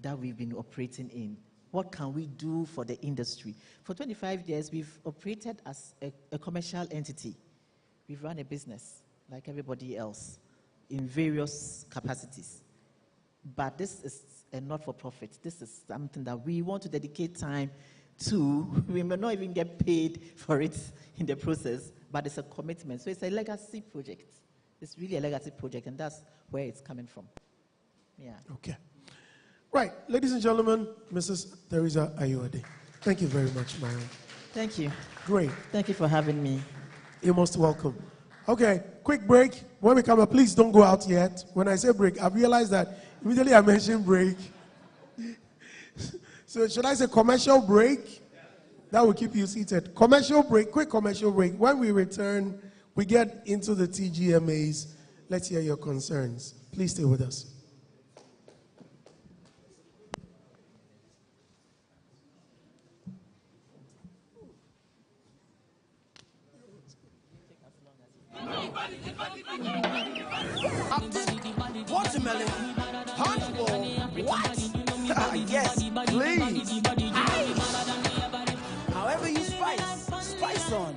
Speaker 2: that we've been operating in. What can we do for the industry? For 25 years, we've operated as a commercial entity. We've run a business like everybody else in various capacities. But this is a not-for-profit. This is something that we want to dedicate time to. We may not even get paid for it in the process, but it's a commitment. So it's a legacy project. It's really a legacy project, and that's where it's coming from. Yeah.
Speaker 1: Okay. Right, ladies and gentlemen, Mrs. Teresa Ayoade. Thank you very much, Maya.
Speaker 2: Thank you.
Speaker 1: Great.
Speaker 2: Thank you for having me.
Speaker 1: You're most welcome. Okay, quick break. When we come up, please don't go out yet. When I say break, I've realized that immediately I mentioned break. So should I say commercial break? That will keep you seated. Commercial break, quick commercial break. When we return, we get into the TGMAs. Let's hear your concerns. Please stay with us.
Speaker 14: Watermelon, punchbowl, what? Yes, please. However you spice on.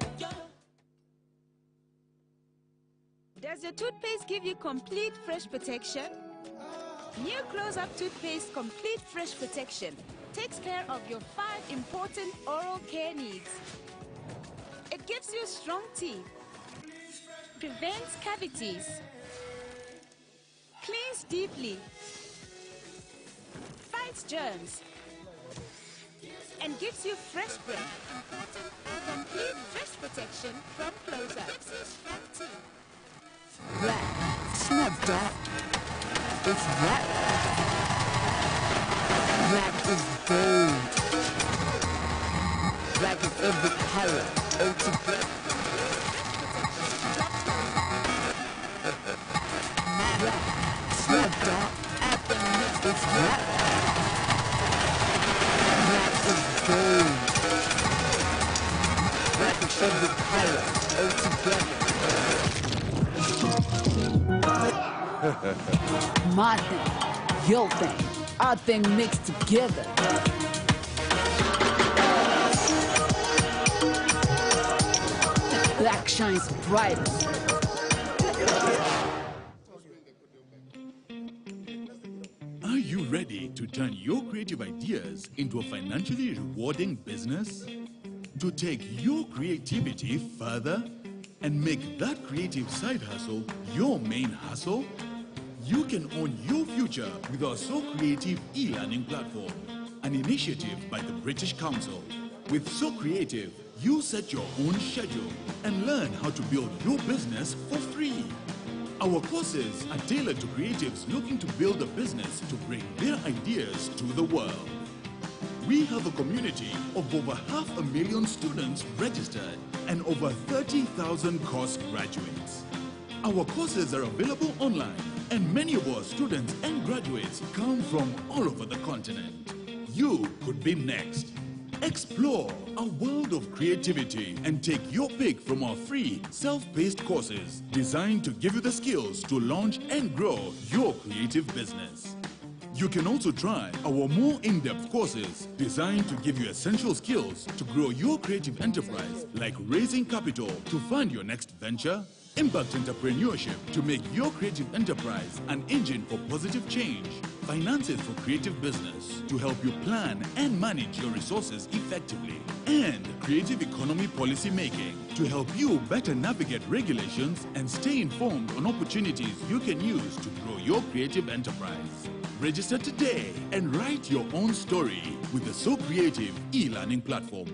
Speaker 5: Does your toothpaste give you complete fresh protection? New Close-Up Toothpaste Complete Fresh Protection takes care of your 5 important oral care needs. It gives you strong teeth, prevents cavities, cleans deeply, fights germs, and gives you fresh breath. Complete fresh protection from Close-Up.
Speaker 14: Black. It's not dark. It's black. Black is gold. Black is every color.
Speaker 9: My thing, your thing, our thing mixed together. Black shines brightest.
Speaker 22: Are you ready to turn your creative ideas into a financially rewarding business? To take your creativity further and make that creative side hustle your main hustle? You can own your future with our So Creative e-learning platform, an initiative by the British Council. With So Creative, you set your own schedule and learn how to build your business for free. Our courses are tailored to creatives looking to build a business to bring their ideas to the world. We have a community of over 500,000 students registered and over 30,000 course graduates. Our courses are available online, and many of our students and graduates come from all over the continent. You could be next. Explore a world of creativity and take your pick from our free, self-paced courses designed to give you the skills to launch and grow your creative business. You can also try our more in-depth courses designed to give you essential skills to grow your creative enterprise, like raising capital to fund your next venture, impact entrepreneurship to make your creative enterprise an engine for positive change, finances for creative business to help you plan and manage your resources effectively, and creative economy policy making to help you better navigate regulations and stay informed on opportunities you can use to grow your creative enterprise. Register today and write your own story with the So Creative e-learning platform.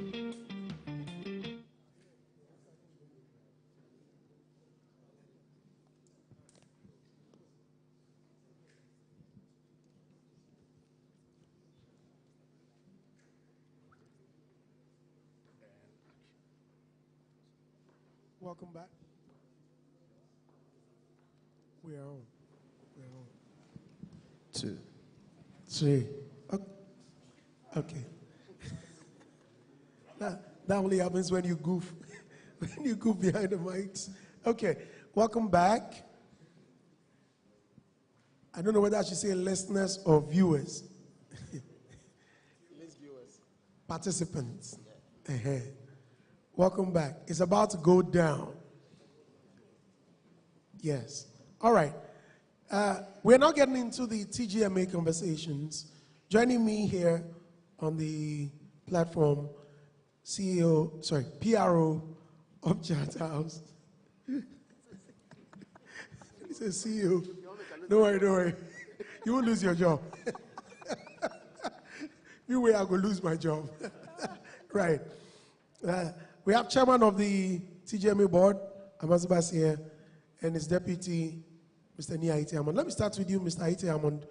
Speaker 1: Welcome back. We are on. We're on. 2, 3. Okay. That only happens when you goof. When you goof behind the mics. Okay. Welcome back. I don't know whether I should say listeners or viewers. Participants. Welcome back. It's about to go down. Yes. All right. We're now getting into the TGMA conversations. Joining me here on the platform, PRO of Charterhouse. He says CEO. Don't worry. You won't lose your job. You way I go lose my job. Right. We have chairman of the TGMA board, Amazibas here, and his deputy, Mr. Nia Itiamon. Let me start with you, Mr. Itiamon.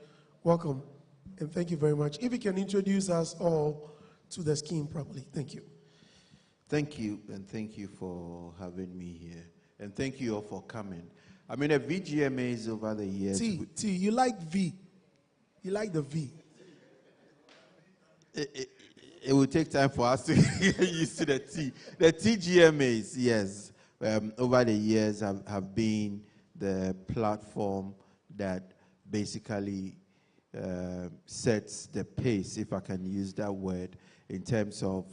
Speaker 1: Welcome, and thank you very much. If you can introduce us all to the scheme properly. Thank you.
Speaker 23: Thank you, and thank you for having me here. And thank you all for coming. I mean, the VGMAs over the years.
Speaker 1: T, you like V. You like the V.
Speaker 23: It will take time for us to get used to the T. The TGMAs, yes, over the years have been the platform that basically sets the pace, if I can use that word, in terms of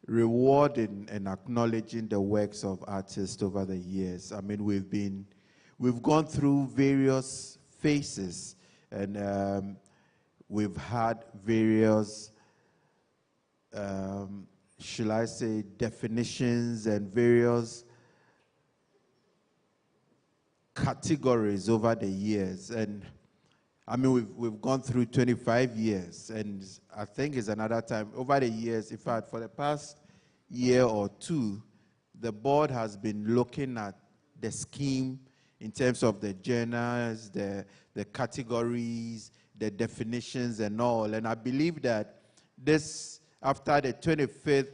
Speaker 23: rewarding and acknowledging the works of artists over the years. I mean, we've gone through various phases, and we've had various, shall I say, definitions and various categories over the years. And I mean, we've gone through 25 years, and I think it's another time. Over the years, in fact, for the past year or two, the board has been looking at the scheme in terms of the journals, the categories, the definitions and all. And I believe that this, after the 25th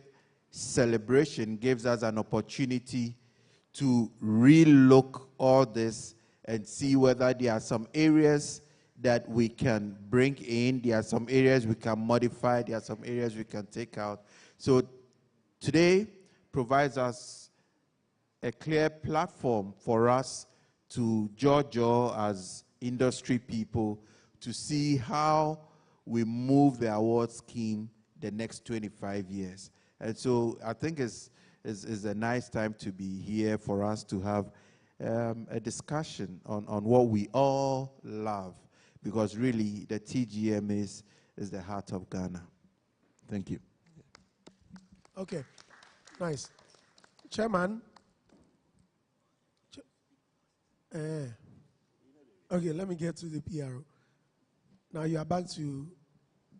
Speaker 23: celebration gives us an opportunity to relook all this and see whether there are some areas that we can bring in, there are some areas we can modify, there are some areas we can take out. So today provides us a clear platform for us to judge as industry people to see how we move the award scheme the next 25 years. And so I think it's a nice time to be here for us to have a discussion on what we all love, because really the TGM is the heart of Ghana. Thank you.
Speaker 1: Okay, nice. Chairman. Okay, let me get to the PRO. Now you are back to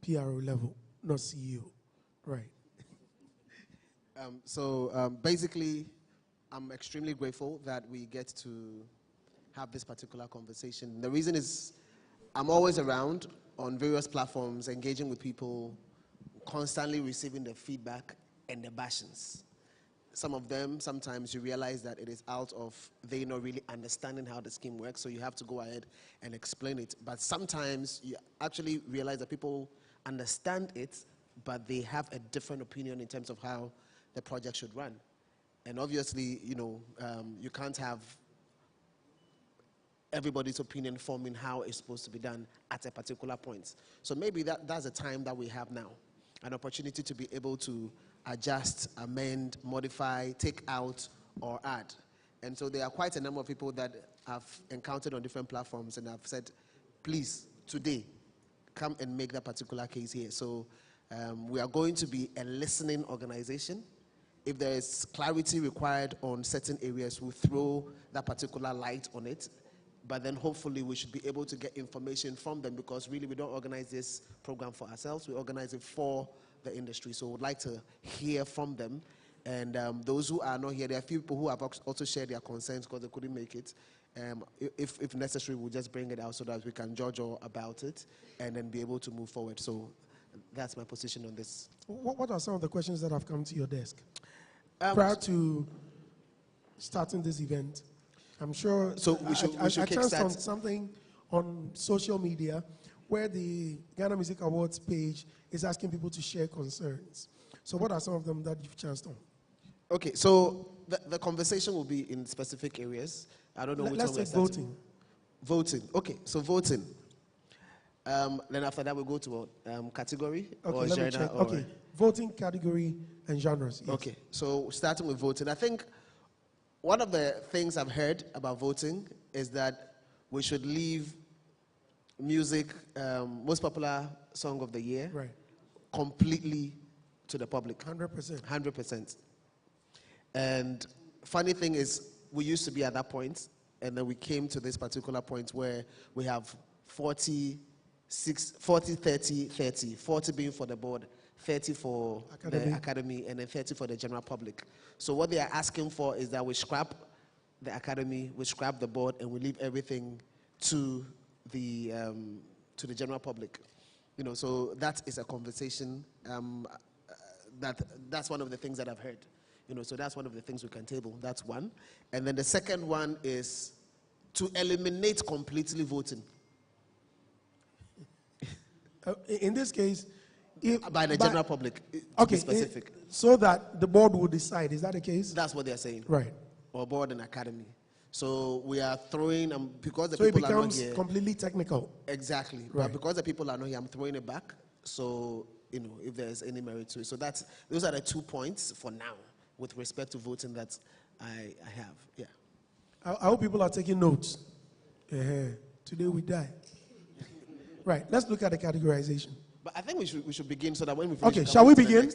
Speaker 1: PRO level, not CEO, right?
Speaker 3: Basically, I'm extremely grateful that we get to have this particular conversation. The reason is I'm always around on various platforms, engaging with people, constantly receiving the feedback and the bashings. Some of them, sometimes you realize that it is out of they not really understanding how the scheme works, so you have to go ahead and explain it. But sometimes you actually realize that people understand it, but they have a different opinion in terms of how the project should run. And obviously, you can't have everybody's opinion forming how it's supposed to be done at a particular point. So maybe that's a time that we have now, an opportunity to be able to adjust, amend, modify, take out, or add. And so there are quite a number of people that I've encountered on different platforms and I've said, please, today, come and make that particular case here. So we are going to be a listening organization. If there is clarity required on certain areas, we'll throw that particular light on it. But then hopefully we should be able to get information from them, because really we don't organize this program for ourselves. We organize it for the industry. So we'd like to hear from them. And those who are not here, there are a few people who have also shared their concerns because they couldn't make it. If necessary, we'll just bring it out so that we can judge all about it and then be able to move forward. So that's my position on this.
Speaker 1: What are some of the questions that have come to your desk prior to starting this event? I'm sure.
Speaker 3: So we should
Speaker 1: chanced on something on social media where the Ghana Music Awards page is asking people to share concerns. So what are some of them that you've chanced on?
Speaker 3: Okay, so the conversation will be in specific areas. I don't know which one we're starting.
Speaker 1: Let's take voting.
Speaker 3: Voting. Okay, so voting. Then after that, we'll go to category or genre.
Speaker 1: Okay, voting, category, and genres. Yes.
Speaker 3: Okay, so starting with voting. I think one of the things I've heard about voting is that we should leave music, most popular song of the year,
Speaker 1: right,
Speaker 3: completely to the public.
Speaker 1: 100%.
Speaker 3: 100%. And funny thing is, we used to be at that point, and then we came to this particular point where we have 40, 30, 30. 40 being for the board, 30 for the academy, and then 30 for the general public. So what they are asking for is that we scrap the academy, we scrap the board, and we leave everything to the general public. So that is a conversation. That's one of the things that I've heard. So that's one of the things we can table. That's one. And then the second one is to eliminate completely voting.
Speaker 1: In this case,
Speaker 3: by the general public, to be specific.
Speaker 1: So that the board will decide. Is that the case?
Speaker 3: That's what they're saying.
Speaker 1: Right.
Speaker 3: Or board and academy. So we are throwing, because the
Speaker 1: so
Speaker 3: people
Speaker 1: it
Speaker 3: are not
Speaker 1: becomes
Speaker 3: here.
Speaker 1: completely technical.
Speaker 3: Exactly.
Speaker 1: Right.
Speaker 3: But because the people are not here, I'm throwing it back. So, if there's any merit to it. So those are the 2 points for now with respect to voting that I have. Yeah.
Speaker 1: I hope people are taking notes. Today we die. Right. Let's look at the categorization.
Speaker 3: But I think we should begin so that when we finish.
Speaker 1: Okay. Shall we begin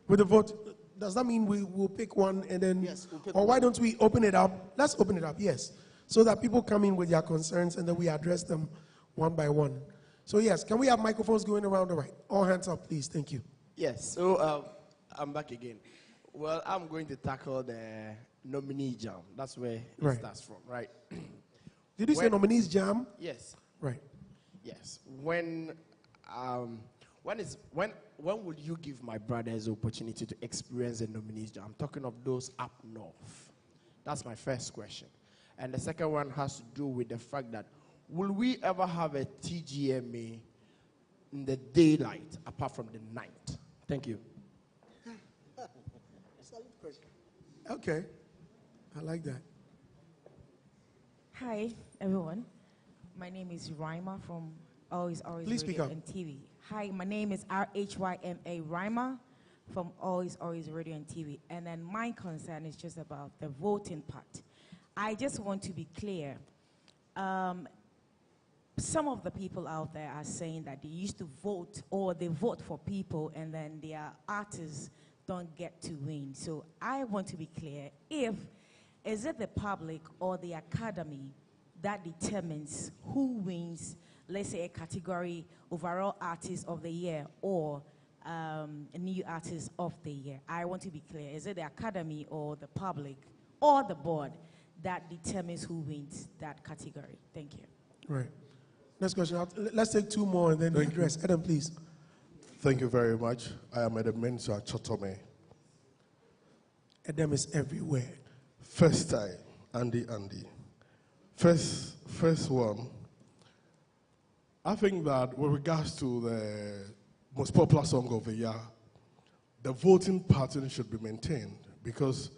Speaker 1: with the vote? Does that mean we will pick one and then?
Speaker 3: Yes, we'll pick
Speaker 1: or
Speaker 3: one.
Speaker 1: why don't we open it up? Let's open it up. Yes, so that people come in with their concerns and then we address them one by one. So yes, can we have microphones going around the right? All hands up, please. Thank you.
Speaker 18: Yes. So I'm back again. Well, I'm going to tackle the nominee jam. That's where it starts from, right?
Speaker 1: Did you say nominees jam?
Speaker 18: Yes.
Speaker 1: Right.
Speaker 18: Yes. When When will you give my brothers the opportunity to experience the nominees? I'm talking of those up north. That's my first question. And the second one has to do with the fact that will we ever have a TGMA in the daylight apart from the night? Thank you.
Speaker 1: Okay, I like that.
Speaker 8: Hi, everyone. My name is Rima from Always
Speaker 1: Please speak
Speaker 8: Radio
Speaker 1: up.
Speaker 8: and TV. Hi, my name is RHYMA Rima from Always Radio and TV. And then my concern is just about the voting part. I just want to be clear. Some of the people out there are saying that they used to vote or they vote for people and then their artists don't get to win. So I want to be clear. Is it the public or the academy that determines who wins, let's say, a category overall artist of the year or a new artist of the year? I want to be clear. Is it the academy or the public or the board that determines who wins that category? Thank you.
Speaker 1: Right. Next question. Let's take two more and then address. Adam, please.
Speaker 16: Thank you very much. I am Adam Mensah Chotome.
Speaker 1: Adam is everywhere.
Speaker 16: First time, Andy. First one. I think that with regards to the most popular song of the year, the voting pattern should be maintained because,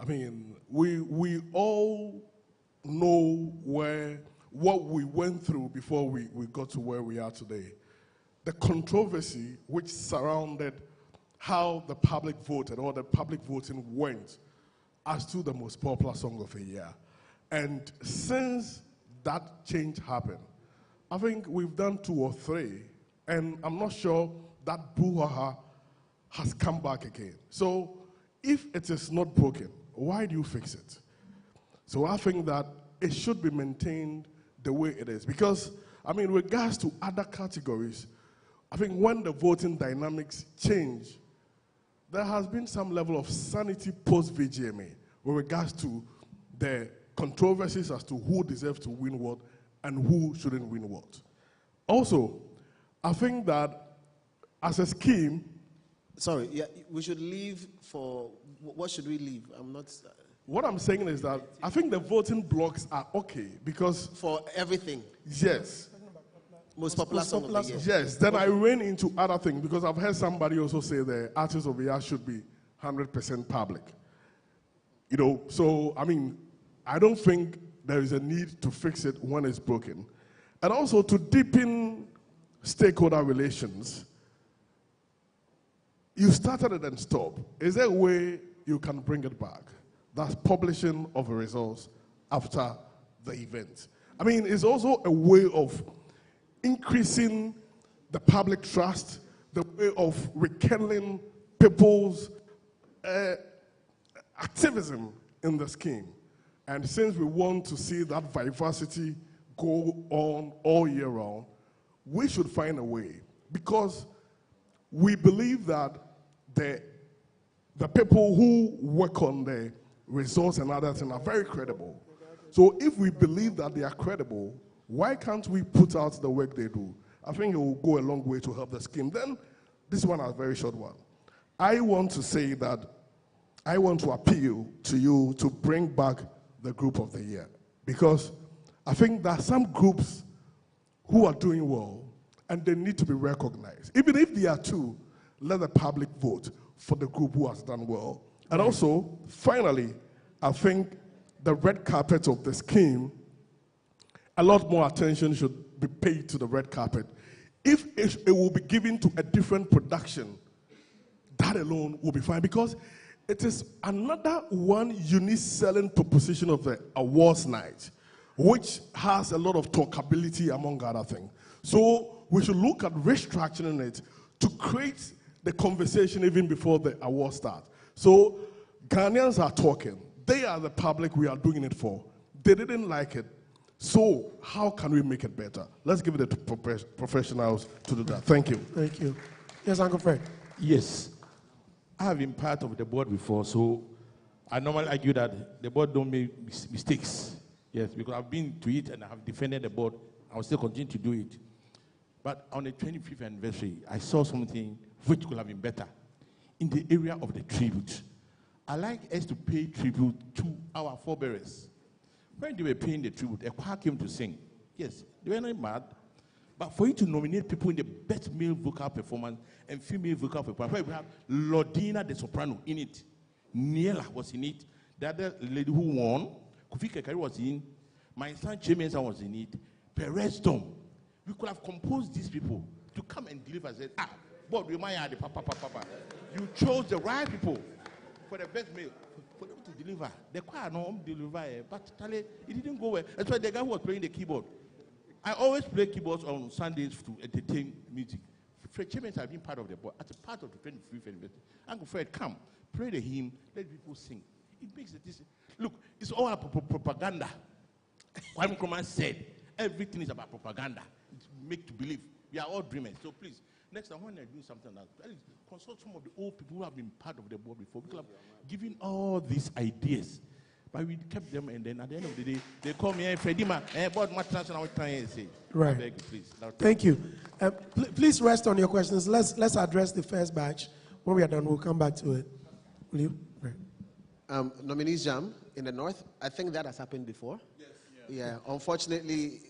Speaker 16: I mean, we all know what we went through before we got to where we are today. The controversy which surrounded how the public voted or the public voting went as to the most popular song of the year. And since that change happened, I think we've done 2 or 3, and I'm not sure that brouhaha has come back again. So if it is not broken, why do you fix it? So I think that it should be maintained the way it is. Because, I mean, with regards to other categories, I think when the voting dynamics change, there has been some level of sanity post-VGMA with regards to the controversies as to who deserves to win what and who shouldn't win what. Also, I think that as a scheme...
Speaker 3: Sorry, yeah, we should leave for... What should we leave? I'm not...
Speaker 16: What I'm saying is that I think the voting blocks are okay because...
Speaker 3: For everything?
Speaker 16: Yes.
Speaker 3: Most popular song of the year.
Speaker 16: Yes, then I went into other things because I've heard somebody also say the artist of the year should be 100% public. You know, so, I mean, I don't think there is a need to fix it when it's broken. And also to deepen stakeholder relations, you started it and stopped. Is there a way you can bring it back? That's publishing of the results after the event. I mean, it's also a way of increasing the public trust, the way of rekindling people's activism in the scheme. And since we want to see that vivacity go on all year round, we should find a way because we believe that the people who work on the results and other things are very credible. So if we believe that they are credible, why can't we put out the work they do? I think it will go a long way to help the scheme. Then, this one is a very short one. I want to say that I want to appeal to you to bring back the group of the year because I think there are some groups who are doing well and they need to be recognized. Even if they are 2, let the public vote for the group who has done well. And also, finally, I think the red carpet of the scheme, a lot more attention should be paid to the red carpet. If it will be given to a different production, that alone will be fine because it is another one unique selling proposition of the awards night, which has a lot of talkability among other things. So we should look at restructuring it to create the conversation even before the award starts. So Ghanaians are talking. They are the public we are doing it for. They didn't like it. So how can we make it better? Let's give it to professionals to do that. Thank you.
Speaker 1: Thank you. Yes, Uncle Fred.
Speaker 7: Yes. I have been part of the board before, so I normally argue that the board don't make mistakes. Yes, because I've been to it and I have defended the board. I will still continue to do it. But on the 25th anniversary, I saw something which could have been better in the area of the tribute. I like us to pay tribute to our forebearers. When they were paying the tribute, a choir came to sing. Yes, they were not mad. But for you to nominate people in the best male vocal performance and female vocal performance, where we have Lordina the soprano in it, Niela was in it, the other lady who won, Kofi Kekari was in, my son Chemensa was in it, Perez Tom. We could have composed these people to come and deliver. Said, but remind the papa. You chose the right people for the best male for them to deliver. The choir no deliver, but it didn't go well. That's why the guy who was playing the keyboard. I always play keyboards on Sundays to entertain music. Fred Chemens have been part of the board, as a part of the 25th anniversary. Uncle Fred, come, play the hymn, let people sing. It makes it this. Look, it's all about propaganda. Kwame Nkrumah said, everything is about propaganda. It's make to believe. We are all dreamers. So please, next time when I do something like that, consult some of the old people who have been part of the board before. Because giving all these ideas. But we kept them, and then at the end of the day, they call me, Freddie, board matters, and I was trying to say.
Speaker 1: Right.
Speaker 7: I beg you, please.
Speaker 1: Thank you. Please rest on your questions. Let's address the first batch. When we are done, we'll come back to it. Will you? Right.
Speaker 3: Nominees Jam in the north. I think that has happened before. Yes. Yeah. Unfortunately,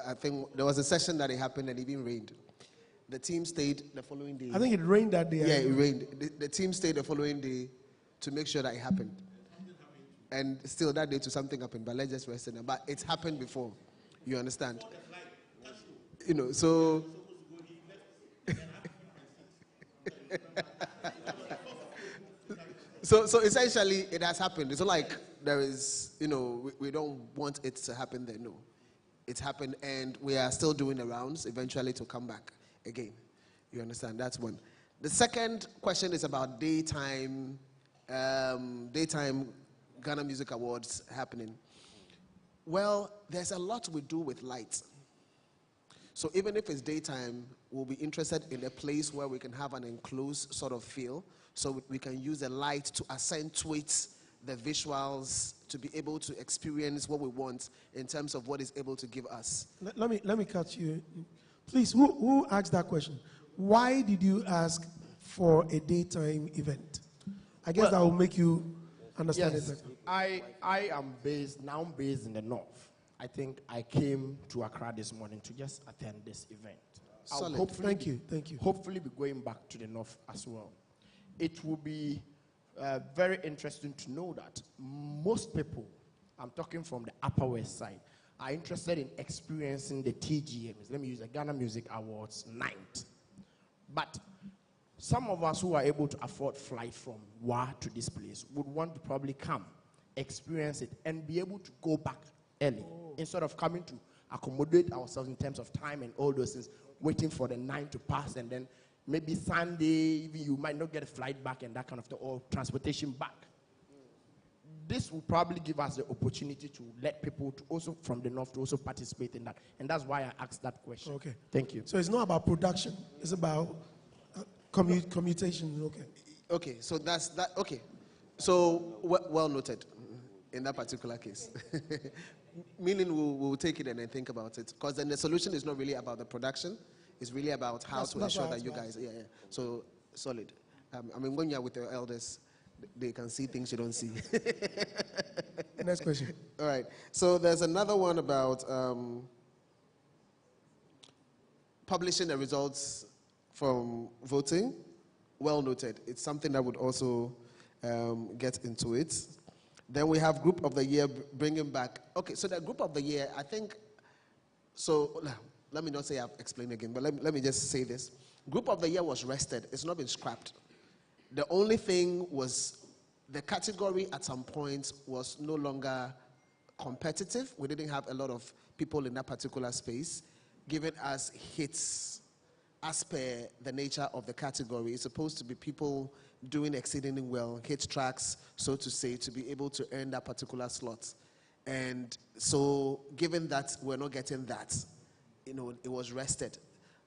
Speaker 3: I think there was a session that it happened and it even rained. The team stayed the following day.
Speaker 1: I think it rained that day.
Speaker 3: Yeah, it rained. The team stayed the following day to make sure that it happened. And still that day to something happened, but let's just rest in it. But it's happened before. You understand? You know, so so essentially it has happened. It's not like there is, you know, we don't want it to happen there. No. It's happened and we are still doing the rounds eventually to come back again. You understand? That's one. The second question is about daytime Ghana Music Awards happening. Well, there's a lot we do with light. So even if it's daytime, we'll be interested in a place where we can have an enclosed sort of feel, so we can use the light to accentuate the visuals, to be able to experience what we want in terms of what it's able to give us.
Speaker 1: Let me cut you. Please, who asked that question? Why did you ask for a daytime event? I guess that will make you understand it better.
Speaker 18: I am based in the north. I think I came to Accra this morning to just attend this event.
Speaker 1: Solid. Thank you.
Speaker 18: Hopefully be going back to the north as well. It will be very interesting to know that most people, I'm talking from the Upper West Side, are interested in experiencing the TGMs. Let me use the Ghana Music Awards night. But some of us who are able to afford flight from WA to this place would want to probably come, experience it, and be able to go back early instead of coming to accommodate ourselves in terms of time and all those things, waiting for the 9 to pass, and then maybe Sunday, even you might not get a flight back and that kind of thing, or transportation back. This will probably give us the opportunity to let people to also from the north to also participate in that. And that's why I asked that question.
Speaker 1: Okay.
Speaker 18: Thank you.
Speaker 1: So it's not about production. It's about commutation. Okay.
Speaker 3: Okay, so that's that. Okay. So well noted in that particular case. Meaning we'll take it and then think about it. Because then the solution is not really about the production. It's really about how to ensure that you guys, yeah. So solid. I mean, when you're with your elders, they can see things you don't see.
Speaker 1: Next question.
Speaker 3: All right. So there's another one about publishing the results from voting. Well noted. It's something that would also get into it. Then we have Group of the Year, bringing back. Okay, so the Group of the Year, I think, so let me not say I've explained again, but let me just say this. Group of the Year was rested. It's not been scrapped. The only thing was the category at some point was no longer competitive. We didn't have a lot of people in that particular space giving us hits as per the nature of the category. It's supposed to be people doing exceedingly well, hit tracks, so to say, to be able to earn that particular slot. And so given that we're not getting that, you know, it was rested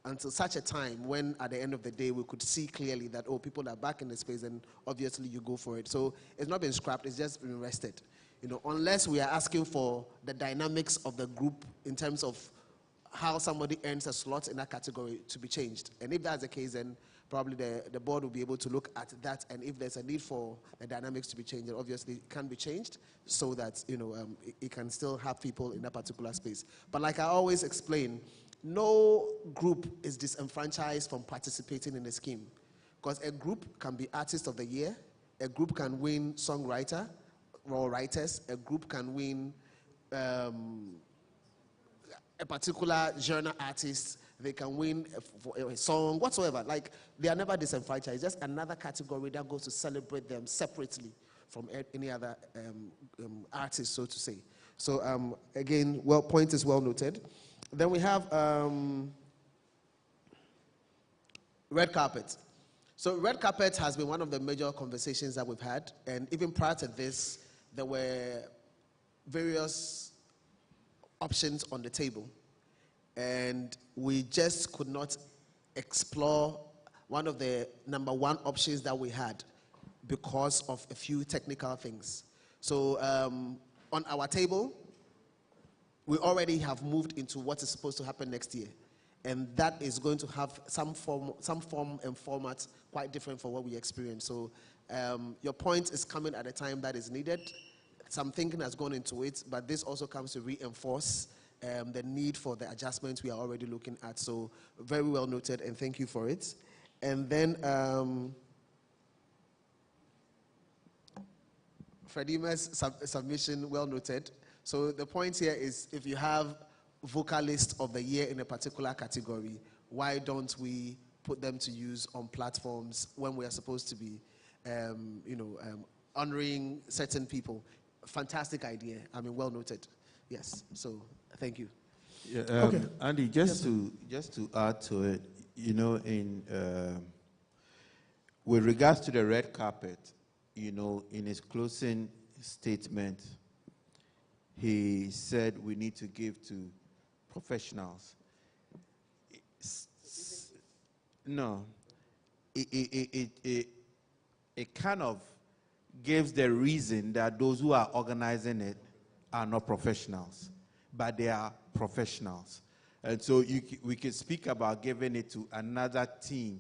Speaker 3: until such a time when at the end of the day we could see clearly that, oh, people are back in the space, and obviously you go for it. So it's not been scrapped, it's just been rested. You know, unless we are asking for the dynamics of the group in terms of how somebody earns a slot in that category to be changed. And if that's the case, then probably the board will be able to look at that, and if there's a need for the dynamics to be changed, then obviously it can be changed so that it can still have people in that particular space. But like I always explain, no group is disenfranchised from participating in the scheme, because a group can be Artist of the Year, a group can win Songwriter or Writers, a group can win a particular genre artist, they can win a song, whatsoever. Like, they are never disenfranchised. It's just another category that goes to celebrate them separately from any other artist, so to say. So, again, point is well noted. Then we have red carpet. So red carpet has been one of the major conversations that we've had, and even prior to this, there were various options on the table, and we just could not explore one of the number one options that we had because of a few technical things. So on our table, we already have moved into what is supposed to happen next year, and that is going to have some form and format quite different from what we experienced. So your point is coming at a time that is needed. Some thinking has gone into it, but this also comes to reinforce the need for the adjustments we are already looking at. So very well noted, and thank you for it. And then Fredima's submission, well noted. So the point here is, if you have vocalist of the year in a particular category, why don't we put them to use on platforms when we are supposed to be, honoring certain people? Fantastic idea. I mean, well noted. Yes. So thank you.
Speaker 23: Yeah,
Speaker 1: Okay.
Speaker 23: Andy, just to add to it, with regards to the red carpet, in his closing statement, he said we need to give to professionals. No, it kind of gives the reason that those who are organizing it are not professionals, but they are professionals. And so we could speak about giving it to another team,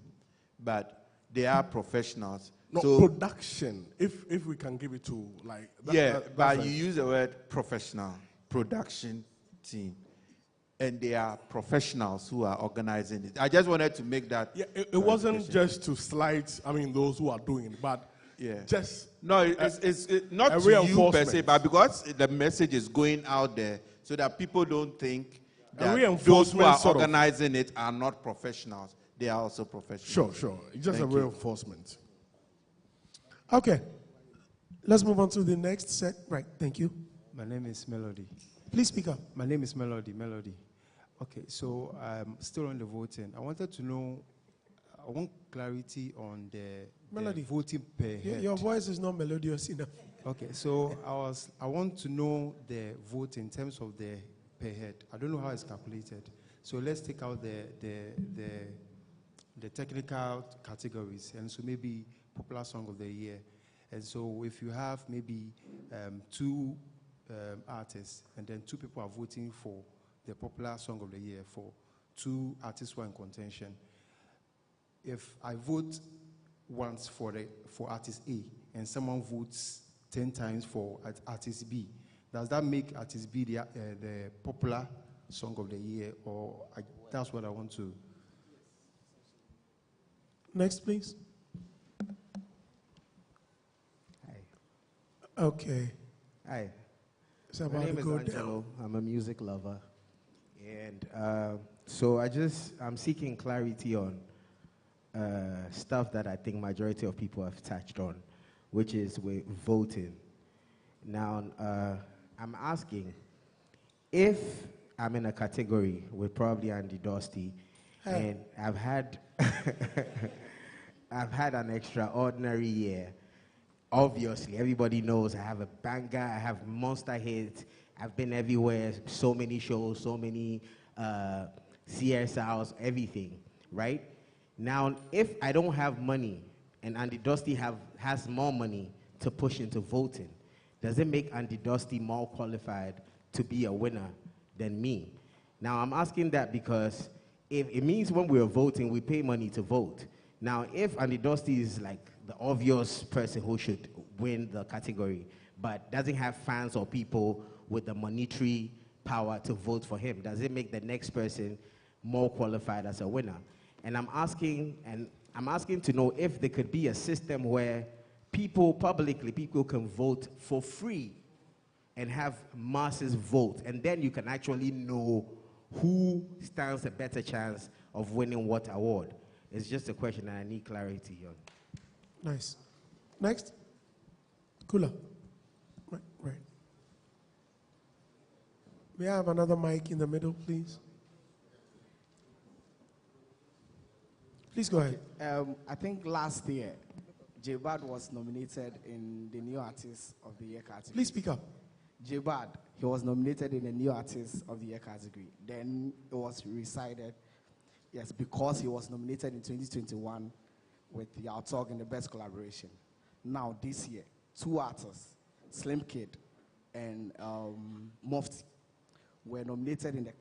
Speaker 23: but they are professionals.
Speaker 16: No,
Speaker 23: so,
Speaker 16: production, if we can give it to, like...
Speaker 23: but you use the word professional, production team. And they are professionals who are organizing it. I just wanted to make that...
Speaker 16: Yeah, it wasn't just to slight, those who are doing it, but just...
Speaker 23: No, it's not to you per se, but because the message is going out there so that people don't think that those who are organizing it are not professionals. They are also professionals.
Speaker 16: Sure. It's just a reinforcement.
Speaker 1: Okay. Let's move on to the next set. Right, thank you.
Speaker 6: My name is Melody.
Speaker 1: Please speak up.
Speaker 6: My name is Melody. Okay, so still on the voting. I wanted to know, I want clarity on the voting per head.
Speaker 1: Your voice is not melodious enough.
Speaker 6: Okay, so I want to know the vote in terms of the per head. I don't know how it's calculated. So let's take out the technical categories, and so maybe popular song of the year. And so if you have maybe two artists, and then two people are voting for the popular song of the year for two artists who are in contention. If I vote once for artist A, and someone votes 10 times for artist B, does that make artist B the popular song of the year? Or that's what I want to...
Speaker 1: Next, please.
Speaker 12: Hi.
Speaker 1: Okay.
Speaker 12: Hi.
Speaker 1: My
Speaker 12: name is Angelo. I'm a music lover. And so I'm seeking clarity on stuff that I think majority of people have touched on, which is with voting. Now, I'm asking, if I'm in a category with probably Andy Dosty, and I've had an extraordinary year. Obviously, everybody knows I have a banger, I have monster hits, I've been everywhere, so many shows, so many CSRs, everything, right? Now, if I don't have money and Andy Dosty has more money to push into voting, does it make Andy Dosty more qualified to be a winner than me? Now, I'm asking that because if it means when we're voting, we pay money to vote. Now, if Andy Dusty is like the obvious person who should win the category, but doesn't have fans or people with the monetary power to vote for him, does it make the next person more qualified as a winner? And I'm asking to know if there could be a system where people can vote for free and have masses vote, and then you can actually know who stands a better chance of winning what award. It's just a question that I need clarity on.
Speaker 1: Nice. Next. Kula. Right. May I have another mic in the middle, please? Please go ahead.
Speaker 11: I think last year, J-Bad was nominated in the New Artist of the Year category.
Speaker 1: Please speak up.
Speaker 11: J-Bad, he was nominated in the New Artist of the Year category. Then it was recited, yes, because he was nominated in 2021 with the Outtalk in the Best Collaboration. Now, this year, 2 artists, Slim Kid and Mufti, were nominated in the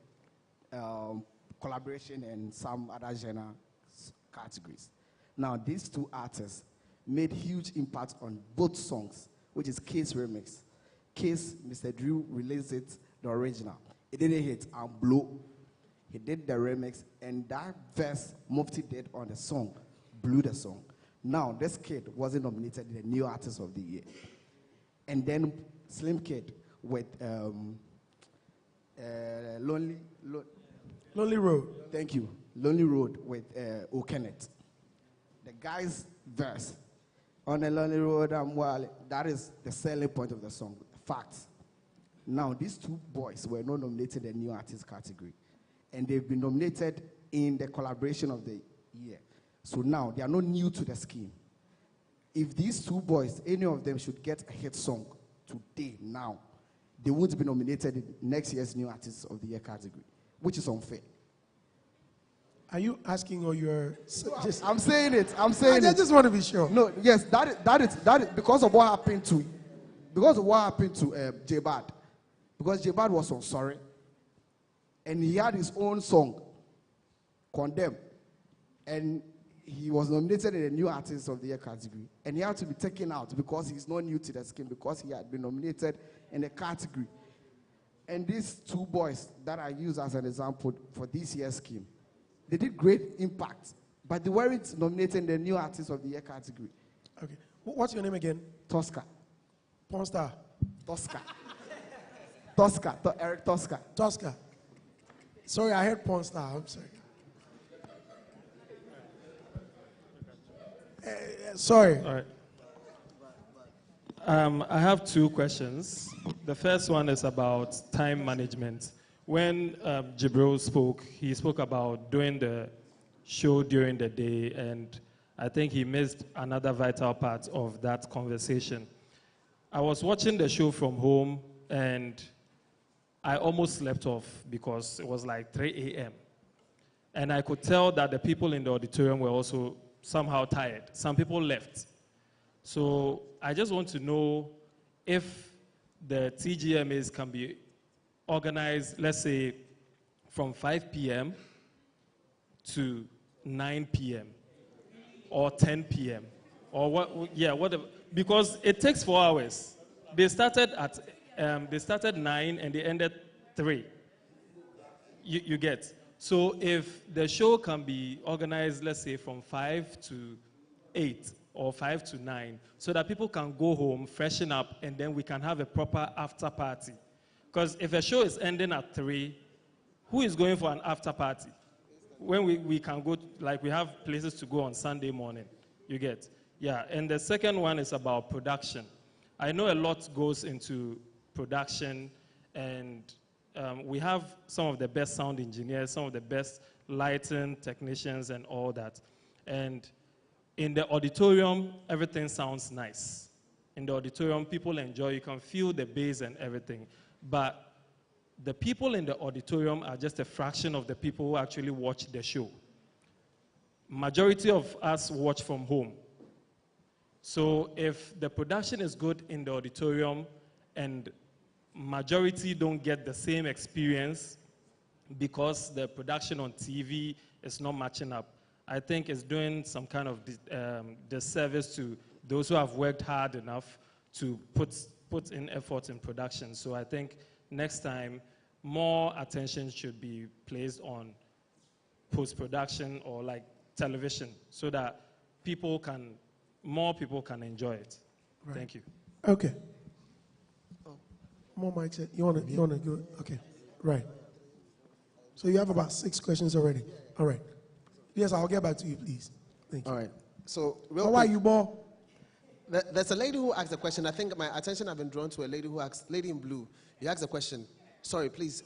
Speaker 11: collaboration and some other genre categories. Now, these 2 artists made huge impact on both songs, which is K's remix. K's, Mr. Drew released it, the original. It didn't hit and blew. He did the remix, and that verse Mufti did on the song blew the song. Now, this kid wasn't nominated in the New Artist of the Year. And then Slim Kid with Lonely
Speaker 1: Road.
Speaker 11: Thank you. Lonely Road with O'Kenneth. The guy's verse, on a lonely road, I'm wild. That is the selling point of the song. Facts. Now, these 2 boys were not nominated in the New Artist category. And they've been nominated in the collaboration of the year. So now, they are not new to the scheme. If these 2 boys, any of them should get a hit song today, now, they won't be nominated in next year's New Artist of the Year category, which is unfair.
Speaker 1: Are you asking or you're just...
Speaker 11: I'm saying it. I
Speaker 1: just want to be sure.
Speaker 11: No, yes, that is because of what happened to J-Bad. Because J-Bad was on Sorry, and he had his own song, Condemn, and he was nominated in the New Artist of the Year category, and he had to be taken out because he's not new to the scheme, because he had been nominated in the category. And these 2 boys that I use as an example for this year's scheme, they did great impact, but they weren't nominated in the New Artist of the Year category.
Speaker 1: Okay. What's your name again?
Speaker 11: Tosca.
Speaker 1: Pornstar.
Speaker 11: Tosca. Eric Tosca.
Speaker 1: Tosca. Sorry, I heard Pornstar. I'm sorry. Sorry.
Speaker 17: All right. I have 2 questions. The first one is about time management. When Jibril spoke, he spoke about doing the show during the day, and I think he missed another vital part of that conversation. I was watching the show from home, and I almost slept off because it was like 3 a.m. And I could tell that the people in the auditorium were also somehow tired. Some people left. So I just want to know if the TGMAs can be organized, let's say, from 5 p.m. to 9 p.m. or 10 p.m. or whatever, because it takes 4 hours. They started at 9 and they ended 3. You get. So if the show can be organized, let's say, from 5 to 8 or 5 to 9, so that people can go home, freshen up, and then we can have a proper after party. Because if a show is ending at 3, who is going for an after party? When we can go, like we have places to go on Sunday morning, you get. Yeah, and the second one is about production. I know a lot goes into production, and we have some of the best sound engineers, some of the best lighting technicians and all that. And in the auditorium, everything sounds nice. In the auditorium, people enjoy, you can feel the bass and everything. But the people in the auditorium are just a fraction of the people who actually watch the show. Majority of us watch from home. So if the production is good in the auditorium and majority don't get the same experience, because the production on TV is not matching up, I think it's doing some kind of disservice to those who have worked hard enough to put in effort in production. So I think next time, more attention should be placed on post-production or like television so that more people can enjoy it.
Speaker 1: Right.
Speaker 17: Thank you.
Speaker 1: Okay. More mics. You wanna go? Okay. Right. So you have about 6 questions already. All right. Yes, I'll get back to you, please. Thank you.
Speaker 3: All right. So, real
Speaker 1: How
Speaker 3: quick,
Speaker 1: are you, Bo?
Speaker 3: There's a lady who asked a question. I think my attention has been drawn to a lady who asked, lady in blue. You asked a question. Sorry, please.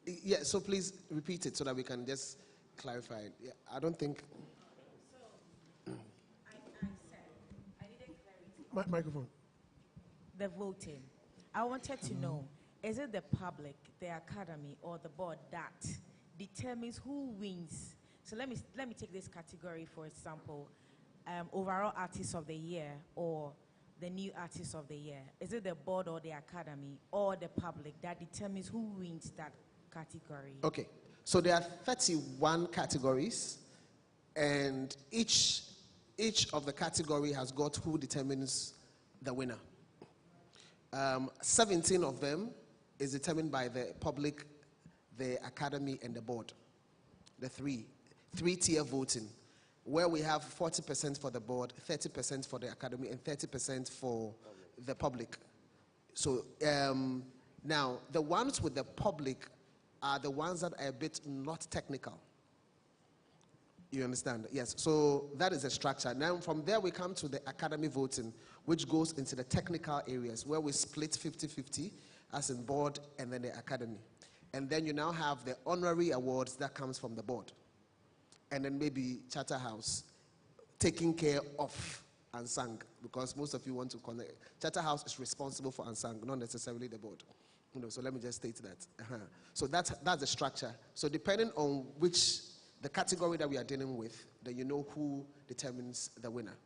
Speaker 3: Yeah, so please repeat it so that we can just clarify it. Yeah, I don't think.
Speaker 1: Microphone.
Speaker 8: The voting. I wanted to know, is it the public, the academy, or the board that determines who wins? So let me take this category, for example, overall artist of the year or the new artist of the year. Is it the board or the academy or the public that determines who wins that category?
Speaker 3: Okay, so there are 31 categories, and each of the category has got who determines the winner. 17 of them is determined by the public, the academy, and the board. The three-tier voting, where we have 40% for the board, 30% for the academy, and 30% for the public. So now, the ones with the public are the ones that are a bit not technical. You understand? Yes. So that is the structure. Now, from there, we come to the academy voting, which goes into the technical areas, where we split 50-50, as in board and then the academy. And then you now have the honorary awards that comes from the board. And then maybe Charterhouse taking care of Unsung, because most of you want to connect. Charterhouse is responsible for Unsung, not necessarily the board. So let me just state that. So that's the structure. So depending on the category that we are dealing with, then you know who determines the winner.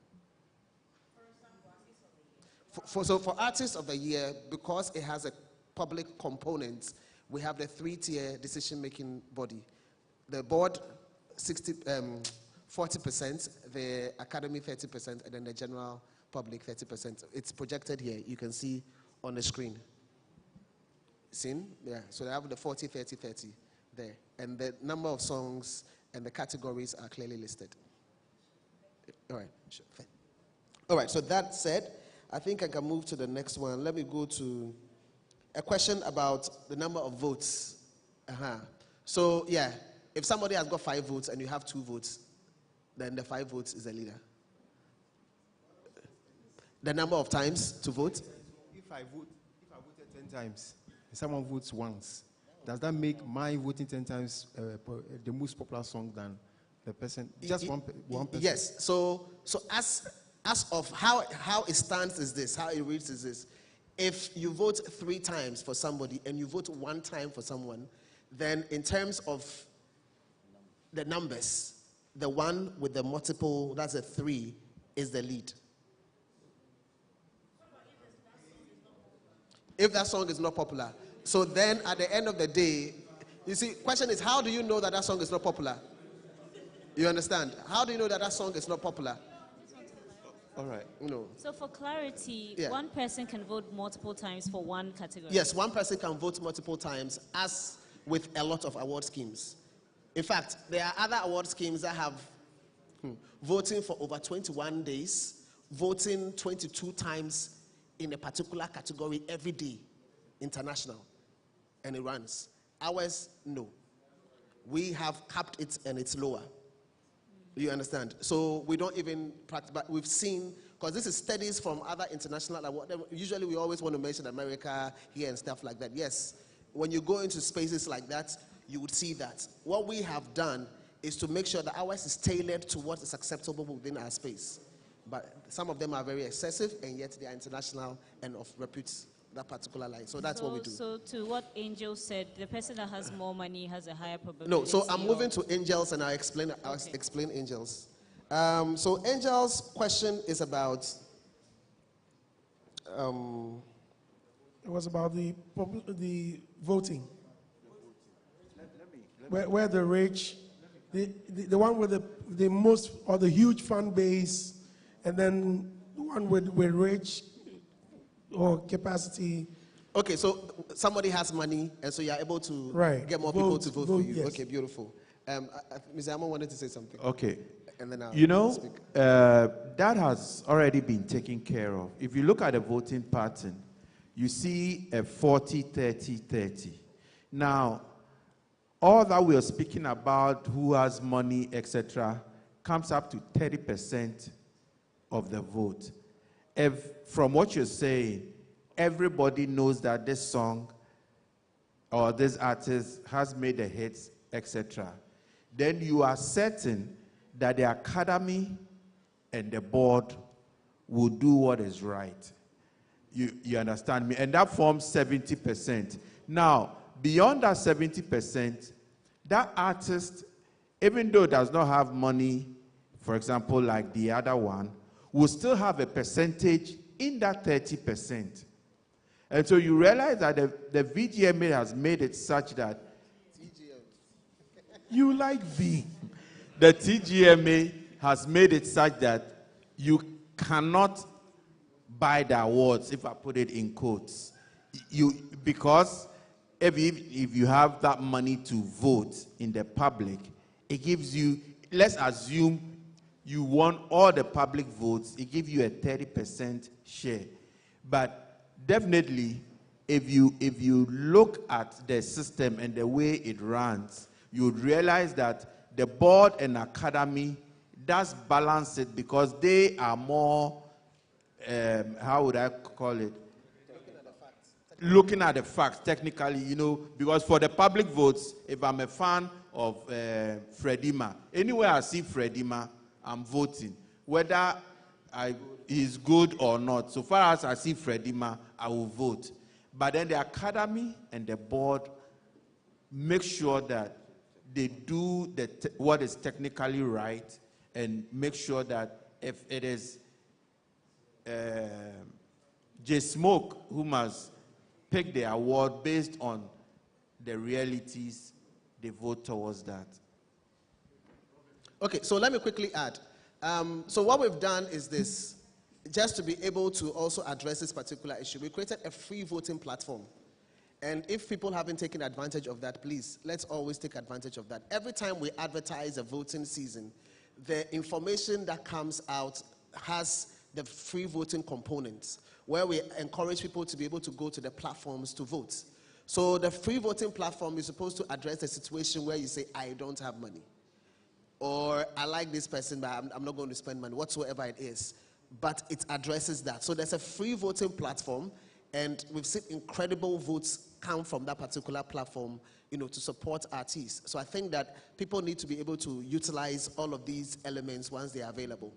Speaker 3: For Artist of the Year, because it has a public component, we have the 3-tier decision-making body. The board, 40%, the academy, 30%, and then the general public, 30%. It's projected here. You can see on the screen. Seen? Yeah. So they have the 40, 30, 30 there. And the number of songs and the categories are clearly listed. All right. Sure. All right. So that said, I think I can move to the next one. Let me go to a question about the number of votes. So, yeah, if somebody has got 5 votes and you have 2 votes, then the 5 votes is the leader. The number of times to vote?
Speaker 6: If I voted 10 times, and someone votes once, does that make my voting 10 times the most popular song than the person? Just one person?
Speaker 3: Yes. So as of how it stands is this, how it reads is this. If you vote 3 times for somebody and you vote 1 time for someone, then in terms of the numbers, the one with the multiple, that's a 3, is the lead. If that song is not popular. So then at the end of the day, you see, question is, how do you know that that song is not popular? You understand? How do you know that that song is not popular? All right. No.
Speaker 15: So for clarity,
Speaker 3: Yeah.
Speaker 15: one person can vote multiple times for one category.
Speaker 3: Yes, one person can vote multiple times, as with a lot of award schemes. In fact, there are other award schemes that have voting for over 21 days, voting 22 times in a particular category every day, international, and it runs. Ours, no. We have capped it and it's lower. You understand? So we don't even practice, but we've seen, because this is studies from other international awards. Usually we always want to mention America here and stuff like that. Yes, when you go into spaces like that, you would see that. What we have done is to make sure that ours is tailored to what is acceptable within our space. But some of them are very excessive, and yet they are international and of repute, that particular line. So that's what we do.
Speaker 15: So to what Angel said, the person that has more money has a higher probability.
Speaker 3: No, so I'm moving to Angels, and I'll explain Angels. So Angels' question is about...
Speaker 1: it was about the voting. where the rich, the one with the most or the huge fan base, and then the one with rich or capacity.
Speaker 3: Okay, so somebody has money, and so you're able to get more people to vote for you.
Speaker 1: Yes.
Speaker 3: Okay, beautiful. Ms. Amo wanted to say something.
Speaker 23: Okay.
Speaker 3: And then
Speaker 23: You know,
Speaker 3: speak.
Speaker 23: that has already been taken care of. If you look at the voting pattern, you see a 40, 30, 30. Now, all that we are speaking about, who has money, etc., comes up to 30% of the vote. If, from what you're saying, everybody knows that this song or this artist has made the hits, etc., then you are certain that the academy and the board will do what is right. You understand me? And that forms 70%. Now, beyond that 70%, that artist, even though does not have money, for example, like the other one, will still have a percentage in that 30%. And so you realize that the VGMA has made it such that
Speaker 1: you like V.
Speaker 23: The TGMA has made it such that you cannot buy the awards, if I put it in quotes. Because if you have that money to vote in the public, it gives you, let's assume you won all the public votes, it gives you a 30% share. But definitely, if you look at the system and the way it runs, you would realize that the board and academy does balance it because they are more, how would I call it? Looking at the facts, technically, you know, because for the public votes, if I'm a fan of Fredima, anywhere I see Fredima, I'm voting. Whether he's good or not, so far as I see Fredima, I will vote. But then the academy and the board make sure that they do what is technically right and make sure that if it is J Smoke who must pick the award based on the realities, they vote towards that.
Speaker 3: Okay, so let me quickly add. So what we've done is this. Just to be able to also address this particular issue, we created a free voting platform. And if people haven't taken advantage of that, please, let's always take advantage of that. Every time we advertise a voting season, the information that comes out has the free voting components, where we encourage people to be able to go to the platforms to vote. So the free voting platform is supposed to address the situation where you say, I don't have money. Or I like this person, but I'm not going to spend money, whatsoever it is. But it addresses that. So there's a free voting platform, and we've seen incredible votes come from that particular platform, you know, to support artists. So I think that people need to be able to utilize all of these elements once they are available.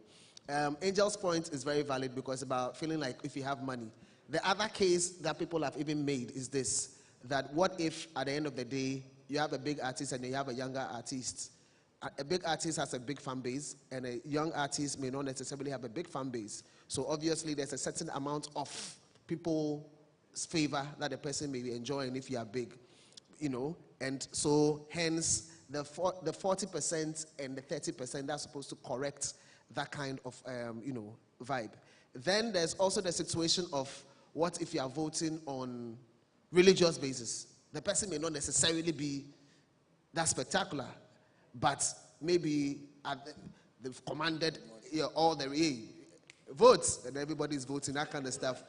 Speaker 3: Angel's point is very valid because about feeling like if you have money. The other case that people have even made is this, that what if at the end of the day you have a big artist and you have a younger artist? A big artist has a big fan base, and a young artist may not necessarily have a big fan base. So obviously there's a certain amount of people's favor that the person may be enjoying if you are big, you know. And so hence the 40% and the 30% that's supposed to correct that kind of, you know, vibe. Then there's also the situation of what if you are voting on religious basis. The person may not necessarily be that spectacular, but maybe they've commanded all the votes, and everybody's voting, that kind of stuff.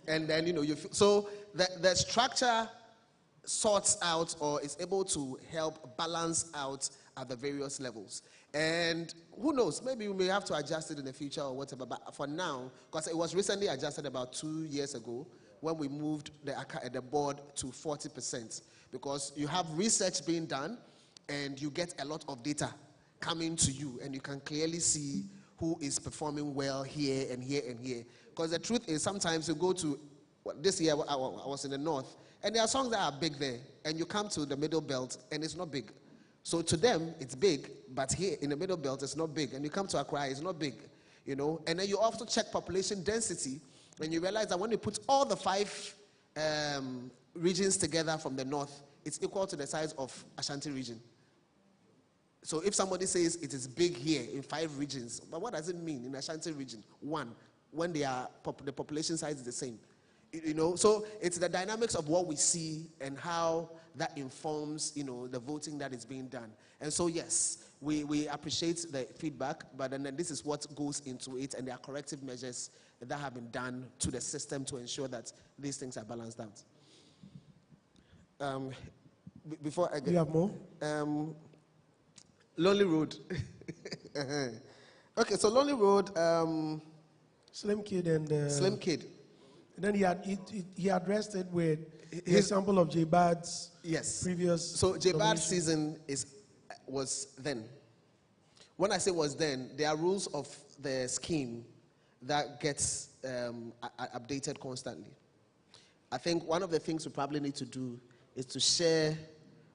Speaker 3: And then, you know, so the structure sorts out or is able to help balance out at the various levels. And who knows, maybe we may have to adjust it in the future or whatever, but for now, because it was recently adjusted about 2 years ago when we moved the board to 40%, because you have research being done, and you get a lot of data coming to you, and you can clearly see who is performing well here and here and here. Because the truth is, sometimes you go to, this year I was in the north, and there are songs that are big there, and you come to the middle belt, and it's not big. So to them, it's big, but here in the middle belt, it's not big. And you come to Accra, it's not big, you know. And then you also check population density, and you realize that when you put all the 5 regions together from the north, it's equal to the size of Ashanti region. So if somebody says it is big here in 5 regions, but what does it mean in Ashanti region? 1, when they are the population size is the same. You know, so it's the dynamics of what we see and how that informs, you know, the voting that is being done. And so yes, we appreciate the feedback, but then this is what goes into it, and there are corrective measures that have been done to the system to ensure that these things are balanced out. Before I get,
Speaker 1: you have more?
Speaker 3: Lonely Road. Okay, so Lonely Road.
Speaker 1: Slim Kid and
Speaker 3: Slim Kid.
Speaker 1: And then he addressed it with his example of J Bad's previous.
Speaker 3: So J Bad's season was then. When I say was then, there are rules of the scheme that gets updated constantly. I think one of the things we probably need to do is to share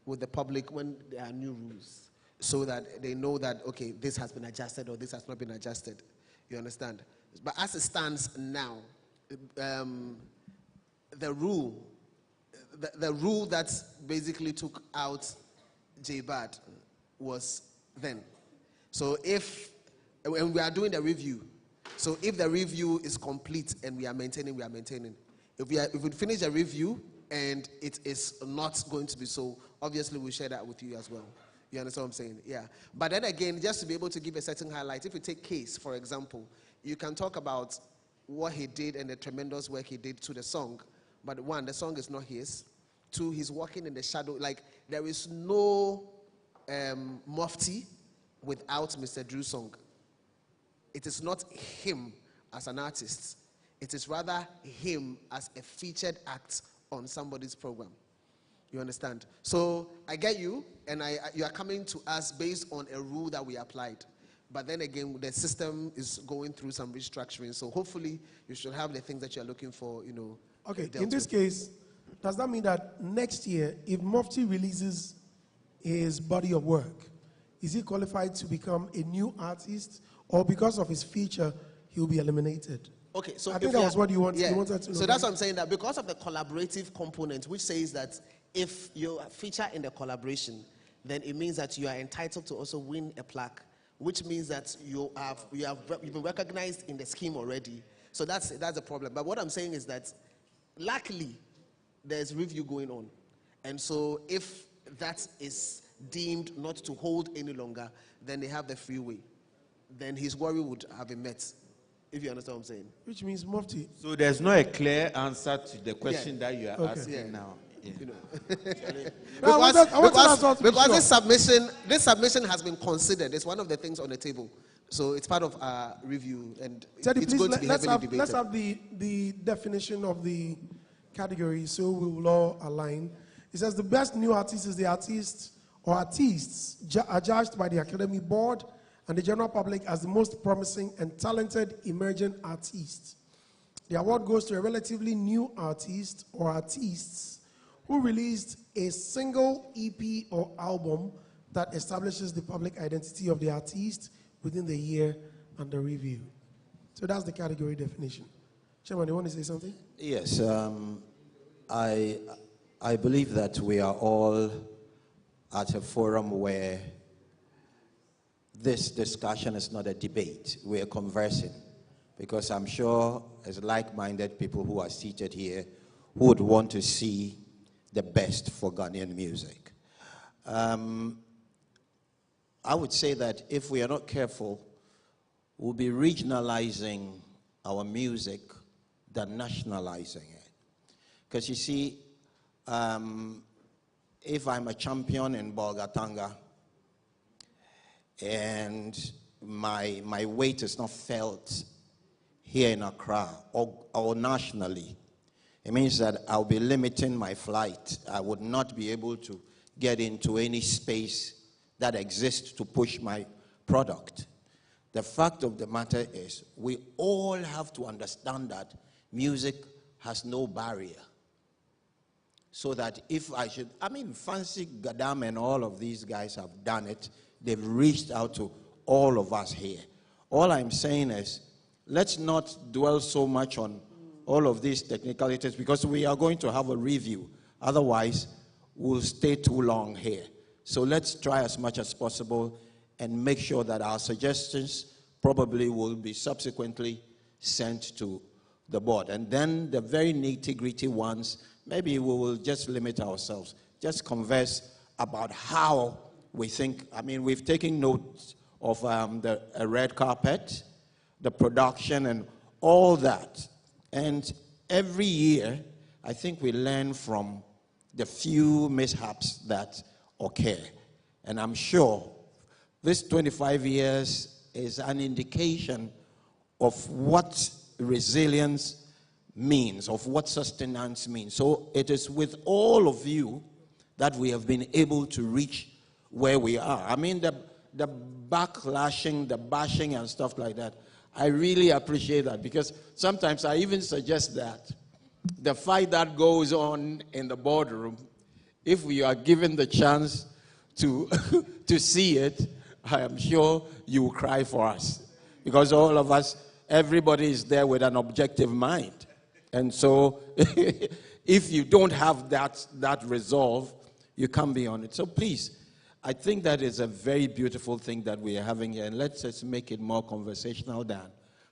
Speaker 3: with the public when there are new rules, so that they know that, okay, this has been adjusted or this has not been adjusted. You understand? But as it stands now, the rule that basically took out J-Bad was then. So and we are doing the review. So if the review is complete and we are maintaining, we are maintaining. If we finish the review and it is not going to be so, obviously we'll share that with you as well. You understand what I'm saying? Yeah. But then again, just to be able to give a certain highlight, if you take Case, for example, you can talk about what he did and the tremendous work he did to the song. But 1, the song is not his. 2, he's walking in the shadow. Like, there is no mufti without Mr. Drew's song. It is not him as an artist. It is rather him as a featured act on somebody's program. You understand? So I get you, and you are coming to us based on a rule that we applied. But then again, the system is going through some restructuring. So hopefully, you should have the things that you're looking for, you know.
Speaker 1: Okay, in this case, does that mean that next year, if Mufti releases his body of work, is he qualified to become a new artist, or because of his feature, he'll be eliminated?
Speaker 3: Okay, so
Speaker 1: I think that was what you wanted to know.
Speaker 3: So that's what I'm saying, that because of the collaborative component, which says that if you feature in the collaboration, then it means that you are entitled to also win a plaque, which means that you've been recognized in the scheme already. So that's a problem. But what I'm saying is that luckily there's review going on, and so if that is deemed not to hold any longer, then they have the freeway. Then his worry would have been met. If you understand what I'm saying.
Speaker 1: Which means Mufti.
Speaker 23: So there's no a clear answer to the question that you are asking now. Yeah.
Speaker 3: You know. because this submission has been considered. It's one of the things on the table. So it's part of our review, and
Speaker 1: Teddy,
Speaker 3: it's
Speaker 1: please,
Speaker 3: going to be heavily debated.
Speaker 1: Let's have the definition of the category so we will all align. It says the best new artist is the artist or artists are judged by the Academy Board and the general public as the most promising and talented emerging artists. The award goes to a relatively new artist or artists who released a single EP or album that establishes the public identity of the artist within the year under review. So that's the category definition. Chairman, you want to say something?
Speaker 10: Yes, I believe that we are all at a forum where this discussion is not a debate. We are conversing, because I'm sure as like-minded people who are seated here who would want to see the best for Ghanaian music. I would say that if we are not careful, we'll be regionalizing our music than nationalizing it. Because you see, if I'm a champion in Bolgatanga and my weight is not felt here in Accra or nationally, it means that I'll be limiting my flight. I would not be able to get into any space that exists to push my product. The fact of the matter is, we all have to understand that music has no barrier. So that if Fancy Gadam and all of these guys have done it. They've reached out to all of us here. All I'm saying is, let's not dwell so much on all of these technicalities, because we are going to have a review. Otherwise, we'll stay too long here. So let's try as much as possible and make sure that our suggestions probably will be subsequently sent to the board. And then the very nitty-gritty ones, maybe we will just limit ourselves, just converse about how we think. I mean, we've taken note of the red carpet, the production, and all that. And every year, I think we learn from the few mishaps that occur. And I'm sure this 25 years is an indication of what resilience means, of what sustenance means. So it is with all of you that we have been able to reach where we are. I mean, the backlashing, the bashing and stuff like that, I really appreciate that, because sometimes I even suggest that the fight that goes on in the boardroom, if we are given the chance to, to see it, I am sure you will cry for us. Because all of us, everybody is there with an objective mind. And so if you don't have that resolve, you can't be on it. So please, I think that is a very beautiful thing that we are having here. And let's just make it more conversational than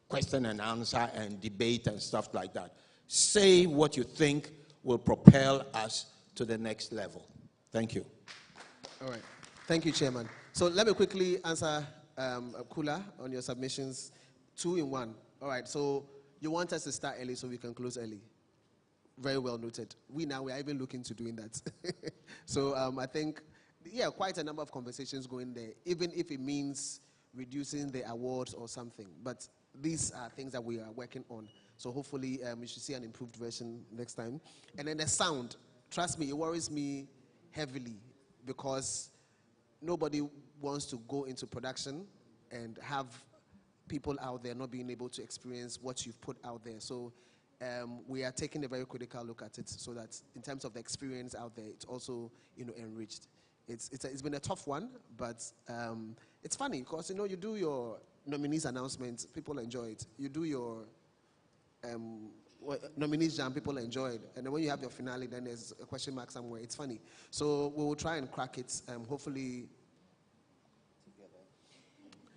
Speaker 10: question and answer and debate and stuff like that. Say what you think will propel us to the next level. Thank you.
Speaker 3: All right. Thank you, Chairman. So let me quickly answer Kula on your submissions. 2 in 1. All right. So you want us to start early so we can close early. Very well noted. We are even looking to doing that. So I think, yeah, quite a number of conversations going there, even if it means reducing the awards or something. But these are things that we are working on. So hopefully we should see an improved version next time. And then the sound, trust me, it worries me heavily, because nobody wants to go into production and have people out there not being able to experience what you've put out there. So we are taking a very critical look at it, so that in terms of the experience out there, it's also, enriched. It's been a tough one, but it's funny because, you do your nominees announcements, people enjoy it. You do your nominees jam, people enjoy it. And then when you have your finale, then there's a question mark somewhere. It's funny. So we will try and crack it, hopefully,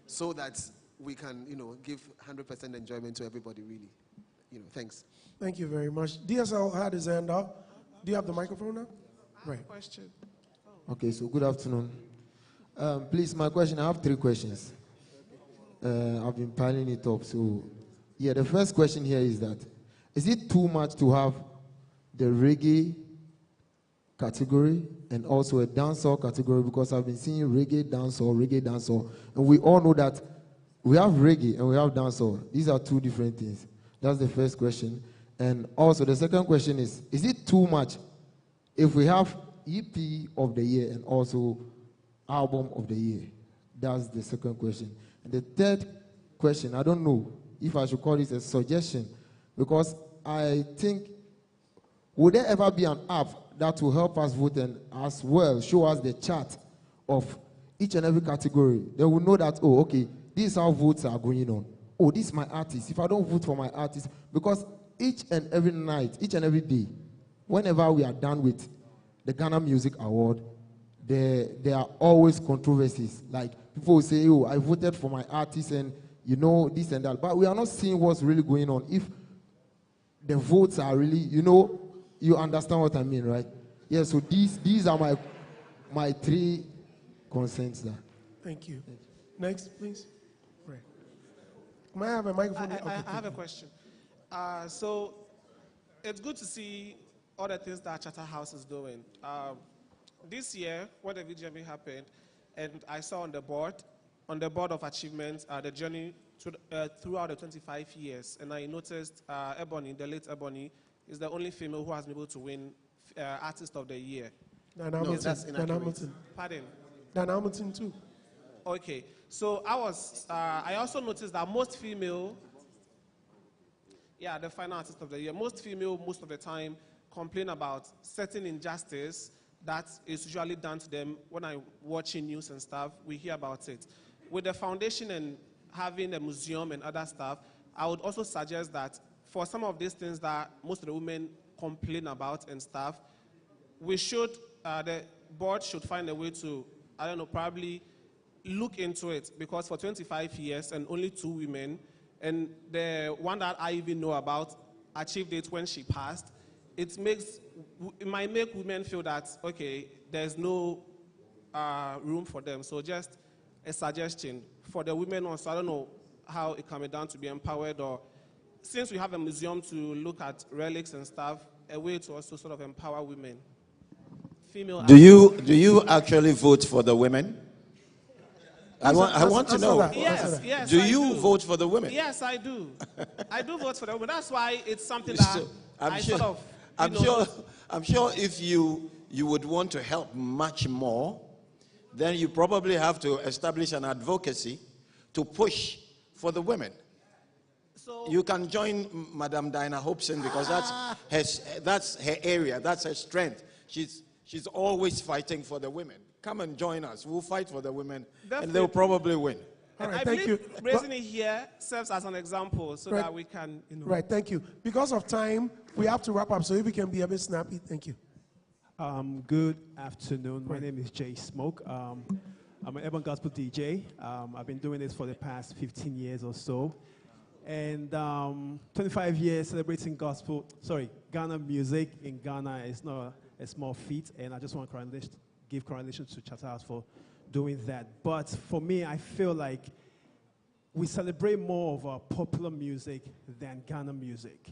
Speaker 3: so that we can, give 100% enjoyment to everybody, really. Thanks.
Speaker 1: Thank you very much. DSL had his hand up. Do you have the microphone now? Right.
Speaker 19: Question. Okay, so good afternoon. Please, my question, I have 3 questions. I've been piling it up. So, yeah, the first question here is that, is it too much to have the reggae category and also a dancehall category? Because I've been seeing reggae dancehall, and we all know that we have reggae and we have dancehall. These are 2 different things. That's the first question. And also the second question is it too much if we have EP of the year and also album of the year? That's the second question. And the third question, I don't know if I should call this a suggestion, because I think, would there ever be an app that will help us vote and as well show us the chart of each and every category? They will know that, oh, okay, this is how votes are going on. Oh, this is my artist. If I don't vote for my artist, because each and every night, each and every day, whenever we are done with the Ghana Music Award, there are always controversies. Like, people will say, oh, I voted for my artist and, this and that. But we are not seeing what's really going on. If the votes are really, you understand what I mean, right? Yeah, so these are my 3 concerns there.
Speaker 1: Thank you. Next, please. Right. May I have a microphone?
Speaker 19: I
Speaker 18: have a question. So it's good to see all the things that Charterhouse is doing. This year, when the VGMA happened, and I saw on the board of achievements, the journey throughout the 25 years, and I noticed Ebony, the late Ebony, is the only female who has been able to win Artist of the Year.
Speaker 1: Dan Hamilton.
Speaker 18: Pardon?
Speaker 1: Dan Hamilton too.
Speaker 18: Okay, so I also noticed that most female, the final Artist of the Year, most female, most of the time, complain about certain injustice that is usually done to them. When I'm watching news and stuff, we hear about it. With the foundation and having a museum and other stuff, I would also suggest that for some of these things that most of the women complain about and stuff, we should,
Speaker 13: board should find a way to, I don't know, probably look into it, because for 25 years and only 2 women, and the one that I even know about achieved it when she passed, it might make women feel that, okay, there's no room for them. So just a suggestion for the women also, I don't know how it can be done to be empowered, or since we have a museum to look at relics and stuff, a way to also sort of empower women. Female.
Speaker 10: Do you actually vote for the women? I want to know.
Speaker 13: Yes,
Speaker 10: do you vote for the women?
Speaker 13: Yes, I do. I do vote for the women. That's why it's something that
Speaker 10: I'm sure if you would want to help much more, then you probably have to establish an advocacy to push for the women. So you can join Madam Diana Hobson, because that's her area, that's her strength. She's always fighting for the women. Come and join us. We'll fight for the women, and they'll probably win.
Speaker 1: All right,
Speaker 13: I
Speaker 1: thank you.
Speaker 13: believe raising it here serves as an example so that we can,
Speaker 1: Right, thank you. Because of time, we have to wrap up, so if we can be a bit snappy, thank you.
Speaker 20: Good afternoon. My name is Jay Smoke. I'm an urban gospel DJ. I've been doing this for the past 15 years or so. And 25 years celebrating Ghana music in Ghana is not a small feat, and I just want to give congratulations to Charterhouse for doing that. But for me, I feel like we celebrate more of our popular music than Ghana music.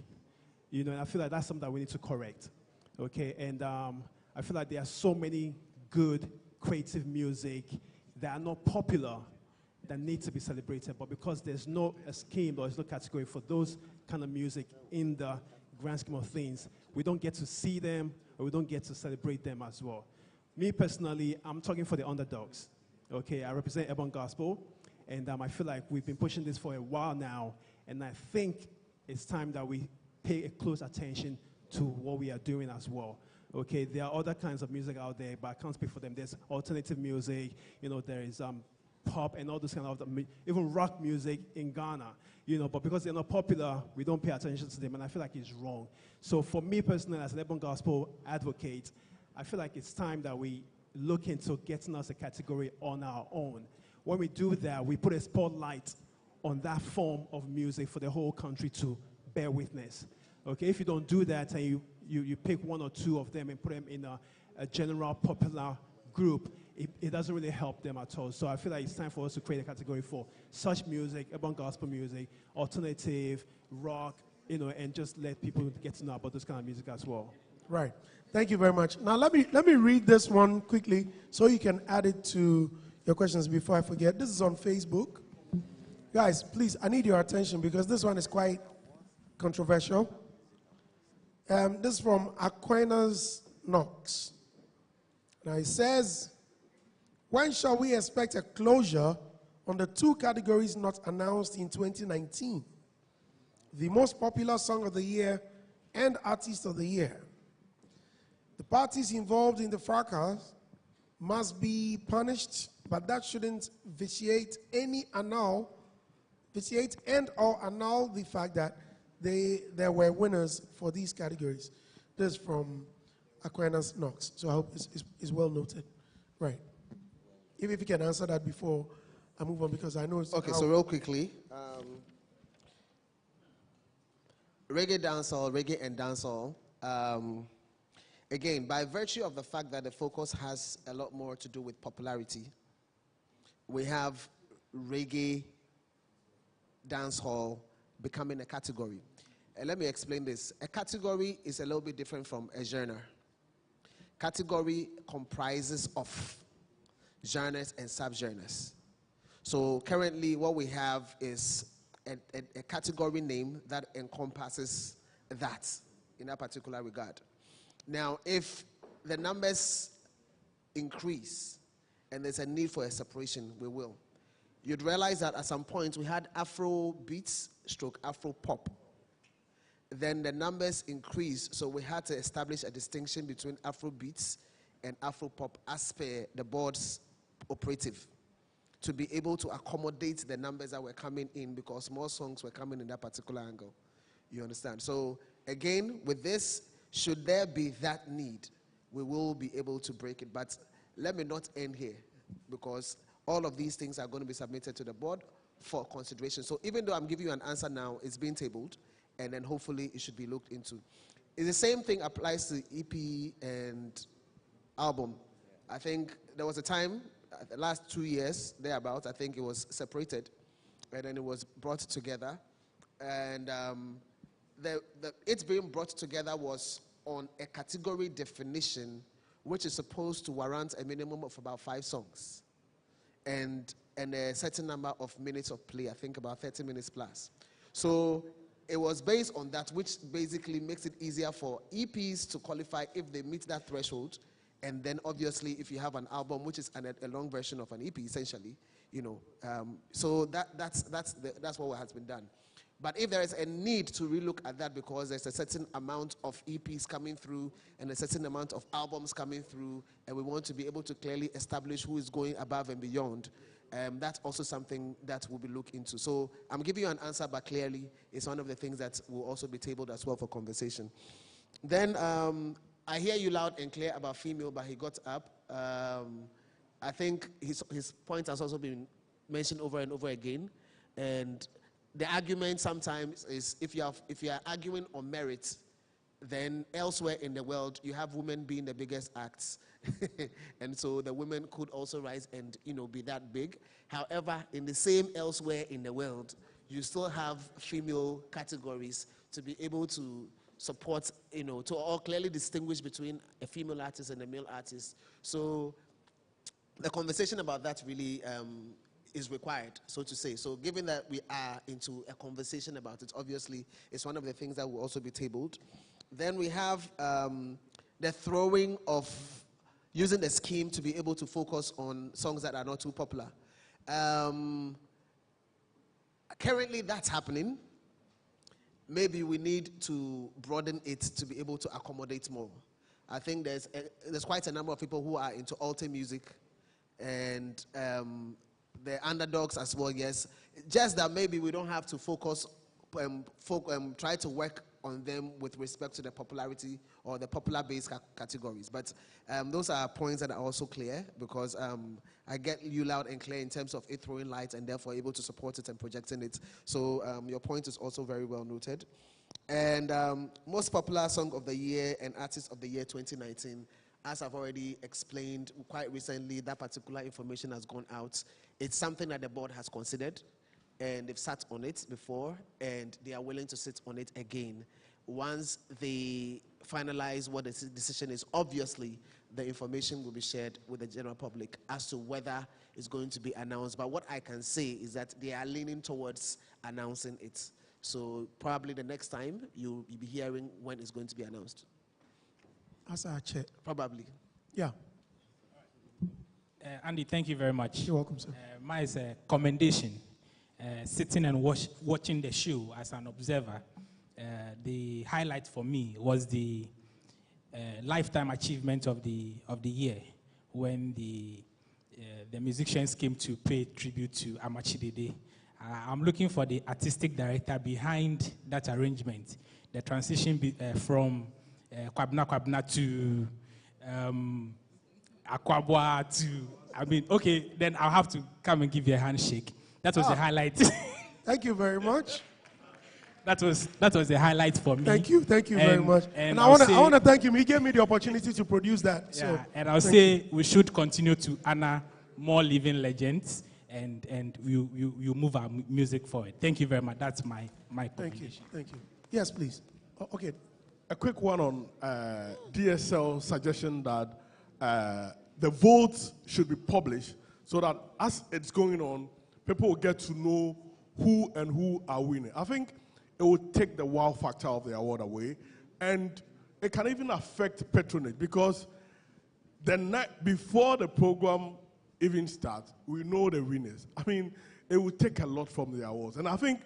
Speaker 20: You know, and I feel like that's something that we need to correct. Okay, and I feel like there are so many good creative music that are not popular that need to be celebrated, but because there's no scheme or there's no category for those kind of music in the grand scheme of things, we don't get to see them, or we don't get to celebrate them as well. Me personally, I'm talking for the underdogs. Okay, I represent Urban Gospel, and I feel like we've been pushing this for a while now, and I think it's time that we pay a close attention to what we are doing as well. Okay, there are other kinds of music out there, but I can't speak for them. There's alternative music, you know, there is pop and all this kind of, even rock music in Ghana, you know, but because they're not popular, we don't pay attention to them, and I feel like it's wrong. So for me personally, as an urban gospel advocate, I feel like it's time that we look into getting us a category on our own. When we do that, we put a spotlight on that form of music for the whole country to bear witness. Okay, if you don't do that and you pick 1 or 2 of them and put them in a general popular group, it doesn't really help them at all. So I feel like it's time for us to create a category for such music, urban gospel music, alternative, rock, you know, and just let people get to know about this kind of music as well.
Speaker 1: Right. Thank you very much. Now let me read this one quickly so you can add it to your questions before I forget. This is on Facebook. Guys, please, I need your attention because this one is quite controversial. This is from Aquinas Knox. Now it says, when shall we expect a closure on the 2 categories not announced in 2019? The most popular song of the year and artist of the year. The parties involved in the fracas must be punished, but that shouldn't vitiate and or annul the fact that there were winners for these categories. This is from Aquinas Knox, so I hope it's well noted. Right. If you can answer that before I move on, because I know it's...
Speaker 3: Okay, so real quickly, reggae and dancehall, again, by virtue of the fact that the focus has a lot more to do with popularity, we have reggae, dancehall becoming a category. And let me explain this. A category is a little bit different from a genre. Category comprises of genres and subgenres. So currently what we have is a category name that encompasses that in a particular regard. Now, if the numbers increase and there's a need for a separation, we will. You'd realize that at some point we had Afro beats / Afro pop. Then the numbers increased, so we had to establish a distinction between Afro beats and Afro pop as per the board's operative, to be able to accommodate the numbers that were coming in, because more songs were coming in that particular angle. You understand? So again, with this, should there be that need, we will be able to break it. But let me not end here, because all of these things are going to be submitted to the board for consideration. So even though I'm giving you an answer now, it's being tabled, and then hopefully it should be looked into. The same thing applies to EP and album. I think there was a time, the last 2 years, thereabout, I think it was separated, and then it was brought together. And it's being brought together was on a category definition, which is supposed to warrant a minimum of about 5 songs. And a certain number of minutes of play, I think about 30 minutes plus. So it was based on that, which basically makes it easier for EPs to qualify if they meet that threshold. And then obviously if you have an album, which is a long version of an EP essentially, so that's what has been done. But if there is a need to relook at that because there's a certain amount of EPs coming through and a certain amount of albums coming through, and we want to be able to clearly establish who is going above and beyond, that's also something that will be looked into. So I'm giving you an answer, but clearly it's one of the things that will also be tabled as well for conversation. Then I hear you loud and clear about female, but he got up. I think his point has also been mentioned over and over again. And the argument sometimes is if you are arguing on merit, then elsewhere in the world you have women being the biggest acts, and so the women could also rise and be that big. However, in the same elsewhere in the world, you still have female categories to be able to support, to all clearly distinguish between a female artist and a male artist. So the conversation about that really is required, so to say. So given that we are into a conversation about it, obviously it's one of the things that will also be tabled. Then we have the throwing of using the scheme to be able to focus on songs that are not too popular. Currently that's happening. Maybe we need to broaden it to be able to accommodate more. I think there's quite a number of people who are into altar music, and the underdogs as well, yes. Just that maybe we don't have to focus, try to work on them with respect to the popularity or the popular-based categories. But those are points that are also clear, because I get you loud and clear in terms of it throwing light and therefore able to support it and projecting it. So your point is also very well noted. And most popular song of the year and artist of the year 2019, as I've already explained quite recently, that particular information has gone out. It's something that the board has considered, and they've sat on it before, and they are willing to sit on it again. Once they finalize what the decision is, obviously the information will be shared with the general public as to whether it's going to be announced. But what I can say is that they are leaning towards announcing it. So probably the next time you'll be hearing when it's going to be announced.
Speaker 1: As I check.
Speaker 3: Probably.
Speaker 1: Yeah.
Speaker 2: Andy, thank you very much.
Speaker 1: You're welcome, sir.
Speaker 2: Mine is a commendation. Sitting and watching the show as an observer, the highlight for me was the lifetime achievement of the year, when the musicians came to pay tribute to Amachidede. I'm looking for the artistic director behind that arrangement, the transition from Kwabna to Akwabwa to, okay, then I'll have to come and give you a handshake. That was the highlight.
Speaker 1: Thank you very much.
Speaker 2: That was the highlight for me.
Speaker 1: Thank you very much. And I want to thank him. He gave me the opportunity to produce that.
Speaker 2: Yeah,
Speaker 1: so,
Speaker 2: and I'll say we should continue to honor more living legends, and you move our music forward. Thank you very much. That's my commendation.
Speaker 1: Thank you. Yes, please. Okay.
Speaker 16: A quick one on DSL suggestion that the votes should be published so that as it's going on, people will get to know who are winning. I think it will take the wow factor of the award away, and it can even affect patronage, because the night before the program even starts, we know the winners. I mean, it will take a lot from the awards. And I think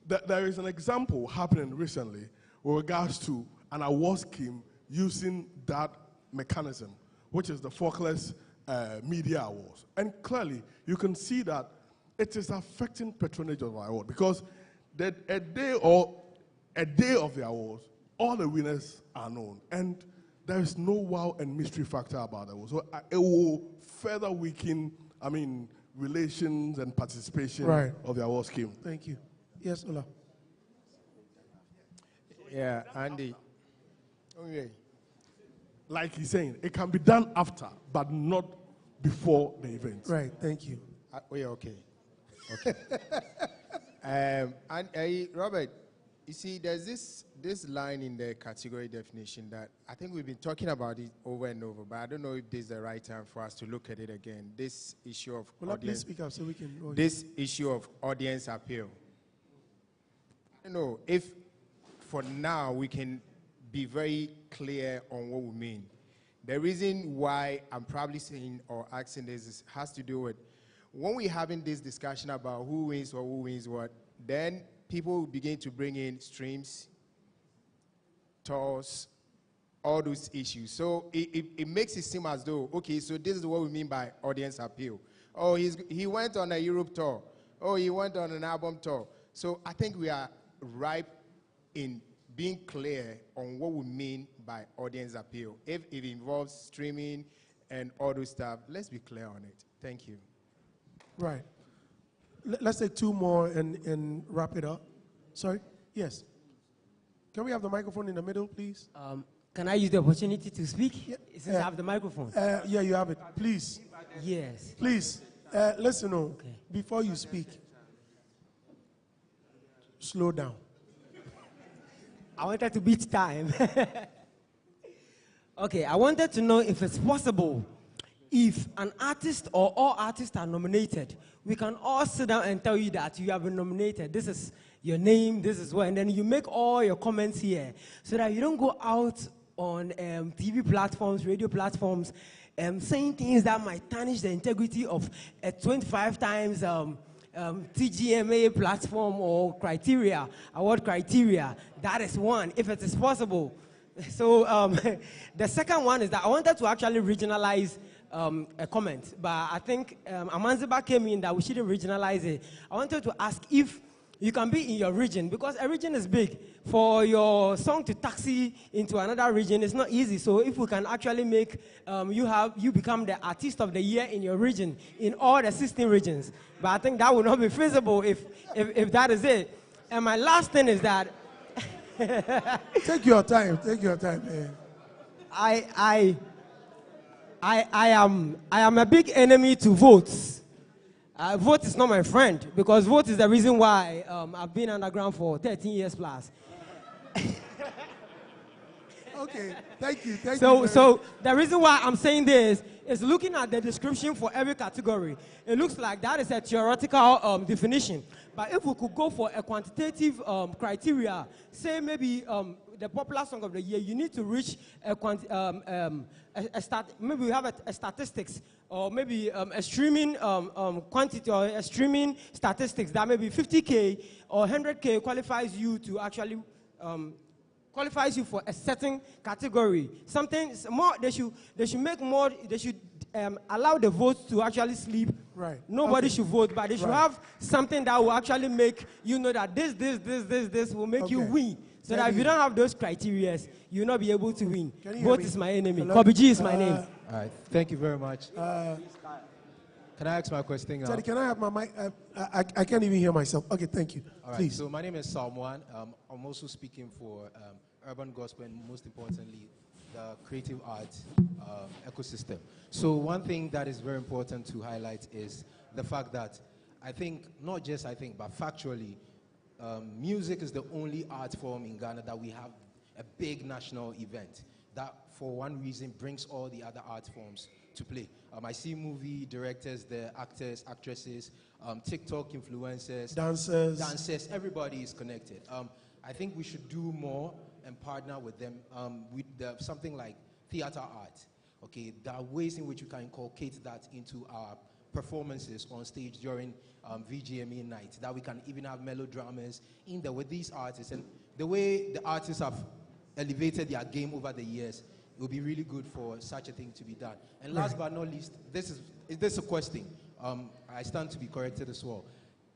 Speaker 16: that there is an example happening recently with regards to an award scheme using that mechanism, which is the Folkless Media Awards. And clearly, you can see that it is affecting patronage of the award, because a day of the awards, all the winners are known. And there is no wow and mystery factor about it. So it will further weaken, relations and participation of the award scheme.
Speaker 1: Thank you. Yes, Ola.
Speaker 4: Yeah, Andy. Okay.
Speaker 16: Like he's saying, it can be done after, but not before the event.
Speaker 1: Right, thank you.
Speaker 4: Okay. Okay. Robert, you see, there's this line in the category definition that I think we've been talking about it over and over, but I don't know if this is the right time for us to look at it again. This issue of
Speaker 1: Please speak up so we can.
Speaker 4: This issue of audience appeal. I don't know if for now we can be very clear on what we mean. The reason why I'm probably saying or asking this has to do with when we're having this discussion about who wins or who wins what, then people begin to bring in streams, tours, all those issues. So it makes it seem as though, okay, so this is what we mean by audience appeal. Oh, he went on a Europe tour. Oh, he went on an album tour. So I think we are ripe in being clear on what we mean by audience appeal. If it involves streaming and all those stuff, let's be clear on it. Thank you.
Speaker 1: Right. Let's take two more and wrap it up. Sorry? Yes. Can we have the microphone in the middle, please?
Speaker 5: Can I use the opportunity to speak? Since I have the microphone.
Speaker 1: Yeah, you have it. Please.
Speaker 5: Yes.
Speaker 1: Please, listen, before you speak, slow down.
Speaker 5: I wanted to beat time. Okay, I wanted to know if it's possible, if an artist or all artists are nominated, we can all sit down and tell you that you have been nominated. This is your name, this is what, and then you make all your comments here so that you don't go out on TV platforms, radio platforms, saying things that might tarnish the integrity of a 25 times TGMA platform or award criteria. That is one, if it is possible. So the second one is that I wanted to actually regionalize a comment, but I think Amanziba came in that we shouldn't regionalize it. I wanted to ask if you can be in your region, because a region is big. For your song to taxi into another region, it's not easy. So if we can actually make you become the artist of the year in your region, in all the 16 regions. But I think that would not be feasible if that is it. And my last thing is that
Speaker 1: Take your time, man.
Speaker 5: I am a big enemy to votes. Vote is not my friend, because vote is the reason why I've been underground for 13 years plus.
Speaker 1: Okay, thank you.
Speaker 5: So the reason why I'm saying this is looking at the description for every category. It looks like that is a theoretical definition. But if we could go for a quantitative criteria, say maybe the popular song of the year, you need to reach maybe we have a statistics, or maybe a streaming quantity, or a streaming statistics that maybe 50K or 100K qualifies you to actually qualifies you for a certain category. Something more, they should make more, they should allow the votes to actually sleep.
Speaker 1: Right.
Speaker 5: Nobody should vote, but they should have something that will actually make you know that this will make you win. So that if you don't have those criteria, you will not be able to win. Vote is my enemy. Kobe G is my name.
Speaker 21: All right. Thank you very much. Can I ask my question now?
Speaker 1: Sorry, can I have my mic? I can't even hear myself. Okay, thank you.
Speaker 21: All right.
Speaker 1: Please.
Speaker 21: So my name is Salmwan. I'm also speaking for urban gospel and, most importantly, the creative arts ecosystem. So one thing that is very important to highlight is the fact that I think, not just I think, but factually, music is the only art form in Ghana that we have a big national event that, for one reason, brings all the other art forms to play. I see movie directors, the actors, actresses, TikTok influencers, dancers, everybody is connected. I think we should do more and partner with them with something like theater art. Okay, there are ways in which we can inculcate that into our performances on stage during VGMA night, that we can even have melodramas in there with these artists. And the way the artists have elevated their game over the years, it would be really good for such a thing to be done. And last but not least, this is a question. I stand to be corrected as well.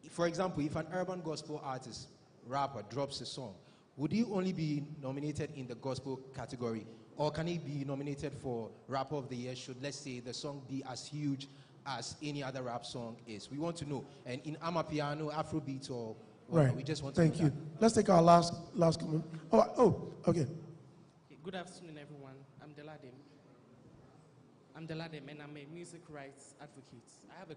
Speaker 21: For example, if an urban gospel artist, rapper, drops a song, would he only be nominated in the gospel category, or can he be nominated for Rapper of the Year should, let's say, the song be as huge as any other rap song is? We want to know. And in Amapiano, Afrobeat, or whatever,
Speaker 1: Right.
Speaker 21: we just want to
Speaker 1: Thank
Speaker 21: know
Speaker 1: you.
Speaker 21: that.
Speaker 1: Let's take our last comment. Okay.
Speaker 9: Good afternoon, everyone. I'm Deladem. And I'm a music rights advocate. I have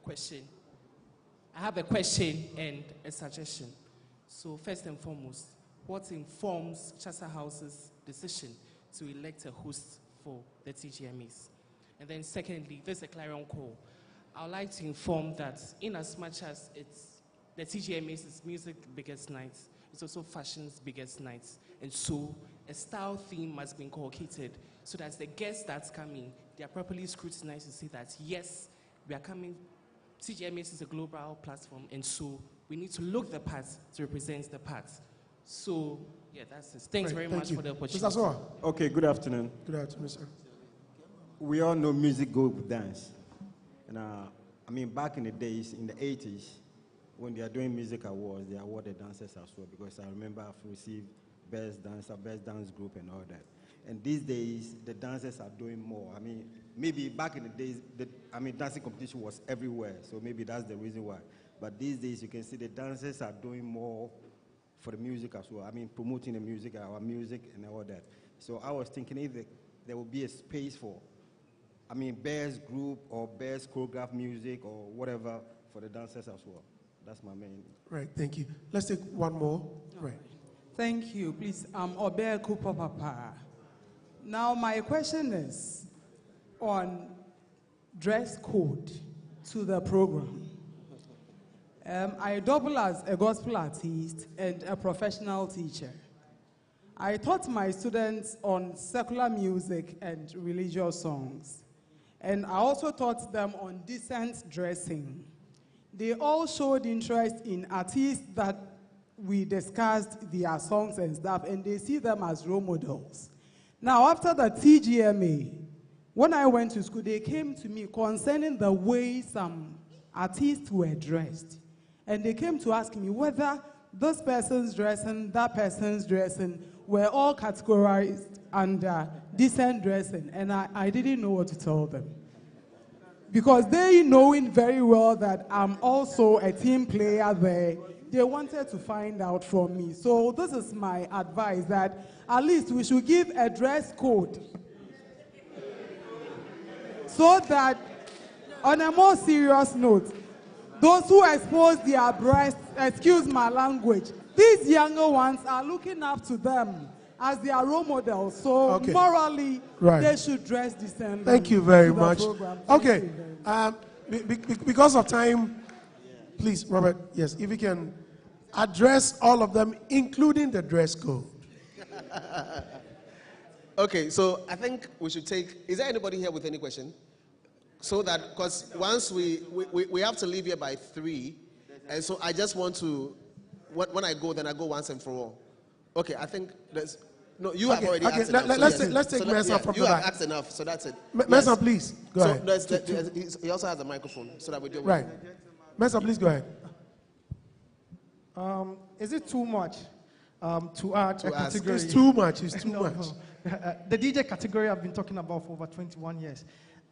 Speaker 9: a question and a suggestion. So first and foremost, what informs Chassa House's decision to elect a host for the TGMAs? And then secondly, this is a clarion call. I would like to inform that in as much as the TGMAs is music's biggest night, it's also fashion's biggest night. And so a style theme must be inculcated so that the guests that's coming, they are properly scrutinized to see that, yes, we are coming. TGMAs is a global platform, and so we need to look the part to represent the part. So, yeah, that's it. Thanks very much for the opportunity.
Speaker 1: Mr. Soa.
Speaker 14: Okay, good afternoon.
Speaker 1: Good afternoon, sir.
Speaker 14: We all know music goes with dance. And I mean, back in the days, in the 80s, when they are doing music awards, they award the dancers as well, because I remember I've received best dancer, best dance group, and all that. And these days, the dancers are doing more. I mean, maybe back in the days, dancing competition was everywhere, so maybe that's the reason why. But these days, you can see the dancers are doing more for the music as well. I mean, promoting the music, our music, and all that. So I was thinking if there will be a space for, best group or best choreographed music or whatever for the dancers as well. That's my main.
Speaker 1: Right, thank you. Let's take one more. Right.
Speaker 22: Thank you. Please, Obe Kupo Papa. Now, my question is on dress code to the program. I double as a gospel artist and a professional teacher. I taught my students on secular music and religious songs. And I also taught them on decent dressing. They all showed interest in artists that we discussed their songs and stuff, and they see them as role models. Now, after the TGMA, when I went to school, they came to me concerning the way some artists were dressed. And they came to ask me whether this person's dressing, that person's dressing, were all categorized under decent dressing. And I didn't know what to tell them. Because they knowing very well that I'm also a team player there, they wanted to find out from me. So this is my advice, that at least we should give a dress code so that, on a more serious note, those who expose their breasts, excuse my language, these younger ones are looking up to them as their role models. So morally, they should dress decently.
Speaker 1: Thank you very much.
Speaker 22: Program.
Speaker 1: Okay, because of time, please, Robert, yes, if you can address all of them, including the dress code.
Speaker 3: Okay, so I think we should take, is there anybody here with any question? So that, because once we have to leave here by 3, and so I just want to, when I go, then I go once and for all. Okay, I think there's, no, you have already asked enough.
Speaker 1: Let's take Mesa from the
Speaker 3: back. You have
Speaker 1: back.
Speaker 3: asked enough, so that's it.
Speaker 1: Mesa, please, go ahead.
Speaker 3: So he also has a microphone, so that we do it.
Speaker 1: Right. Mesa, please go ahead.
Speaker 24: Is it too much to add a category?
Speaker 1: It's too much, it's too much.
Speaker 24: No. The DJ category I've been talking about for over 21 years.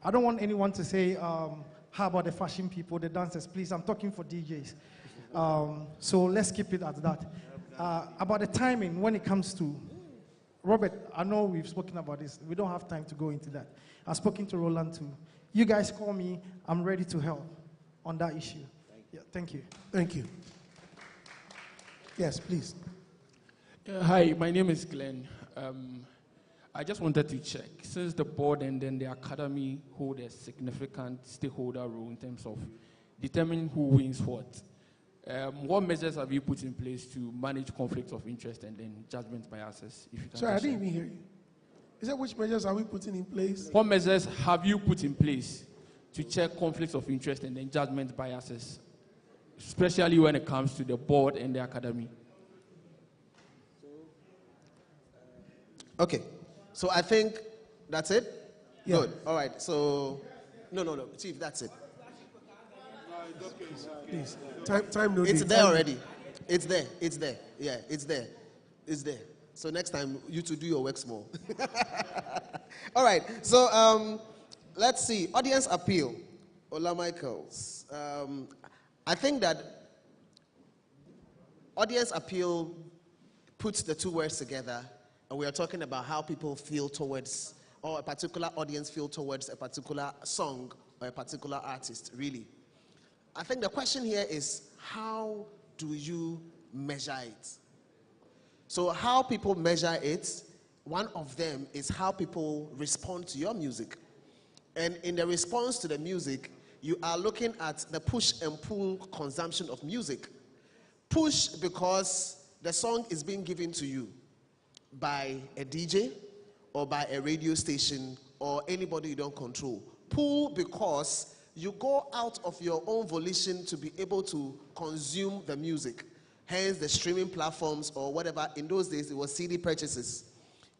Speaker 24: I don't want anyone to say, how about the fashion people, the dancers? Please, I'm talking for DJs. So let's keep it at that. About the timing, when it comes to, Robert, I know we've spoken about this. We don't have time to go into that. I've spoken to Roland too. You guys call me, I'm ready to help on that issue. Thank you.
Speaker 1: Thank you. Yes, please.
Speaker 25: Hi, my name is Glenn. I just wanted to check, since the board and then the academy hold a significant stakeholder role in terms of determining who wins what measures have you put in place to manage conflicts of interest and then judgment biases? If you can.
Speaker 1: Sorry, I didn't even hear you. Is that which measures are we putting in place?
Speaker 25: What measures have you put in place to check conflicts of interest and then judgment biases, especially when it comes to the board and the academy?
Speaker 3: Okay. So I think that's it?
Speaker 1: Yeah.
Speaker 3: Good. All right. So, no. Chief, that's it.
Speaker 1: Please. Time no.
Speaker 3: It's there already. It's there. Yeah, it's there. So next time, you to do your work small. All right. So let's see. Audience appeal. Ola Michaels. I think that audience appeal puts the two words together, and we are talking about how people feel towards, or a particular audience feel towards a particular song or a particular artist, really. I think the question here is, how do you measure it? So how people measure it, one of them is how people respond to your music. And in the response to the music, you are looking at the push and pull consumption of music. Push because the song is being given to you by a DJ or by a radio station or anybody you don't control. Pull because you go out of your own volition to be able to consume the music. Hence the streaming platforms or whatever. In those days, it was CD purchases,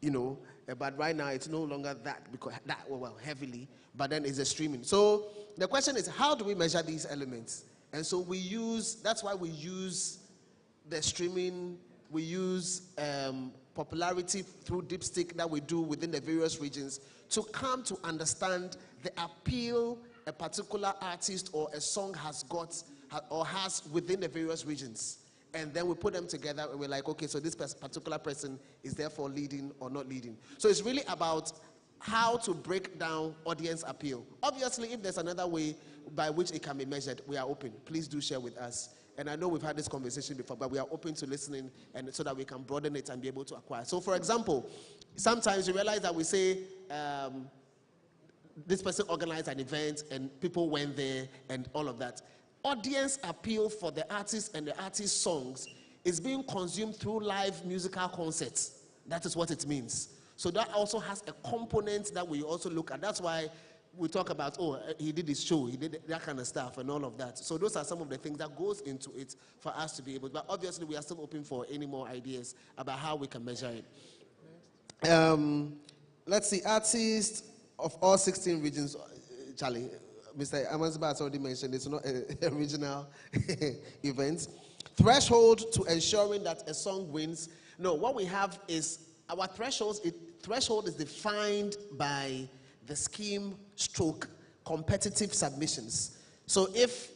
Speaker 3: you know. But right now, it's no longer that, because that, well, heavily, but then it's the streaming. So the question is, how do we measure these elements? And so we use, that's why we use the streaming, we use popularity through dipstick that we do within the various regions to come to understand the appeal a particular artist or a song has got or has within the various regions. And then we put them together and we're like, okay, so this particular person is therefore leading or not leading. So it's really about how to break down audience appeal. Obviously, if there's another way by which it can be measured, we are open. Please do share with us. And I know we've had this conversation before, but we are open to listening and so that we can broaden it and be able to acquire. So for example, sometimes you realize that we say, this person organized an event and people went there and all of that. Audience appeal for the artist and the artist's songs is being consumed through live musical concerts. That is what it means. So that also has a component that we also look at. That's why we talk about, oh, he did his show, he did that kind of stuff and all of that. So those are some of the things that goes into it for us to be able to, but obviously we are still open for any more ideas about how we can measure it. Let's see, artists of all 16 regions, Charlie, Mr. Amaziba has already mentioned, it's not a regional event. Threshold to ensuring that a song wins. No, what we have is our threshold is defined by the scheme stroke competitive submissions. So if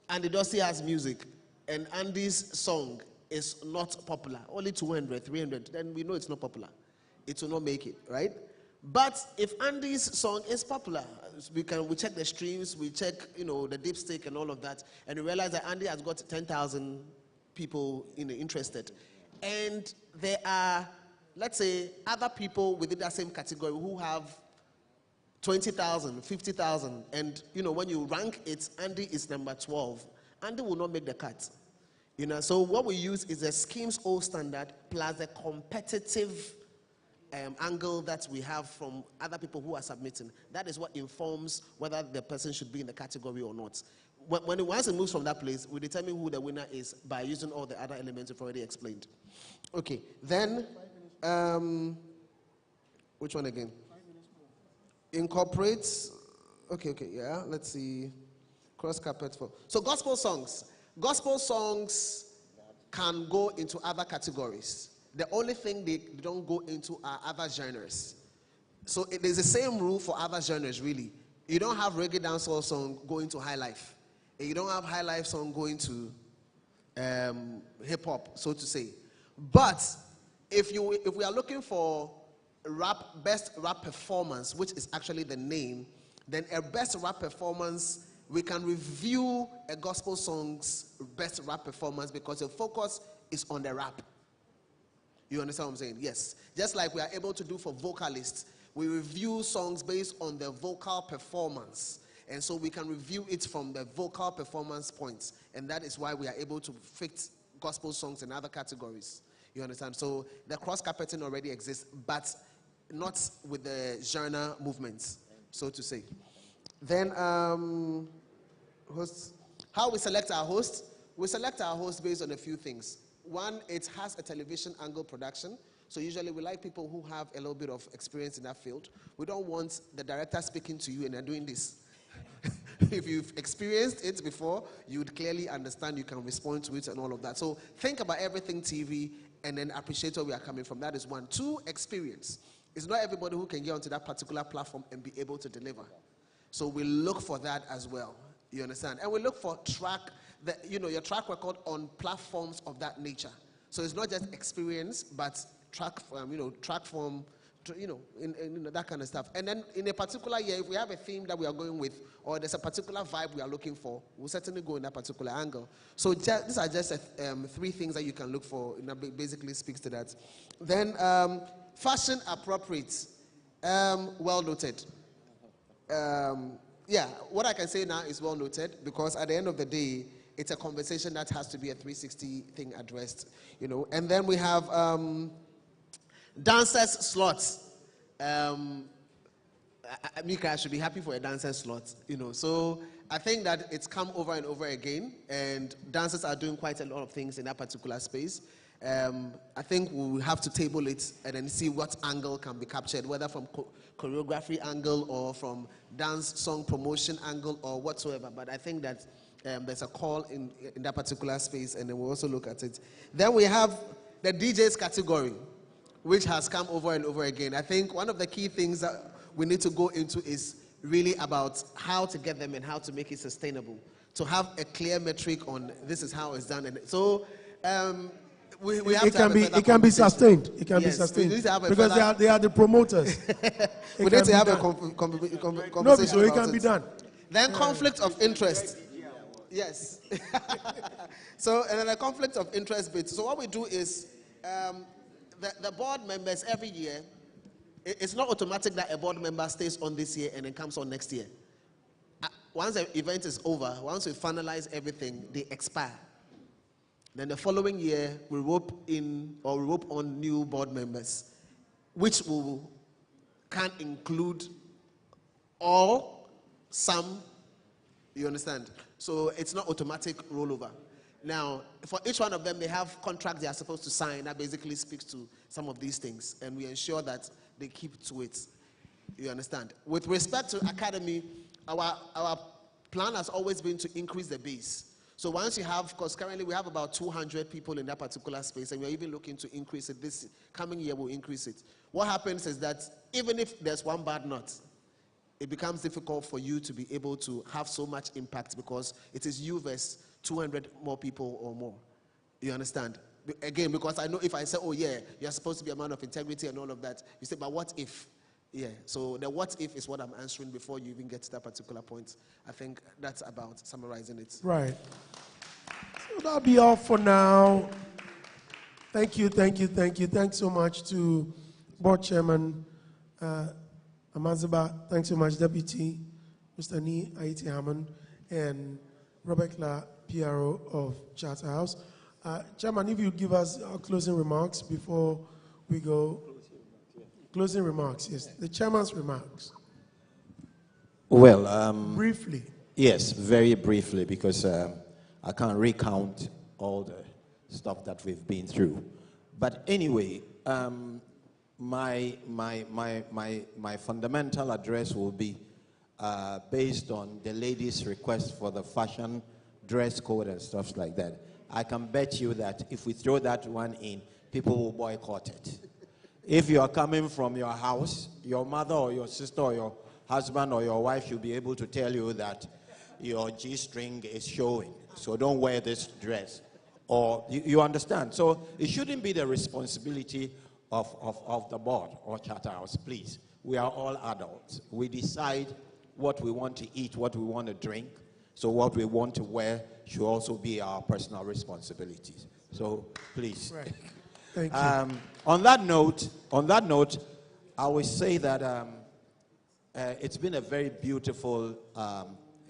Speaker 3: Andy Dorsey has music and Andy's song is not popular, only 200, 300, then we know it's not popular. It will not make it, right? But if Andy's song is popular, we check the streams, we check, the dipstick and all of that, and we realize that Andy has got 10,000 people interested. And there are, let's say, other people within that same category who have 20,000, 50,000, and when you rank it, Andy is number 12. Andy will not make the cut. So what we use is the scheme's old standard plus the competitive angle that we have from other people who are submitting. That is what informs whether the person should be in the category or not. Once it moves from that place, we determine who the winner is by using all the other elements we've already explained. Okay, then, which one again? Incorporate, okay, yeah, let's see. Cross carpet for. So gospel songs. Gospel songs can go into other categories. The only thing they don't go into are other genres. So there's the same rule for other genres, really. You don't have reggae dancehall song going to high life. And you don't have high life song going to hip hop, so to say. But if we are looking for best rap performance, which is actually the name, then a best rap performance, we can review a gospel song's best rap performance because the focus is on the rap. You understand what I'm saying? Yes. Just like we are able to do for vocalists, we review songs based on the vocal performance. And so we can review it from the vocal performance points. And that is why we are able to fit gospel songs in other categories. You understand? So the cross-carpeting already exists, but not with the genre movements, so to say. Then, hosts. How we select our host? We select our host based on a few things. One, it has a television angle production. So usually we like people who have a little bit of experience in that field. We don't want the director speaking to you and they're doing this. if you've experienced it before, you would clearly understand, you can respond to it and all of that. So think about everything TV and then appreciate where we are coming from. That is one. Two, experience. It's not everybody who can get onto that particular platform and be able to deliver. So we look for that as well. You understand? And we look for your track record on platforms of that nature. So it's not just experience, but track form, that kind of stuff. And then in a particular year, if we have a theme that we are going with, or there's a particular vibe we are looking for, we'll certainly go in that particular angle. So these are just 3 things that you can look for. Basically speaks to that. Then fashion appropriate, well noted. What I can say now is well noted, because at the end of the day, it's a conversation that has to be a 360 thing addressed, And then we have dancers slots. I should be happy for a dancer slot, So I think that it's come over and over again, and dancers are doing quite a lot of things in that particular space. I think we'll have to table it and then see what angle can be captured, whether from choreography angle or from dance song promotion angle or whatsoever. But I think that there's a call in that particular space, and then we'll also look at it. Then we have the DJs category, which has come over and over again. I think one of the key things that we need to go into is really about how to get them and how to make it sustainable, to have a clear metric on this is how it's done. And so we have
Speaker 1: it can be sustained. It can be sustained because they are the promoters.
Speaker 3: We need to have a conversation.
Speaker 1: No, so it can be done.
Speaker 3: Then conflict of interest. Yes. So, and then a conflict of interest bit. So what we do is the board members every year, it's not automatic that a board member stays on this year and then comes on next year. Once the event is over, once we finalize everything, they expire. Then the following year, we rope on new board members, which can include all, some, you understand? So it's not automatic rollover. Now, for each one of them, they have contracts they are supposed to sign that basically speaks to some of these things, and we ensure that they keep to it. You understand? With respect to academy, our plan has always been to increase the base. So once you have, because currently we have about 200 people in that particular space, and we're even looking to increase it. This coming year, we'll increase it. What happens is that even if there's one bad nut, it becomes difficult for you to be able to have so much impact, because it is you versus 200 more people or more. You understand? Again, because I know if I say, oh yeah, you're supposed to be a man of integrity and all of that, you say, but what if? Yeah, so the what if is what I'm answering before you even get to that particular point. I think that's about summarizing it.
Speaker 1: Right. So that'll be all for now. Thank you. Thanks so much to Board Chairman Amaziba. Thanks so much, Deputy Mr. Ni Aiti Hammond, and Rebecca PRO of Charterhouse. Chairman, if you give us closing remarks before we go. Closing remarks, yes. The chairman's remarks.
Speaker 10: Well,
Speaker 1: briefly.
Speaker 10: Yes, very briefly, because I can't recount all the stuff that we've been through. But anyway, my fundamental address will be based on the ladies' request for the fashion dress code and stuff like that. I can bet you that if we throw that one in, people will boycott it. If you are coming from your house, your mother or your sister or your husband or your wife should be able to tell you that your G-string is showing, so don't wear this dress. Or you understand? So it shouldn't be the responsibility of the board or Charterhouse, please. We are all adults. We decide what we want to eat, what we want to drink. So what we want to wear should also be our personal responsibilities. So please.
Speaker 1: Right. Thank you.
Speaker 10: On that note, I will say that it's been a very beautiful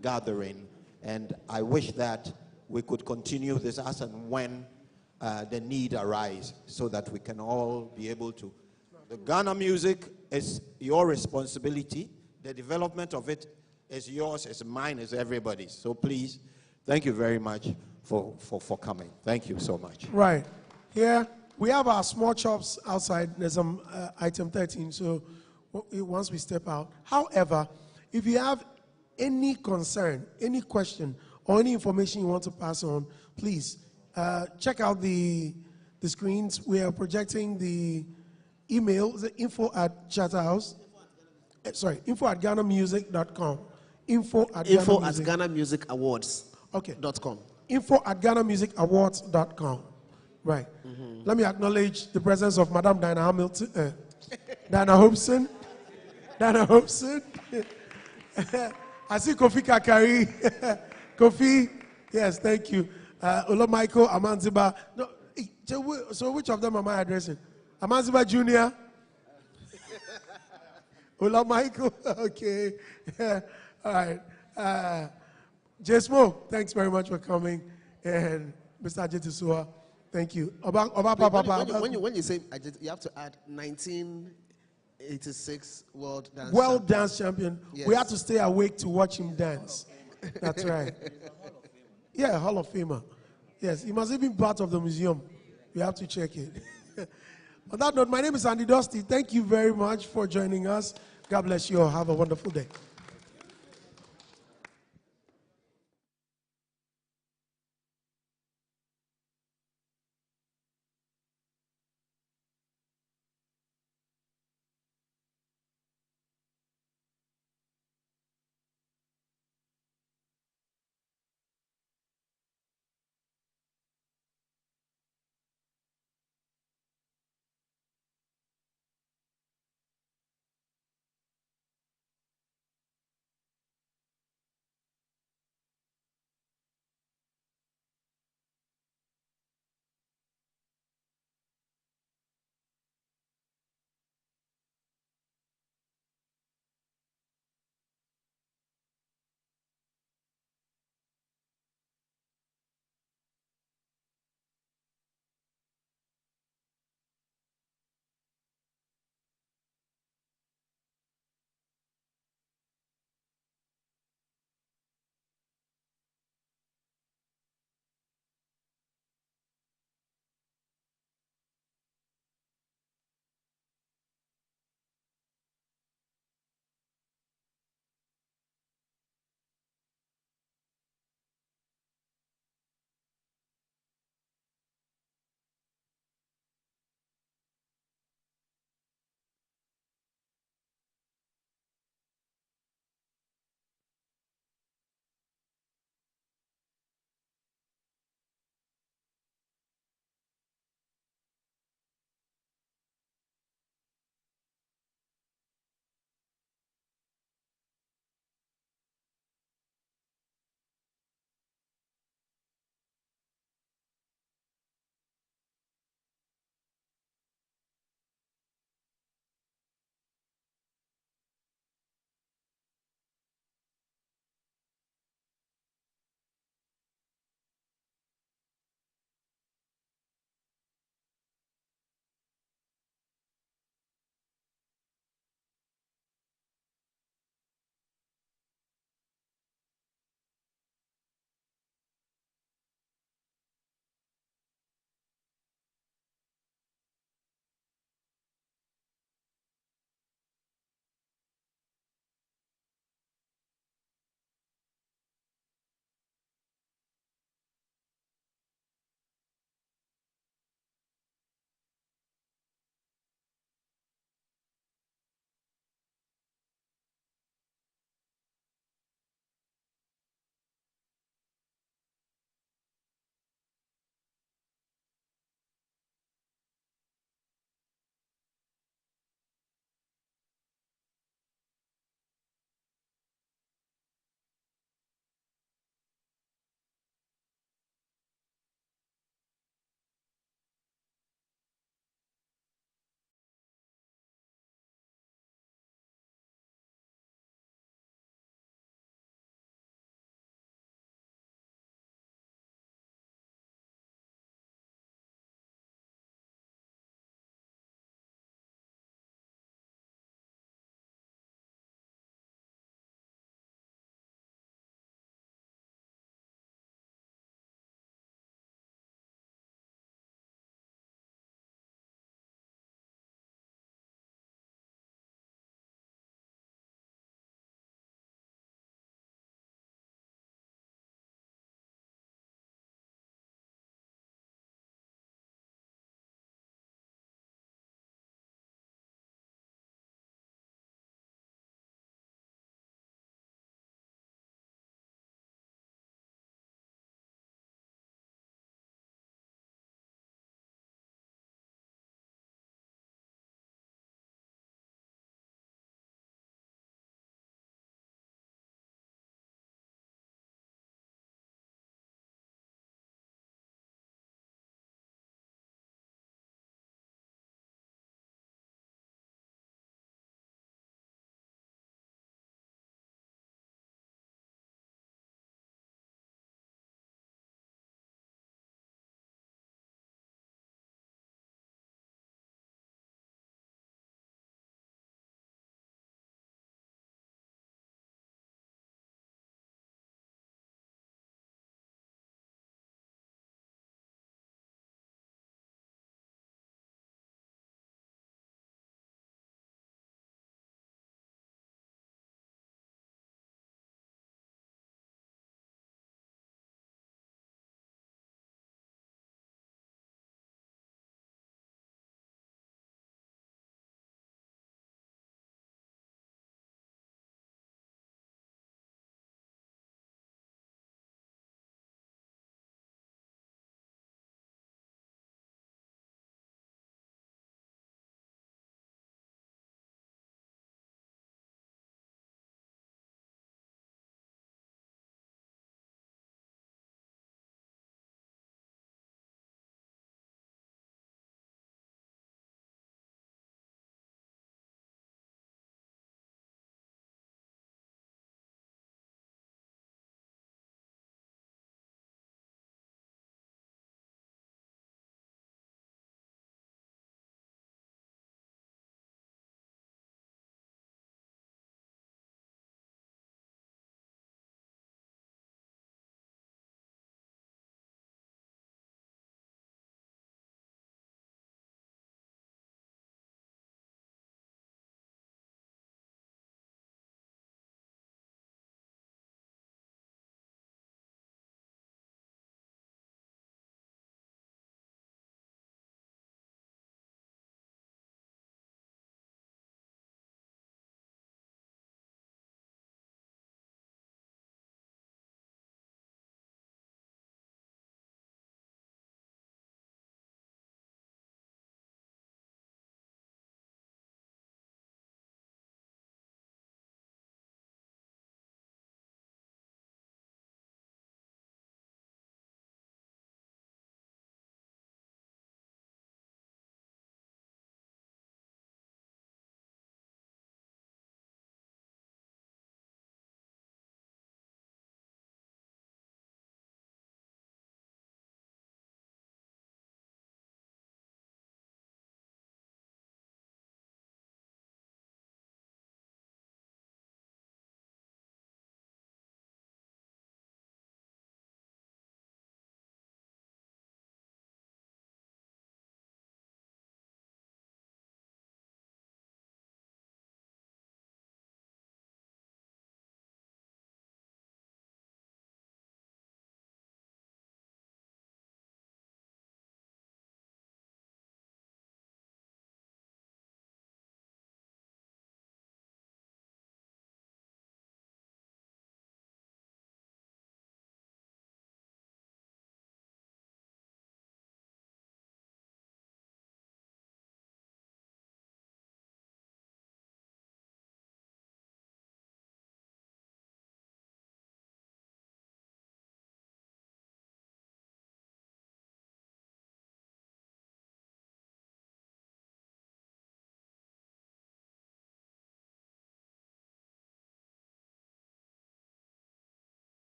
Speaker 10: gathering, and I wish that we could continue this as and when the need arises, so that we can all be able to. The Ghana music is your responsibility. The development of it is yours, it's mine, it's everybody's. So please, thank you very much for coming. Thank you so much.
Speaker 1: Right. Here, we have our small shops outside. There's some item 13, so once we step out. However, if you have any concern, any question, or any information you want to pass on, please check out the screens. We are projecting the email, the info at Chatterhouse. Sorry, info at GhanaMusic.com. Info at
Speaker 3: GhanaMusicAwards.com.
Speaker 1: Info at GhanaMusicAwards.com. Right. Let me acknowledge the presence of Madam Diana Hamilton, Diana Hobson. Diana Hobson. I see Kofi Kakari. Kofi, yes, thank you. Olo Michael, Amanziba. No, so which of them am I addressing? Amanziba Jr.? Olo Michael, okay. All right. Jesmo, thanks very much for coming. And Mr. Ajetusua, thank you.
Speaker 3: When you say, you have to add 1986
Speaker 1: World Dance Champion. Yes. We had to stay awake to watch him dance. That's right. Yeah, Hall of Famer. Yes, he must have been part of the museum. We have to check it. On that note, my name is Andy Dusty. Thank you very much for joining us. God bless you all. Have a wonderful day.